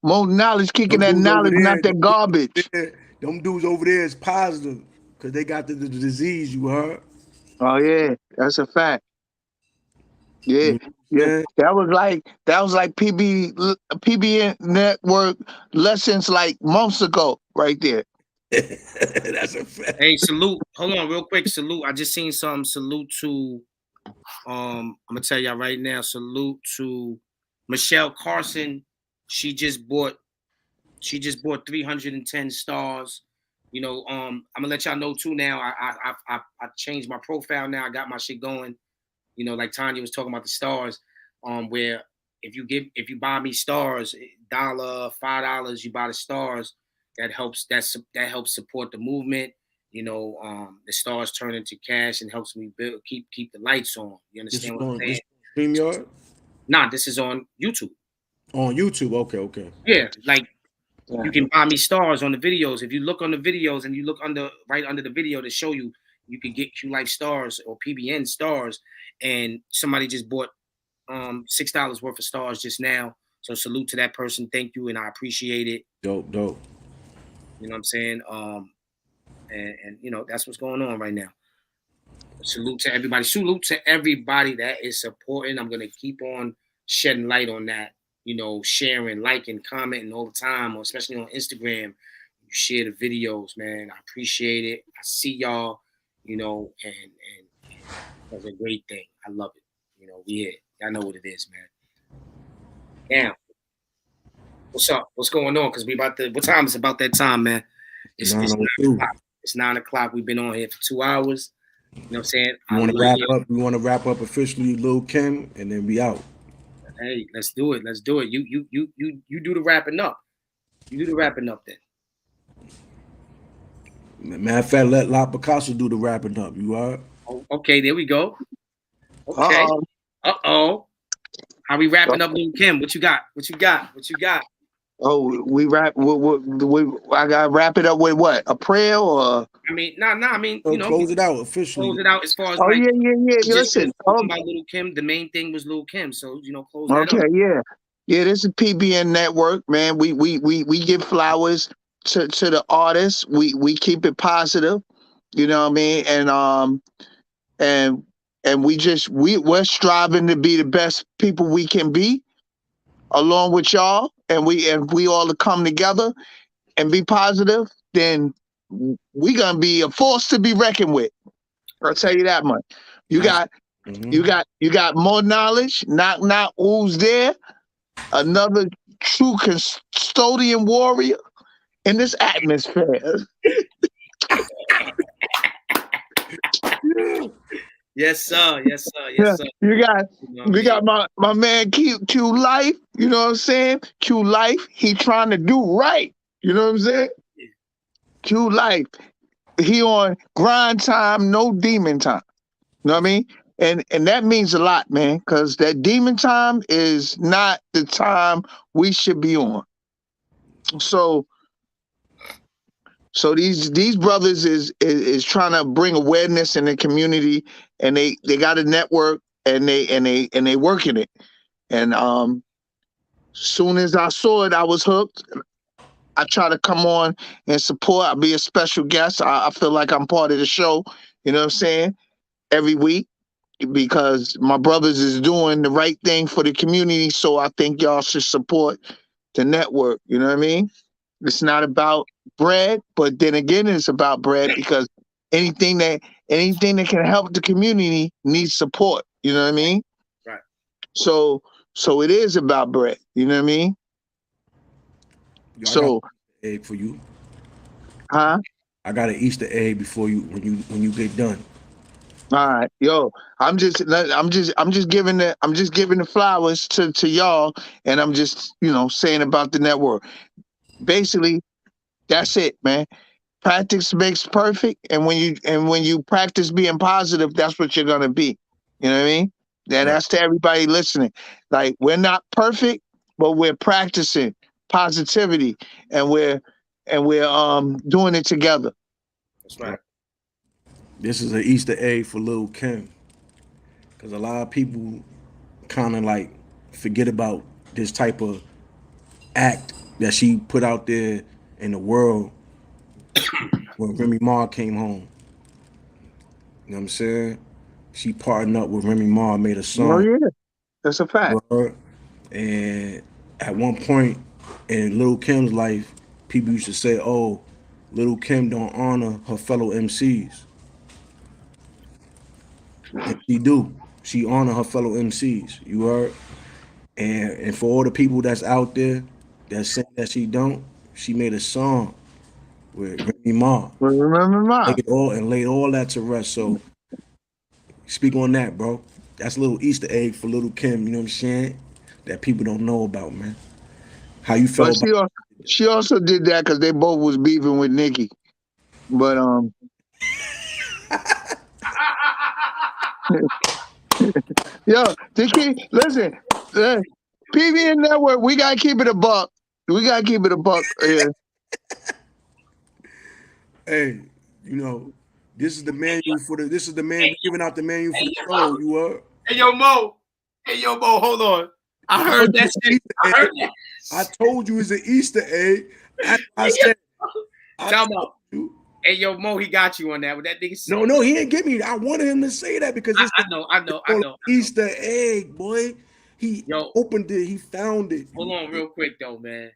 More knowledge, kicking Them that dudes over knowledge, not there, that garbage. them dudes over there is positive because they got the disease. You heard? Oh yeah, that's a fact. Yeah, You know what yeah. I'm That was like PBN Network lessons like months ago, right there. saying? That's a fact. Hey, salute. Hold on, real quick. Salute. I just seen some. Salute to. I'm gonna tell y'all right now. Salute to Michelle Carson. She just bought. She just bought 310 stars. You know. I'm gonna let y'all know too. Now, I changed my profile. Now I got my shit going. You know, like Tanya was talking about the stars. Where if you buy me stars, $1, $5, you buy the stars. That helps support the movement. You know, the stars turn into cash and helps me keep the lights on. You This is understand what I'm on saying? StreamYard Nah, this is on YouTube. on YouTube. Okay, okay. Yeah, like Yeah. you can buy me stars on the videos. If you look on the videos and you look right under the video to show you, you can get Q Life stars or PBN stars. And somebody just bought $6 worth of stars just now. So salute to that person. Thank you, and I appreciate it. Dope, dope. You know what I'm saying? And you know that's what's going on right now. Salute to everybody. Salute to everybody that is supporting. I'm gonna keep on shedding light on that. You know, sharing, liking, commenting all the time, or especially on Instagram. You share the videos, man. I appreciate it. I see y'all. You know, and that's a great thing. I love it. You know, we here. Y'all know what it is, man. Now, what's up? What's going on? Because we about to. What time is about that time, man? It's 902. o'clock. It's 9 o'clock. We've been on here for 2 hours. You know what I'm saying? You want to wrap up? We want to wrap up officially, Lil Kim, and then we out. Hey, let's do it. Let's do it. You do the wrapping up. You do the wrapping up then. Matter of fact, let La Picasso do the wrapping up. You are? Oh, okay, there we go. Okay. Uh-oh. How we wrapping up, Lil Kim? What you got? What you got? What you got? Oh, we wrap. I gotta wrap it up with what? A prayer or? I mean, I mean, you know, Close it out officially. close it out as far as Oh like. yeah. Just Listen. talking about Lil Kim. The main thing was Lil Kim, so you know, close that Okay, up. yeah. This is PBN Network, man. We give flowers to the artists. We keep it positive. You know what I mean? And we're striving to be the best people we can be, along with y'all. And we all to come together and be positive. Then we gonna be a force to be reckoned with. I'll tell you that much. You got more knowledge. Knock, who's there? Another true custodian warrior in this atmosphere. Yes, sir. Yes, sir. Yes, sir. We got my man Q Life. You know what I'm saying? Q Life. He trying to do right. You know what I'm saying? Q Life. He on grind time, no demon time. You know what I mean? And that means a lot, man, because that demon time is not the time we should be on. So these brothers is trying to bring awareness in the community, and they got a network, and they working it. And soon as I saw it, I was hooked. I try to come on and support. I'll be a special guest. I feel like I'm part of the show. You know what I'm saying? Every week. because my brothers is doing the right thing for the community. So I think y'all should support the network. You know what I mean? It's not about bread, but then again, it's about bread because anything that anything that can help the community needs support. You know what I mean? Right. So so it is about bread. You know what I mean? Yo, I got So an egg for you. huh? I got an Easter egg before you when you get done. All right, yo, I'm just giving the flowers to y'all, and I'm just saying about the network. Basically, that's it, man. Practice makes perfect, and when you practice being positive, that's what you're gonna be. You know what I mean? And Right. that's to everybody listening. Like we're not perfect, but we're practicing positivity, and we're doing it together. That's Right. right. This is an Easter egg for Lil Kim because a lot of people kind of like forget about this type of act that she put out there in the world when Remy Ma came home. You know what I'm saying? She partnered up with Remy Ma, made a Oh song yeah, that's a fact. with her. And at one point in Lil Kim's life, people used to say, "Oh, Lil Kim don't honor her fellow MCs," and she do. She honor her fellow MCs. You heard? And for all the people that's out there that saying that she made a song with Remy Ma. But remember, mom. Laid all that to rest. So speak on that, bro. That's a little Easter egg for Little Kim. You know what I'm saying? That people don't know about, man. How you But felt about? she also did that because they both was beefing with Nicki. But yo, they keep listen. Uh, PBN Network, we gotta keep it a buck. We gotta keep it a buck. Yeah. Hey, you know, this is the manual for the. This is the man. We giving out the manual for the show. You are. Hey yo, Mo. Hey yo, Mo. Hold on. I I heard told you that it's an shit. Easter I heard egg. that. I told you it's an Easter egg. I Hey, yo. said. I Time told out. you. Hey yo, Mo. He got you on that. With that nigga. No, he didn't get me. I wanted him to say that because I know. I it's know. I called know. an Easter egg, boy. He Yo, opened it. He found it. hold on, real quick though, man.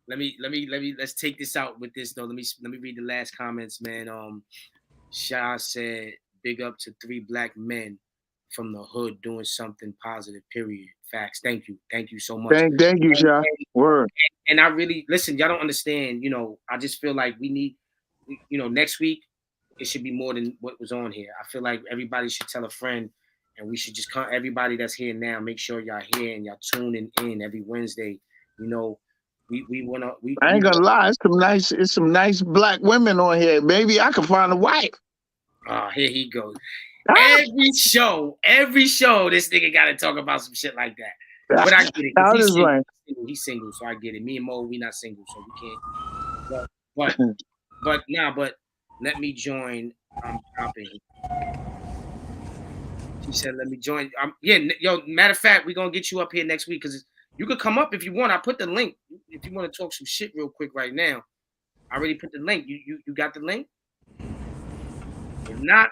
Let's take this out with this though. Let me read the last comments, man. Shah said, "Big up to 3 black men from the hood doing something positive." Period. Facts. Thank you so much. Thank you, And, Sha. Word. and I really listen. Y'all don't understand. I just feel like we need. Next week it should be more than what was on here. I feel like everybody should tell a friend, and we should just come. Everybody that's here now, make sure y'all here and y'all tuning in every Wednesday. You know, we wanna I we ain't gonna lie, it's some nice black women on here. Maybe I can find a wife. here he goes. Ah, Every show, this nigga got to talk about some shit like that. But I get it because I was just like, he's single, so I get it. Me and Mo, we not single, so we can't. But let me join. I'm dropping. She said, "Let me join." Yeah, yo. Matter of fact, we're gonna get you up here next week because you could come up if you want. I put the link. If you want to talk some shit real quick right now, I already put the link. You got the link. If not,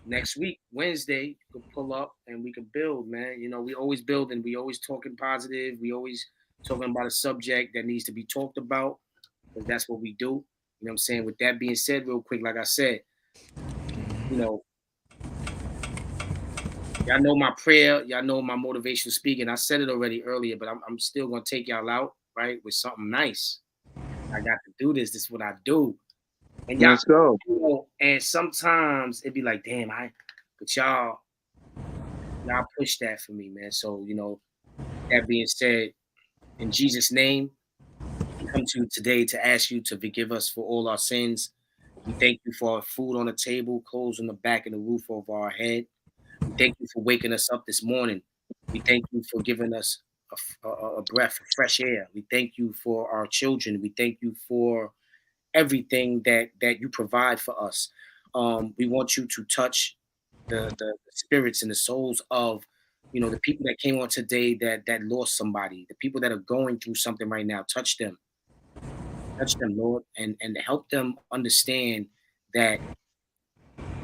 next week, Wednesday, you could pull up and we could build, man. We always building. We always talking positive. We always talking about a subject that needs to be talked about because that's what we do. You know what I'm saying? With that being said, real quick, like I said, you know, y'all know my prayer. Y'all know my motivational speaking. I said it already earlier, but I'm still going to take y'all out, right, with something nice. I got to do this. This is what I do. And y'all, let's go. and sometimes it'd be like, damn, but y'all push that for me, man. So, that being said, in Jesus' name, we come to you today to ask you to forgive us for all our sins. We thank you for our food on the table, clothes on the back, and the roof over our head. We thank you for waking us up this morning. We thank you for giving us a breath of fresh air. We thank you for our children. We thank you for everything that you provide for us. We want you to touch the spirits and the souls of the people that came on today that lost somebody, the people that are going through something right now. Touch them, Lord, and help them understand that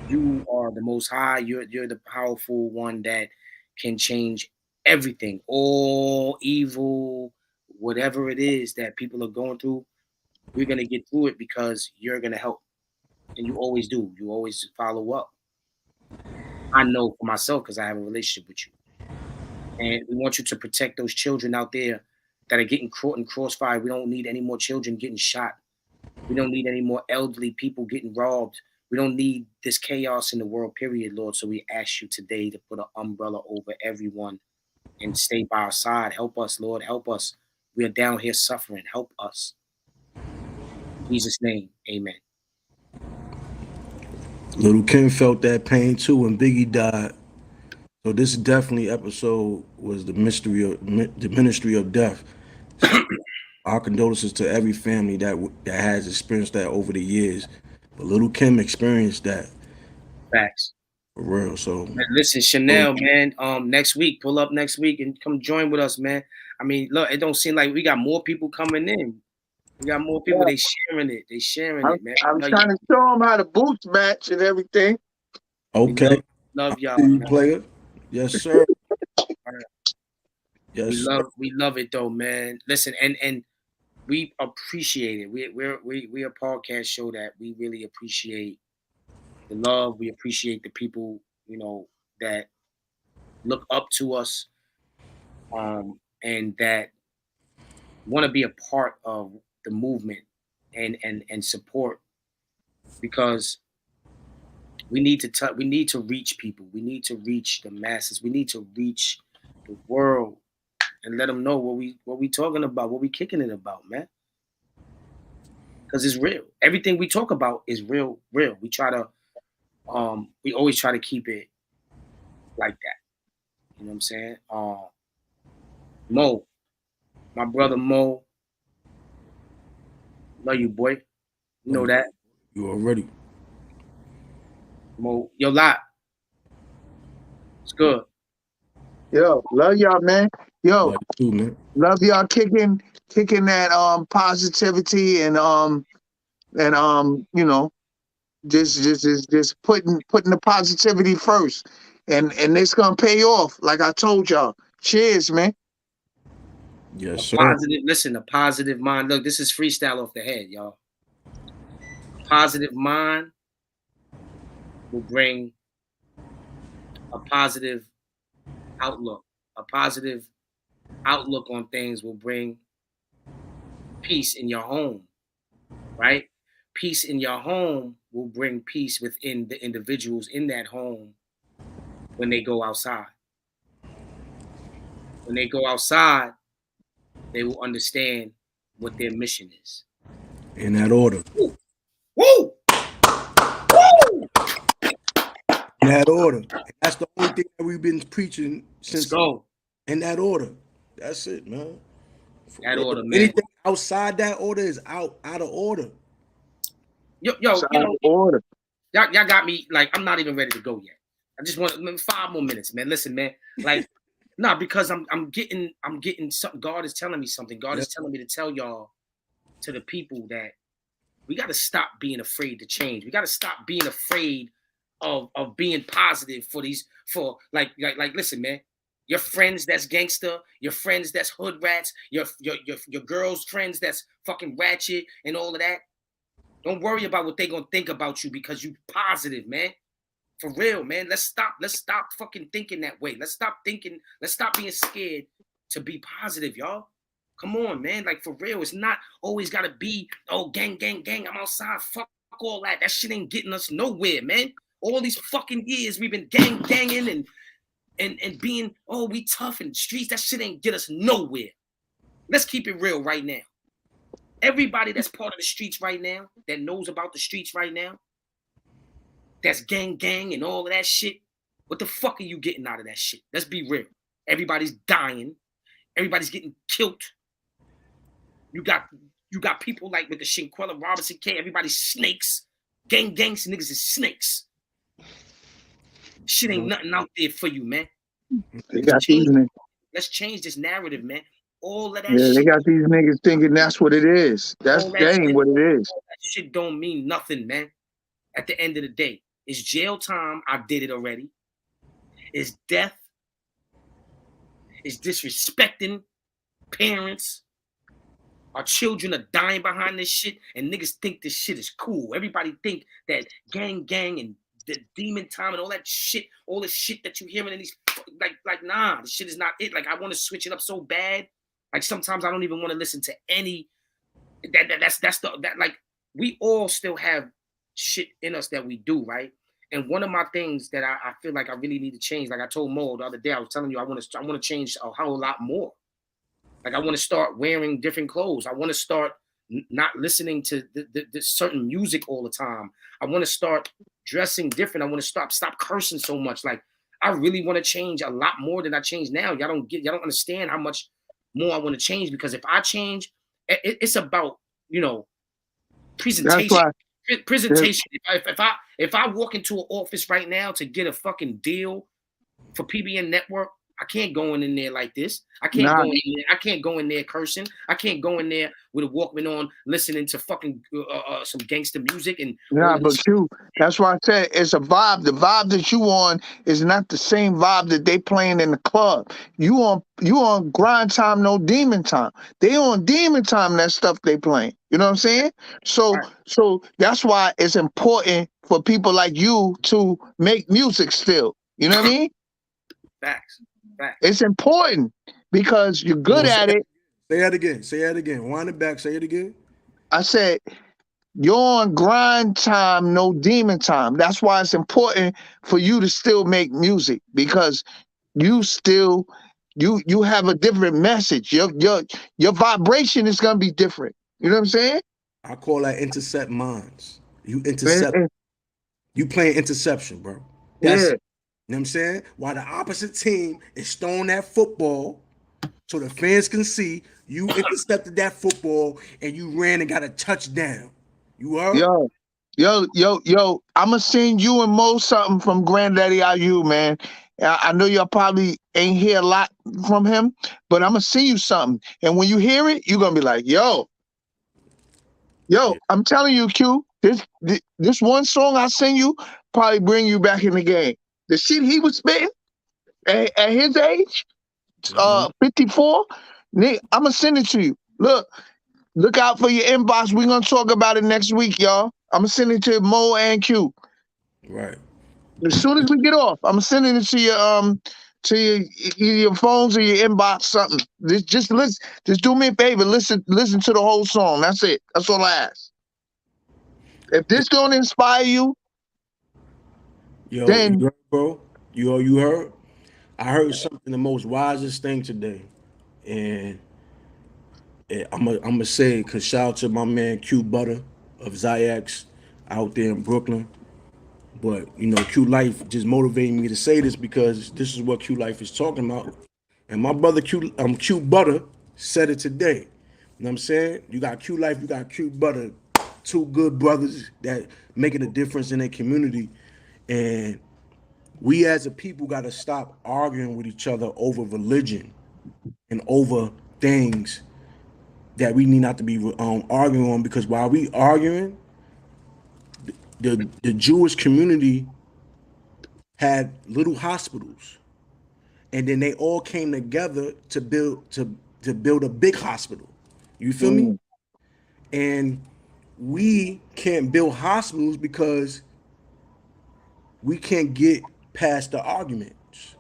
You are the Most High. You're the powerful one that can change everything, all evil, whatever it is that people are going through. We're gonna get through it because you're gonna help, and you always do. You always follow up. I know for myself because I have a relationship with you, and we want you to protect those children out there that are getting caught in crossfire. We don't need any more children getting shot. We don't need any more elderly people getting robbed. We don't need this chaos in the world, period, Lord. So we ask you today to put an umbrella over everyone and stay by our side. Help us, Lord. Help us. We are down here suffering. Help us. In Jesus' name, amen. Lil Kim felt that pain too when Biggie died. So this definitely episode was the ministry of death. So our condolences to every family that has experienced that over the years. But Lil Kim experienced that Facts. for real. So Man, listen, Chanel, man. Next week, pull up next week and come join with us, man. I mean, look, it don't seem like we got more people coming in. We got more people. Yeah. They sharing it. They sharing it, man. I'm trying to show them how to boost match and everything. okay, Love y'all, see you, man. player. Yes, sir. Yes, sir. We love it though, man. Listen, and we appreciate it. We're a podcast show that we really appreciate the love. We appreciate the people, that look up to us, and that want to be a part of the movement and support, because we need to reach people. We need to reach the masses. We need to reach the world and let them know what we talking about, what we kicking it about, man. Because it's real. Everything we talk about is real. We try to, we always try to keep it like that. You know what I'm saying? Mo, my brother Mo, love you, boy. You know that. You already. Mo, yo, lot. It's good. Yo, love y'all, man. Yo, Like too, man. love y'all kicking that positivity and just putting the positivity first. And it's gonna pay off, like I told y'all. Cheers, man. Yes, sir. Positive. Listen, a positive mind. Look, this is freestyle off the head, y'all. A positive mind will bring a positive outlook. A positive outlook on things will bring peace in your home, right? Peace in your home will bring peace within the individuals in that home when they go outside. When they go outside, they will understand what their mission is. In that order. Woo! Woo! Woo! In that order. That's the only thing that we've been preaching since. Let's go. In that order. That's it, man. For That real. order, man. Anything outside that order is out of order. Yo, Order. y'all got me like I'm not even ready to go yet. I just want 5 more minutes, man. Listen, man. Like, nah, because I'm getting something. God is telling me something. God is telling me to tell y'all, to the people, that we got to stop being afraid to change. We got to stop being afraid of being positive for listen, man. Your friends that's gangster, your friends that's hood rats, your girls' friends that's fucking ratchet and all of that. Don't worry about what they gonna think about you because you positive, man. For real, man. Let's stop fucking thinking that way. Let's stop being scared to be positive, y'all. Come on, man. Like, for real, it's not always gotta be, oh, gang, I'm outside. Fuck all that. That shit ain't getting us nowhere, man. All these fucking years we've been ganging and being, oh, we tough in the streets. That shit ain't get us nowhere. Let's keep it real right now. Everybody that's part of the streets right now, that knows about the streets right now, that's gang and all of that shit, what the fuck are you getting out of that shit? Let's be real. Everybody's dying. Everybody's getting killed. You got people like with the Shinquella Robinson K. Everybody's snakes. Gangs, niggas is snakes. Shit ain't nothing out there for you, man. Let's change this narrative, man. All of that shit. They got these niggas thinking that's what it is. That ain't what it is. All that shit don't mean nothing, man. At the end of the day, It's jail time. I did it already. It's death. It's disrespecting parents. Our children are dying behind this shit, and niggas think this shit is cool. Everybody think that gang and the demon time and all that shit, all the shit that you hearing in these, like nah, this shit is not it. Like I want to switch it up so bad. Like sometimes I don't even want to listen to any. Like we all still have shit in us that we do, right? And one of my things that I feel like I really need to change, like I told Mo the other day, I was telling you I want to change a whole lot more. Like I want to start wearing different clothes. I want to start not listening to the certain music all the time. I want to start dressing different. I want to stop cursing so much. Like I really want to change a lot more than I change now. Y'all don't understand how much more I want to change, because if I change, it's about, you know, presentation. That's why. Presentation. If I walk into an office right now to get a fucking deal for PBN Network, I can't go in there like this. I can't go in there. I can't go in there cursing. I can't go in there with a Walkman on, listening to fucking some gangster music and. Nah, but that's why I said it's a vibe. The vibe that you on is not the same vibe that they playing in the club. You on grind time, no demon time. They on demon time, that stuff they playing. You know what I'm saying? So that's why it's important for people like you to make music still. You know what I mean? Facts. It's important because you're good at it. Say that again. Say that again. Wind it back. Say it again. I said, you're on grind time, no demon time. That's why it's important for you to still make music, because you still you have a different message. Your vibration is gonna be different. You know what I'm saying? I call that intercept minds. You intercept. You playing interception, bro. That's it. You know what I'm saying? While the opposite team is throwing that football so the fans can see, you intercepted that football and you ran and got a touchdown. You heard? Yo, I'ma send you and Mo something from Granddaddy IU, man. I know y'all probably ain't hear a lot from him, but I'ma send you something. And when you hear it, you're gonna be like, yo, I'm telling you, Q, this one song I send you probably bring you back in the game. The shit he was spitting at his age, 54, nigga, I'm gonna send it to you. Look out for your inbox. We're gonna talk about it next week, y'all. I'm gonna send it to Mo and Q. Right. As soon as we get off, I'm sending it to your phones or your inbox, something. Just listen. Just do me a favor. Listen to the whole song. That's it. That's all I ask. If this don't inspire you, then you heard, bro. You heard? I heard something, the most wisest thing today, and I'm gonna say, cause shout out to my man Q Butter of Zayax out there in Brooklyn. But you know, Q Life just motivated me to say this because this is what Q Life is talking about. And my brother Q Butter said it today. You know what I'm saying? You got Q Life, you got Q Butter, two good brothers that making a difference in their community. And we as a people got to stop arguing with each other over religion and over things that we need not to be arguing on, because while we arguing, the Jewish community had little hospitals, and then they all came together to build a big hospital. You feel me? And we can't build hospitals because we can't get past the arguments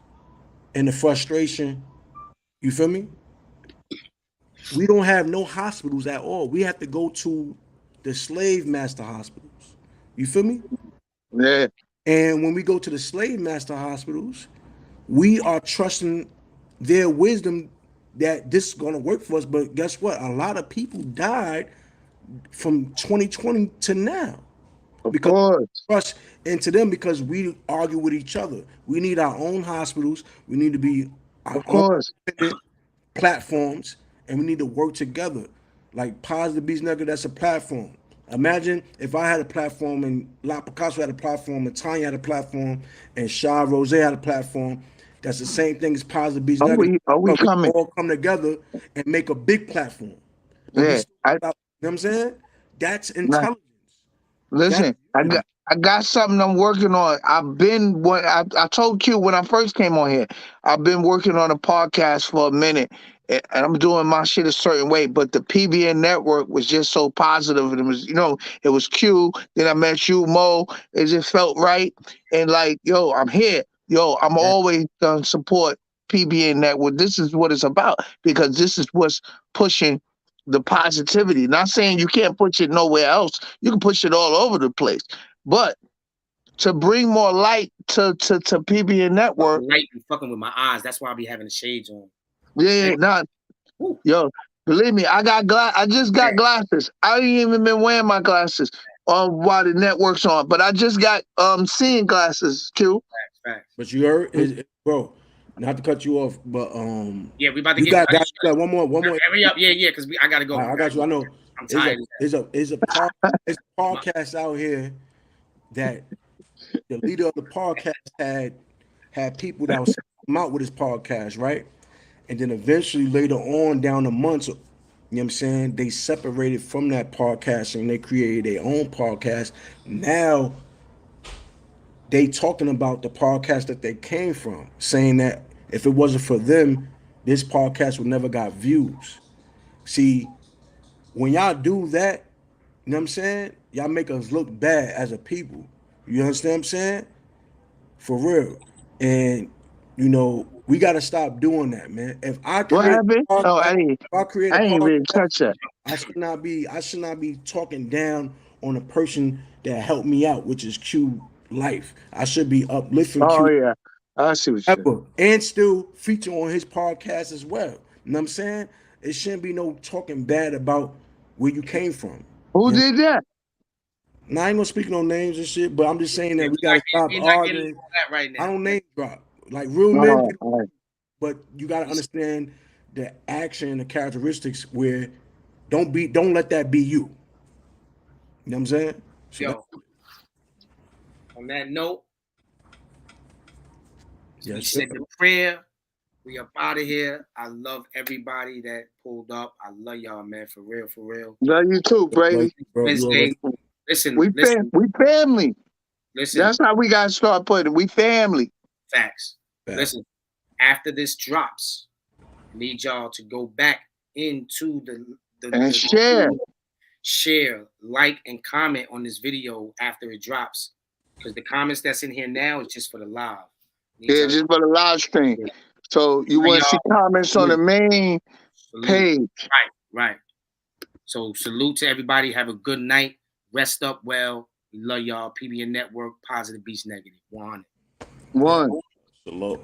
and the frustration. You feel me? We don't have no hospitals at all. We have to go to the slave master hospitals. You feel me? Yeah. And when we go to the slave master hospitals, we are trusting their wisdom that this is going to work for us. But guess what? A lot of people died from 2020 to now. Because we trust into them, because we argue with each other. We need our own hospitals. We need to be our own platforms, and we need to work together. Like Positive Beats Network, that's a platform. Imagine if I had a platform and La Picasso had a platform and Tanya had a platform and Shah Rose had a platform. That's the same thing as Positive Beats Network. We all come together and make a big platform. You know what I'm saying? That's intelligence. Listen, I got something I'm working on. I told Q when I first came on here. I've been working on a podcast for a minute, and I'm doing my shit a certain way. But the PBN Network was just so positive, and it was, it was Q. Then I met you, Mo. It just felt right, and like, yo, I'm here. Yo, I'm always gonna support PBN Network. This is what it's about because this is what's pushing the positivity. Not saying you can't push it nowhere else. You can push it all over the place. But to bring more light to PBN Network, Light be fucking with my eyes. That's why I be having the shades on. yo, believe me, I just got glasses. I ain't even been wearing my glasses while the network's on, but I just got seeing glasses too. Facts. But you heard, bro. Not to cut you off, but yeah, we about to you got one more. Hurry up, yeah, because I gotta go. I got you. I know. I'm tired. There's a podcast out here that the leader of the podcast had people that was come out with his podcast, right? And then eventually later on down the months, you know what I'm saying, they separated from that podcast and they created their own podcast. Now they talking about the podcast that they came from, saying that if it wasn't for them, this podcast would never got views. See, when y'all do that, you know what I'm saying? Y'all make us look bad as a people. You understand what I'm saying? For real. And, we got to stop doing that, man. If I create, what happened? I ain't really touch that. I should not be talking down on a person that helped me out, which is Q Life. I should be uplifting Q. Yeah. I see what you're saying. And still feature on his podcast as well. You know what I'm saying? It shouldn't be no talking bad about where you came from. Who did that? Now, I ain't gonna speak no names and shit, but I'm just saying that we gotta stop arguing. Right now. I don't name drop. Like real men, but you gotta understand the action and the characteristics where don't let that be you. You know what I'm saying? So on that note, we yes, said the prayer. We up out of here. I love everybody that pulled up. I love y'all, man. For real, for real. Love you too, Brady. Listen, we family. Listen, that's how we gotta start putting it. We family. Facts. Listen, after this drops, I need y'all to go back into the share, like, and comment on this video after it drops. Because the comments that's in here now is just for the live. Just for the live stream. So you want to see comments on the main page. Right. So salute to everybody. Have a good night. Rest up well. We love y'all. PBN Network, positive beats negative. 100. Salute.